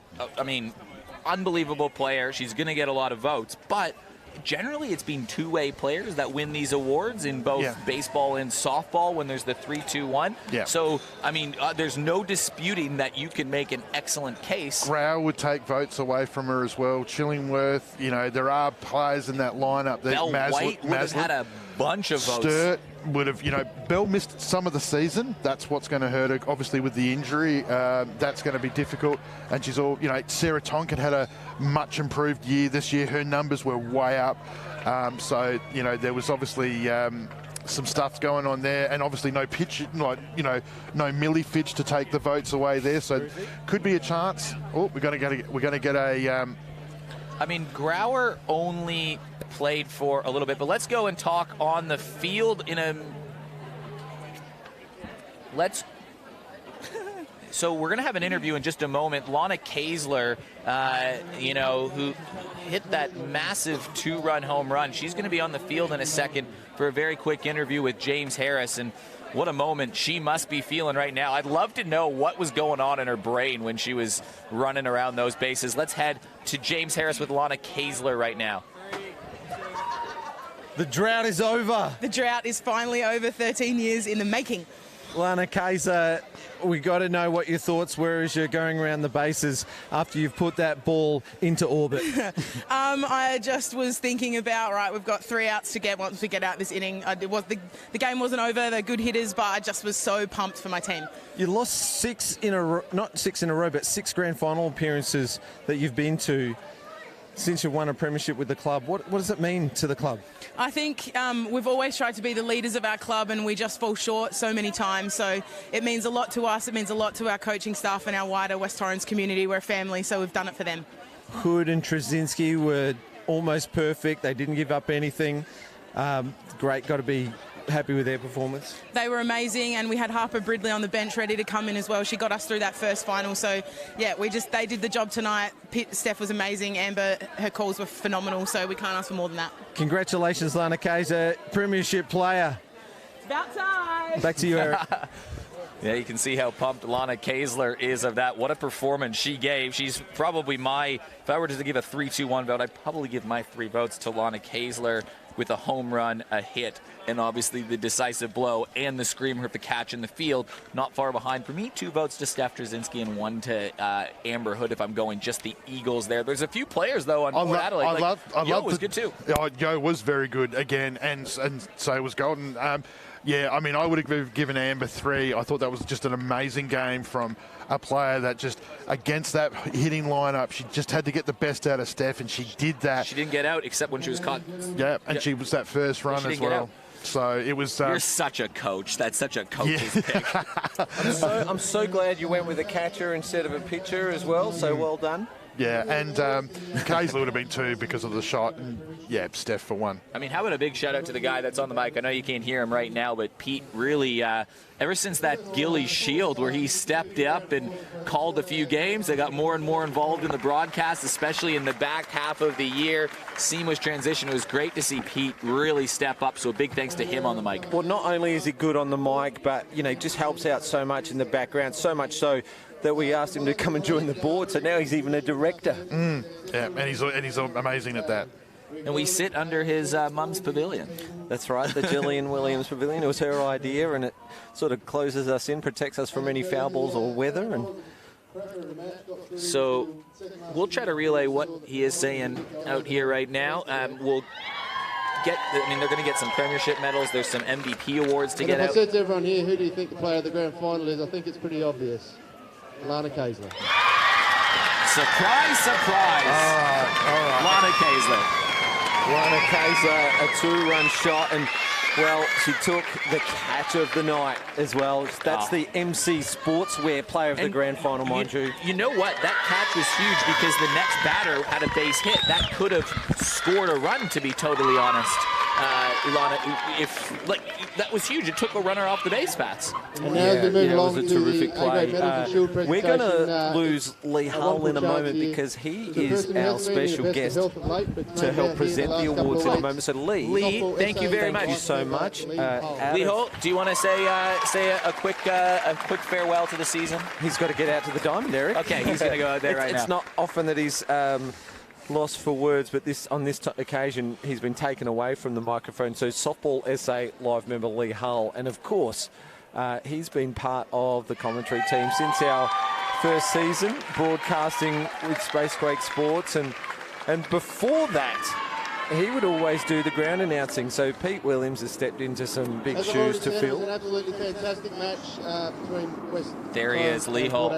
unbelievable player. She's going to get a lot of votes, but generally it's been two-way players that win these awards in both baseball and softball when there's the 3-2-1. Yeah. So, there's no disputing that you can make an excellent case. Grau would take votes away from her as well. Chillingworth, there are players in that lineup. Belle White would have had a bunch of votes. Sturt would have, Belle missed some of the season. That's what's going to hurt her, obviously, with the injury. That's going to be difficult. And she's all, Sarah Tonkin had a much improved year this year. Her numbers were way up. So, there was obviously some stuff going on there. And obviously no pitch, no Millie Fitch to take the votes away there. So could be a chance. Oh, we're going to get a... Grauer only played for a little bit, but let's go and talk on the field So we're going to have an interview in just a moment. Lana Kaesler, who hit that massive 2-run home run. She's going to be on the field in a second for a very quick interview with James Harris, and what a moment she must be feeling right now. I'd love to know what was going on in her brain when she was running around those bases. Let's head to James Harris with Lana Kaesler right now. The drought is over. The drought is finally over, 13 years in the making. Lana Kaesler, we got to know what your thoughts were as you're going around the bases after you've put that ball into orbit. I just was thinking about, right, we've got 3 outs to get once we get out this inning. The game wasn't over, they're good hitters, but I just was so pumped for my team. You lost 6 in a row, not 6 in a row, but 6 grand final appearances that you've been to since you've won a premiership with the club. What does it mean to the club? I think we've always tried to be the leaders of our club, and we just fall short so many times. So it means a lot to us. It means a lot to our coaching staff and our wider West Torrens community. We're a family, so we've done it for them. Hood and Trzynski were almost perfect. They didn't give up anything. Great. Got to be happy with their performance. They were amazing, and we had Harper Bridley on the bench ready to come in as well. She got us through that first final. So yeah, they did the job tonight. Steph was amazing. Amber, her calls were phenomenal, so we can't ask for more than that. Congratulations, Lana Kaesler, premiership player. It's about time. Back to you, Eric. Yeah, you can see how pumped Lana Kaesler is of that. What a performance she gave. She's probably if I were to give a 3-2-1 vote, I'd probably give my 3 votes to Lana Kaesler with a home run, a hit, and obviously the decisive blow and the screamer of the catch in the field. Not far behind for me, 2 votes to Steph Trzynski and 1 to Amber Hood if I'm going just the Eagles there. There's a few players, though, on Port Adelaide. Yo was good, too. Yo was very good again, and so was Golden. I would have given Amber 3. I thought that was just an amazing game from a player that just, against that hitting lineup, she just had to get the best out of Steph, and she did that. She didn't get out except when she was caught. Yeah, and she was that first run as well. So it was... You're such a coach. That's such a coach's pick. I'm so glad you went with a catcher instead of a pitcher as well, so well done. Yeah, and Kaisley would have been 2 because of the shot. And, yeah, Steph for 1. I mean, how about a big shout out to the guy that's on the mic? I know you can't hear him right now, but Pete really, ever since that Gilly Shield where he stepped up and called a few games, they got more and more involved in the broadcast, especially in the back half of the year. Seamless transition. It was great to see Pete really step up, so a big thanks to him on the mic. Well, not only is he good on the mic, but, you know, just helps out so much in the background, so much so that we asked him to come and join the board, so now he's even a director. Yeah, and he's amazing at that. And we sit under his mum's pavilion. That's right, the Gillian Williams Pavilion. It was her idea, and it sort of closes us in, protects us from any foul balls or weather. And so we'll try to relay what he is saying out here right now. We'll get, they're going to get some premiership medals. There's some MVP awards to get out. If I said to everyone here, who do you think the player of the grand final is? I think it's pretty obvious. Lana Kaysler. Surprise, surprise. All right. Lana Kaysler. Lana Kaysler, a 2-run shot, and, well, she took the catch of the night as well. That's the MC Sportswear player of the grand final, mind you. You know what? That catch was huge because the next batter had a base hit. That could have scored a run, to be totally honest. Lana, that was huge. It took a runner off the base paths. And now as we move along it was a to terrific the A-grade play. medals and shield We're going to presentation, lose Lee Hull in a moment because he is our special guest to help present the awards in a moment. So Lee, thank you very much. Thank you so much. Lee Hull, do you want to say a quick farewell to the season? He's got to get out to the diamond, Eric. Okay, he's going to go out there right now. It's not often that he's lost for words, but on this occasion, he's been taken away from the microphone. So Softball SA Live member Lee Hull, and of course, he's been part of the commentary team since our first season, broadcasting with Spacequake Sports, and before that, he would always do the ground announcing. So Pete Williams has stepped into some big shoes to fill. An absolutely fantastic match between West. There he is, Lee Hull.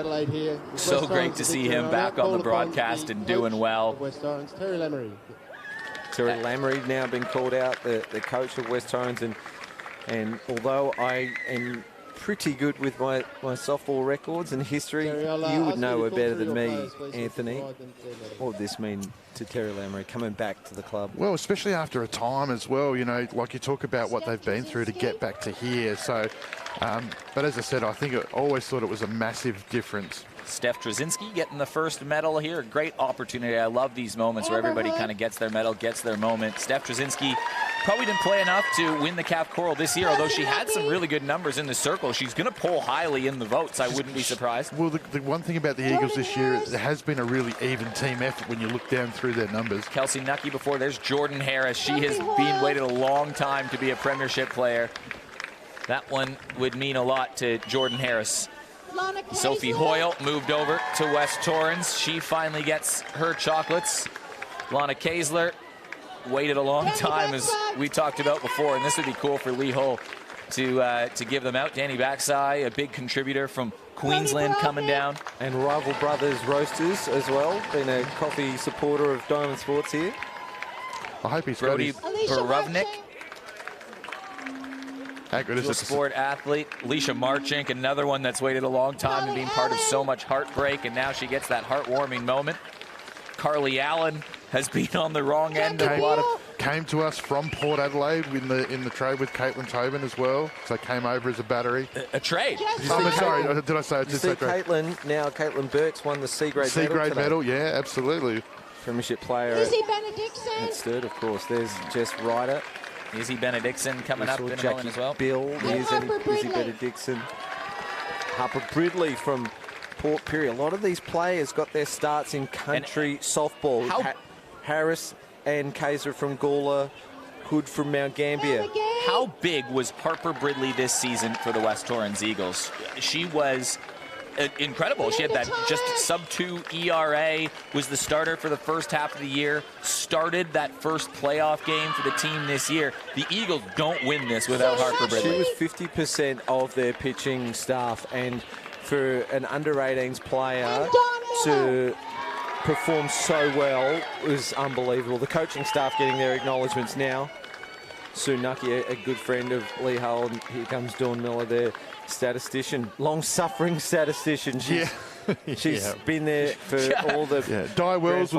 So great to see him back on the broadcast and doing well. West Torrens, Terry Lamery. Terry Lamery now been called out, the coach of West Torrens, and although I am pretty good with my softball records and history, you would know better than me, Anthony. What would this mean to Terry Lamery coming back to the club? Well, especially after a time as well, you know, like you talk about what they've been through to get back to here. So, but as I said, I think I always thought it was a massive difference. Steph Trzynski getting the first medal here. Great opportunity. I love these moments where everybody kind of gets their medal, gets their moment. Steph Trzynski probably didn't play enough to win the CAF Coral this year, although she had some really good numbers in the circle. She's going to poll highly in the votes. I wouldn't be surprised. Well, the one thing about the Eagles this year, it has been a really even team effort when you look down through their numbers. Kelsey Nucky before. There's Jordan Harris. She has been waited a long time to be a premiership player. That one would mean a lot to Jordan Harris. Sophie Hoyle moved over to West Torrens. She finally gets her chocolates. Lana Kaysler waited a long time, as we talked about before, and this would be cool for Lee Hull to give them out. Danny Backside, a big contributor from Queensland, coming down. And Rival Brothers Roasters as well, been a coffee supporter of Diamond Sports here. I hope he's Brody Borovnik. How good is it? Sport athlete. Alicia Marchink, another one that's waited a long time and being part of so much heartbreak, and now she gets that heartwarming moment. Carly Allen has been on the wrong end of a lot of... Came to us from Port Adelaide in the trade with Caitlin Tobin as well. So came over as a battery. A trade? Sorry, did I say it? You see Caitlin, now Caitlin Burks won the C-grade medal, yeah, absolutely. Premiership player at Sturt, of course. There's Jess Ryder. Izzy Benedictson coming up in a moment as well. Bill, there's Izzy Benedictson. Harper Bridley from Port Pirie. A lot of these players got their starts in country softball. Harris and Kaiser from Gawler, Hood from Mount Gambier. How big was Harper Bridley this season for the West Torrens Eagles? She was incredible. She had that just sub-2 ERA, was the starter for the first half of the year, started that first playoff game for the team this year. The Eagles don't win this without Harper Bridley. She was 50% of their pitching staff, and for an under-18s player to perform so well was unbelievable. The coaching staff getting their acknowledgements now. Sue Nucky, a good friend of Lee Hull, and here comes Dawn Miller, their statistician, long-suffering statistician. She's been there for all the. Yeah, Di Wells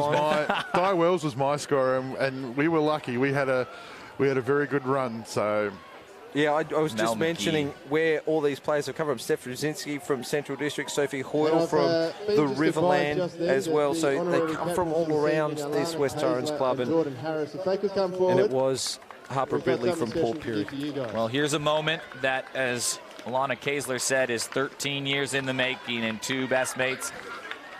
was my scorer, and we were lucky. We had a very good run. So. Yeah, I was Mel just mentioning McGee. where all these players have come from. Steph Brzezinski from Central District, Sophie Hoyle from the Riverland as well. So they come from all around this West Torrens club. And it was Harper Bidley from Port Pirie. Well, here's a moment that, as Alana Kaesler said, is 13 years in the making, and two best mates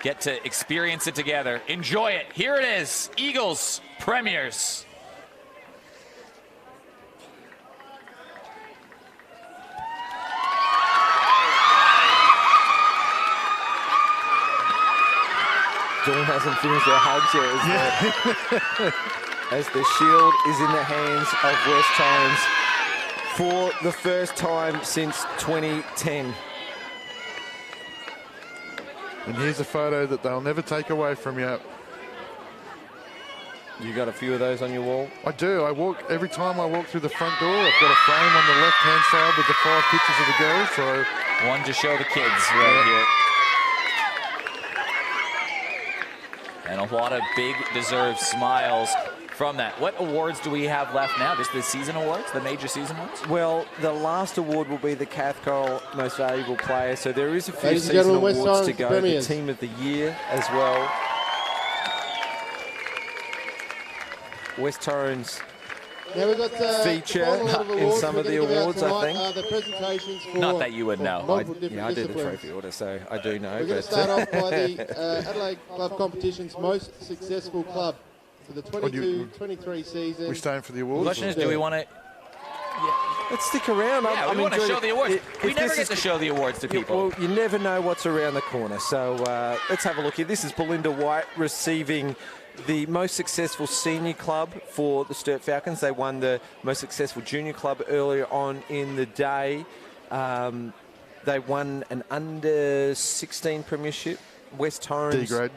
get to experience it together. Enjoy it. Here it is, Eagles Premiers. Dawn hasn't finished her hugs yet as the shield is in the hands of West Torrens for the first time since 2010. And here's a photo that they'll never take away from you. You got a few of those on your wall? I do. Every time I walk through the front door, I've got a frame on the left-hand side with the 5 pictures of the girls. So one to show the kids right here. And a lot of big deserved smiles from that. What awards do we have left now? Just the season awards, the major season awards? Well, the last award will be the Cathcart Most Valuable Player. So there is a few season awards to go. The Team of the Year as well. West Torrens Now we've got feature in some of the awards, I think. The presentations for not that you would know. I did the trophy order, so I do know. We're going to start off by the Adelaide Club Competition's most successful club for the 22-23 season. we're staying for the The awards. question is, do we want to... Let's stick around. Yeah, we want to show the awards. We never get to show the awards to people. Well, you never know what's around the corner. So let's have a look here. This is Belinda White receiving the most successful senior club for the Sturt Falcons. They won the most successful junior club earlier on in the day. They won an under-16 premiership. West Torrens. D-grade.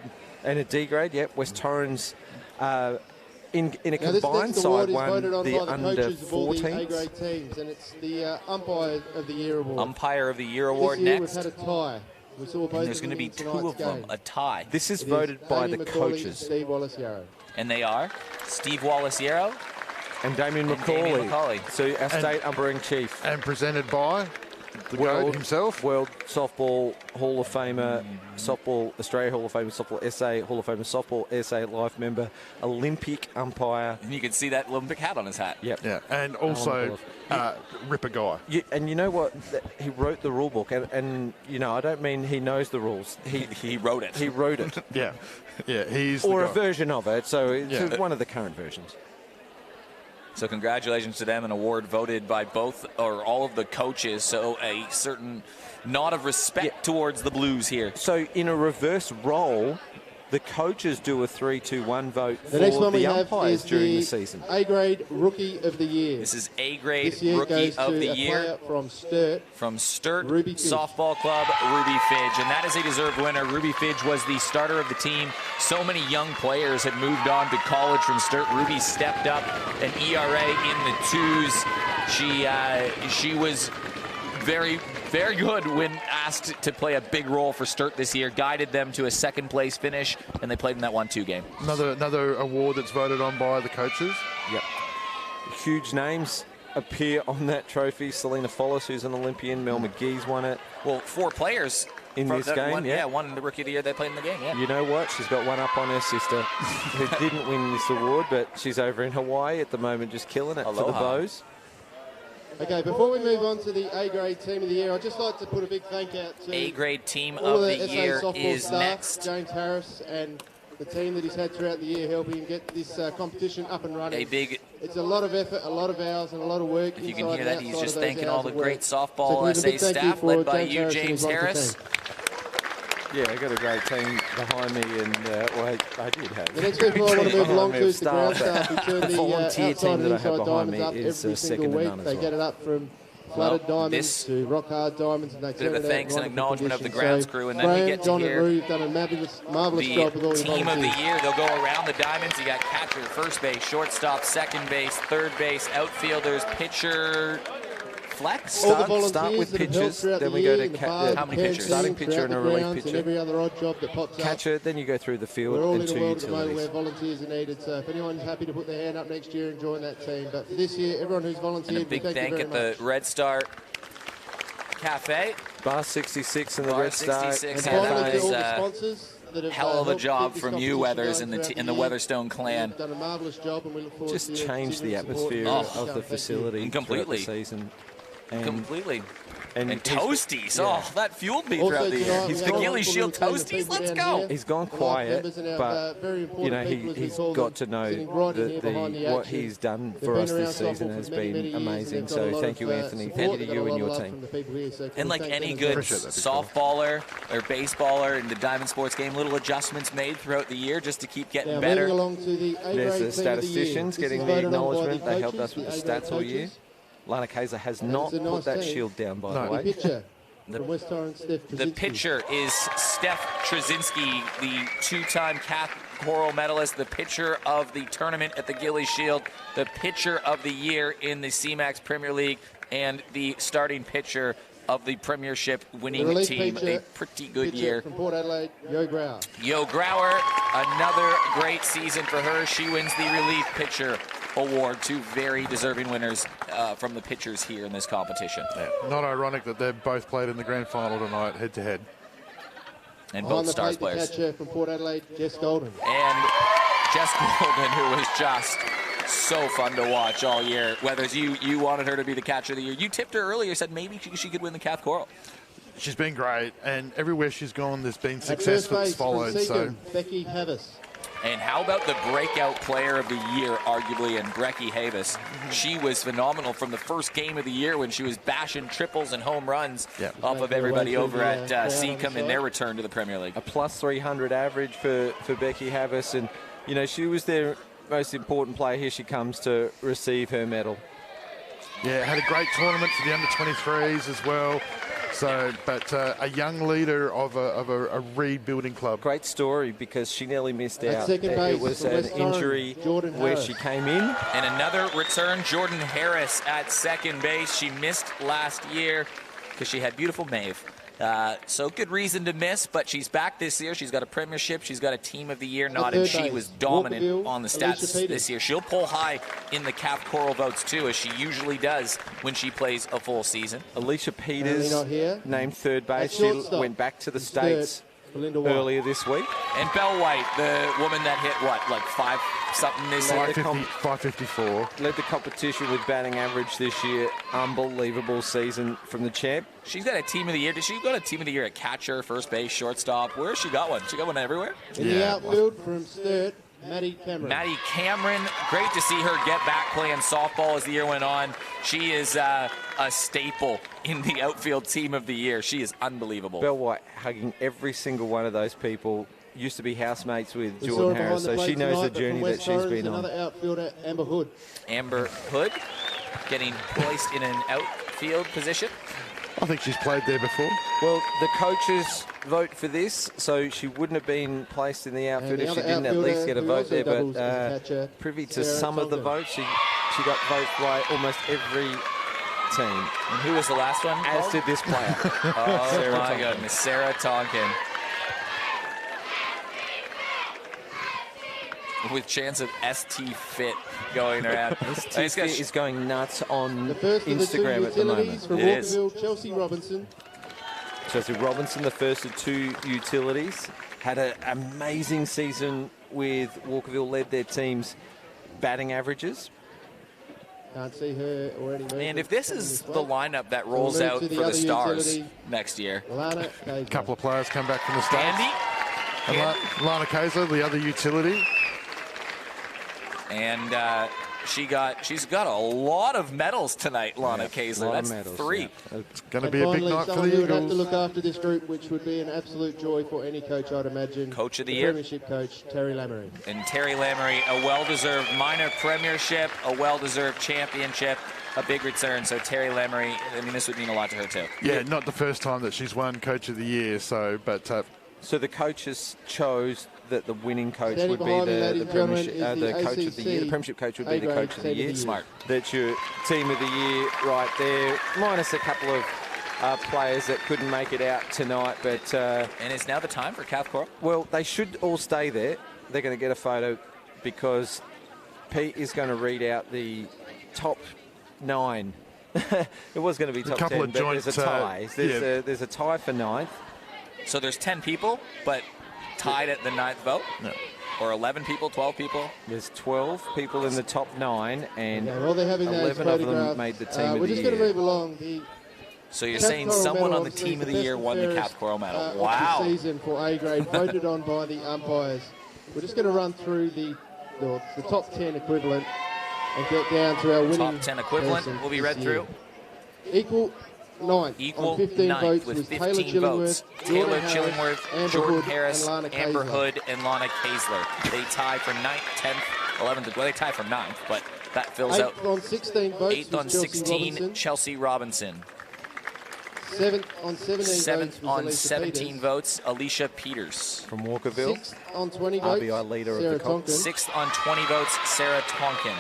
And a D-grade, yep. West Torrens in a Now, combined this side award is won voted on the by the coaches of all the under-14s. A-grade teams, and it's the Umpire of the Year award. Umpire of the Year award this year next. We've had a tie. We saw both And there's of them going to be in two tonight's of them, game. a tie. This is It voted by Damien the McCauley and coaches. Steve Wallace-Yarrow. And they are Steve Wallace-Yarrow And Damien and Damien McCauley. McCauley. So our state umpiring chief. And presented by the goat himself. World Softball Hall of Famer, Softball Australia Hall of Famer, Softball SA Hall of Famer, Softball SA Life member, Olympic umpire. And you can see that Olympic hat on his hat. Yep. Yeah, and also Ripper guy. And you know what? He wrote the rule book, and you know, I don't mean he knows the rules. He wrote it. He wrote it. Yeah, he's Or the a guy. version of it, so it's Yeah. one of the current versions. So congratulations to them, an award voted by both or all of the coaches. So a certain nod of respect towards the Blues here. So in a reverse role, the coaches do a 3-2-1 vote The next for one we the have umpires is during the the season. A-grade Rookie of the Year. This is A-grade This year Rookie goes of to the a Year player from Sturt. from Sturt Ruby Fidge. Softball Club, Ruby Fidge. And that is a deserved winner. Ruby Fidge was the starter of the team. So many young players had moved on to college from Sturt. Ruby stepped up, an ERA in the 2s. She was very, very good when asked to play a big role for Sturt this year, guided them to a second place finish, and they played in that 1-2 game. Another award that's voted on by the coaches. Yep. Huge names appear on that trophy. Selena Follis, who's an Olympian. Mel McGee's won it. Well, 4 players In from this that game, one, yeah. one in the Rookie of the Year they played in the game, yeah. You know what? She's got one up on her sister, who didn't win this award, but she's over in Hawaii at the moment, just killing it for the Aloha. Bows. Okay, before we move on to the A-grade Team of the Year, I'd just like to put a big thank out to A-grade Team all of the the SA Year softball is staff, next. James Harris and the team that he's had throughout the year helping get this competition up and running. A big, It's a lot of effort, a lot of hours, and a lot of work. if you can inside hear and that, he's outside just of those thanking all hours the of work. great So softball can we SA give a big thank you staff for led by you, and his James wonderful Harris. team. Yeah, I got a great team behind me, and well, I did have. The next people I want to move along to is the ground Staff, staff who turn the the volunteer outside team and that I have inside behind me diamonds up is every second single to week. none as They well. get it up from flooded diamonds this- to rock hard diamonds, and they Bit turn of a it out thanks in and wonderful acknowledgement of the conditions. grounds So, crew, and then we Graham, get to John, hear and Rue, you've done a marvelous job with all the your Team of the volunteers. Year. They'll go around the diamonds. You got catcher, first base, shortstop, second base, third base, outfielders, pitcher, flex? All the Start with volunteers that have helped pitchers, throughout then the we go year, to the bar, How many the pitchers? starting team, pitcher and a throughout the relief grounds, pitcher. and every other odd job that pops up. catcher, then you go through the field We're all and in a 2 world at the moment where utilities. volunteers are needed, so if anyone's happy to put their hand up next year and join that team. But for this year, everyone who's volunteered, And a big we thank you at very the Red Star Cafe. Bar 66 and the Bar Red Star. 66, much. yeah, And that finally, to is, all the sponsors that have hell of a helped job keep this from you, competition Weathers, going in the throughout in the year. Weatherstone clan. You've done a marvellous job, and we look forward Just to your change the continued support. atmosphere Oh. of the facility Completely. throughout the season. And, Completely. And he's- toasties. yeah. Oh, that fueled me Also throughout the year. tonight, He's we the have a Gilly wonderful Shield little team of toasties. people Let's down go. here. He's gone The quiet, members and our, but very important people, as we he's call got them, to know sitting right in here behind the what action. he's done They've for been us around this season softball has for many, been many years, amazing. and they've got a So lot thank of, you, Anthony. support. Thank you to They've got you a and lot your of love team. from the people here, so And like thank them any as good well. Appreciate that, big softballer or baseballer in the Diamond Sports game, little adjustments made throughout the year just to keep getting Now, better. moving along to the A-grade There's the team of the year. statisticians This getting is the voted on by acknowledgement. They helped coaches, us with the A-grade stats all year. coaches. Lana Kaiser has not it's a put nice that team. shield down, by No. the The way. pitcher from West Torrens, Steph The Krasinski. pitcher is Steph Trzynski, the 2-time Kath Coral medalist, the pitcher of the tournament at the Gilly Shield, the pitcher of the year in the CMAX Premier League, and the starting pitcher of the Premiership The winning relief team. pitcher- A pretty good pitcher year. from Port Adelaide, Yo Grau. Yo Grauer, another great season for her. She wins the relief pitcher award. Two very deserving winners from the pitchers here in this competition. Yeah. Not ironic that they've both played in the grand final tonight, head to head. And On both the Stars plate, the players. catcher from Port Adelaide, Jess Golden. And Jess Golden, who was just so fun to watch all year. Weathers, you wanted her to be the catcher of the year. You tipped her earlier, said maybe she could win the Kath Coral. She's been great, and everywhere she's gone, there's been At success first that's base, followed. from So Seacombe, Becky Havis. And how about the breakout player of the year, arguably, in Brecky Havis? She was phenomenal from the first game of the year when she was bashing triples and home runs off of everybody over at Seacombe in their return to the Premier League. A plus 300 average for Becky Havis, and you know she was their most important player. Here she comes to receive her medal. yeah, had a great tournament for the under-23s as well. So, but a young leader of a rebuilding club. Great story because she nearly missed At out. second base It was for an West Torrens, injury Jordan where Harris. she came in. And another return, Jordan Harris at second base. She missed last year because she had beautiful Maeve. So good reason to miss, but she's back this year. She's got a premiership. She's got a team of the year nod, and third she base, was dominant Walkerville, on the Alicia stats Peters. this year. She'll pull high in the Kath Coral votes too, as she usually does when she plays a full season. Alicia Peters not here. named third base. At She shortstop, went back to the is States third, Belinda White. earlier this week. And Belle White, the woman that hit what, like 5-something this year. 554. Led the competition with batting average this year. Unbelievable season from the champ. She's got a team of the year. Did she got a team of the year at catcher, first base, shortstop? Where has she got one? She got one everywhere? In the outfield from Sturt, Maddie Cameron. Maddie Cameron, great to see her get back playing softball as the year went on. She is a staple in the outfield team of the year. She is unbelievable. Belle White hugging every single one of those people. Used to be housemates with We saw her Jordan behind Harris, the so plate she knows the tonight, but journey from that West she's Torrens, been on. Another outfielder, Amber Hood. Amber Hood getting placed in an outfield position. I think she's played there before. Well, the coaches vote for this, so she wouldn't have been placed in the outfield And the if she other didn't at least outfielder get a who vote also there. doubles as a But catcher, privy to Sarah some of the Tonkin. votes, she got votes by almost every team, And who was the last one? as called? did this player. Oh Sarah my Tonkin. goodness, Sarah Tonkin. With chance of ST Fit going around. It's got- Is going nuts on The first of the two Instagram at the moment. utilities from It is. Walkerville, Chelsea Robinson. Chelsea Robinson, the first of two utilities, had an amazing season with Walkerville, led their team's batting averages. Can't see her or any movement And if this coming is way. the lineup that rolls move out to for the the other Stars utility. next year. Lana Kaiser. A couple of players come back from the States. Andy, And Lana Kaiser, the other utility. and she's got a lot of medals tonight, Lana Kaiser. lot of That's medals, 3. yeah. It's going to And be a big finally, night for someone the who would have to Eagles. look after this group, which would be an absolute joy for any coach, I'd imagine. Coach of the year. Premiership coach, Terry Lamery. And Terry Lamery, a well-deserved minor premiership, a well-deserved championship, a big return. So Terry Lamery, I mean, this would mean a lot to her too. Yeah, not the first time that she's won Coach of the Year. So, but So the coaches chose that the winning coach Standing would be behind me, ladies the and gentlemen, premiership, is the the coach of the year. The ACC premiership coach would be the A-grade coach of the team of year. the year. Smart. That's your team of the year right there, minus a couple of players that couldn't make it out tonight. But And it's now the time for Kath Coral. well, they should all stay there. They're going to get a photo because Pete is going to read out the top 9. It was going to be top 10, couple of but joints, there's a tie. yeah. There's a tie for 9th. So there's 10 people, but tied at the 9th vote? No. Or 11 people, 12 people? There's 12 people in the top 9, and Okay, well, they're having those 11 of them photographs. made the team of We're the just going to year. move along. The So you're Kath saying Coral someone medal on the obviously team is of the best year and won the fairest, Kath Coral medal. of Wow. the season for A-grade, voted on by the umpires. We're just going to run through the top 10 equivalent and get down to our winning Top 10 equivalent person will be this read year. through. Equal 9th Equal on 15 ninth votes with was 15 votes. Taylor Chillingworth, Amber Jordan Hood, Harris, and Lana Amber Kayser. Hood, and Lana Kaysler. They tie for 9th, 10th, 11th. Well, they tie for 9th, but that fills out 8th on 16 votes 8th was on Chelsea 16, Robinson. Chelsea Robinson. 7th on 17 votes 7th was on Alicia 17 Peters. votes, Alicia Peters. From Walkerville, 6th on 20 votes, RBI leader of Sarah the comp. Tonkin. 6th on 20 votes, Sarah Tonkin.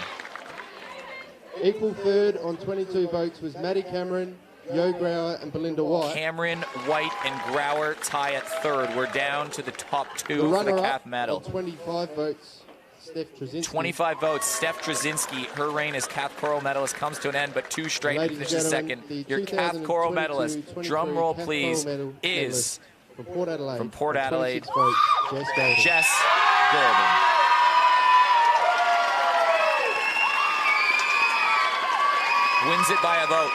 Equal 3rd on 22 votes was Maddie Cameron, Yo Grauer, and Belinda White. Cameron, White, and Grauer tie at 3rd. We're down to the top 2 The for the runner-up Kath medal. on 25 votes, Steph Trzynski. 25 votes, Steph Trzynski. Her reign as Kath Coral medalist comes to an end, but 2 straight and Ladies and finishes gentlemen, second. the Your Kath Coral 2022-23 medalist, drum roll Kath please, Coral medal is medalist from Port Adelaide. from Port on Adelaide, 26 votes, Jess Golden. Jess Golden. Wins it by a vote.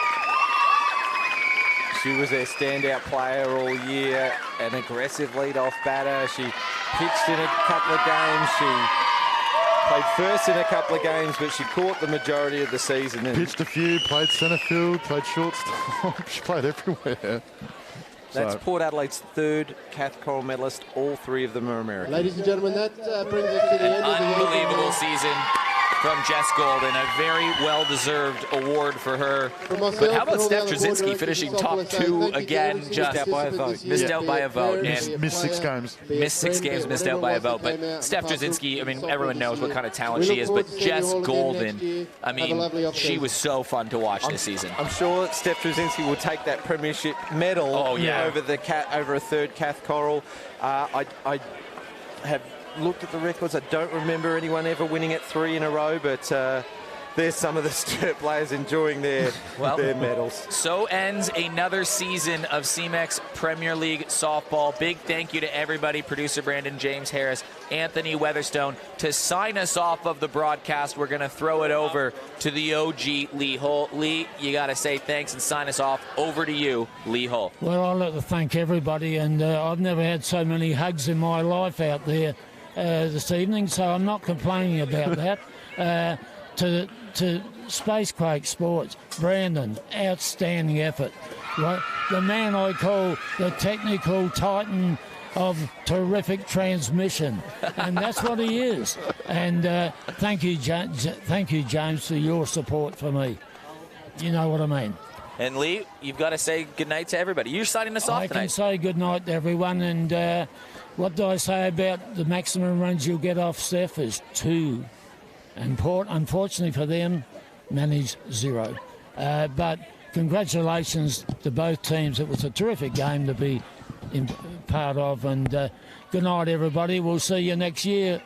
She was their standout player all year, an aggressive lead-off batter. She pitched in a couple of games. She played first in a couple of games, but she caught the majority of the season. And Pitched a few, played centre field, played shortstop. She played everywhere. that's So- Port Adelaide's 3rd Kath Coral medalist. All 3 of them are American. Ladies and gentlemen, that brings us to the end of the Unbelievable season from Jess Golden. A very well-deserved award for her. But how about Steph Trzynski finishing top 2 again? Just out by a vote. Missed out by a vote. And Missed 6 games. missed 6 games, missed out by a vote. But Steph Trzynski, I mean, everyone knows what kind of talent she is. But Jess Golden, I mean, she was so fun to watch this season. I'm sure Steph Trzynski will take that premiership medal over a 3rd Kath Coral. I have looked at the records. I don't remember anyone ever winning it 3 in a row, but there's some of the Sturt players enjoying their medals. So ends another season of CMAX Premier League softball. Big thank you to everybody, producer Brandon, James Harris, Anthony Weatherstone. To sign us off of the broadcast, we're going to throw it over to the OG Lee Hull. Lee, you got to say thanks and sign us off. Over to you, Lee Hull. Well, I'd like to thank everybody, and I've never had so many hugs in my life out there this evening, so I'm not complaining about that. To Spacequake Sports, Brandon, outstanding effort. Right? The man I call the technical titan of terrific transmission, and that's what he is. And thank you, James, for your support for me. You know what I mean. And Lee, you've got to say goodnight to everybody. You're signing us off I tonight. can say good night to everyone, and what do I say about the maximum runs you'll get off Steph is 2. And Port, unfortunately for them, managed 0. But congratulations to both teams. It was a terrific game to be part of. And good night, everybody. We'll see you next year.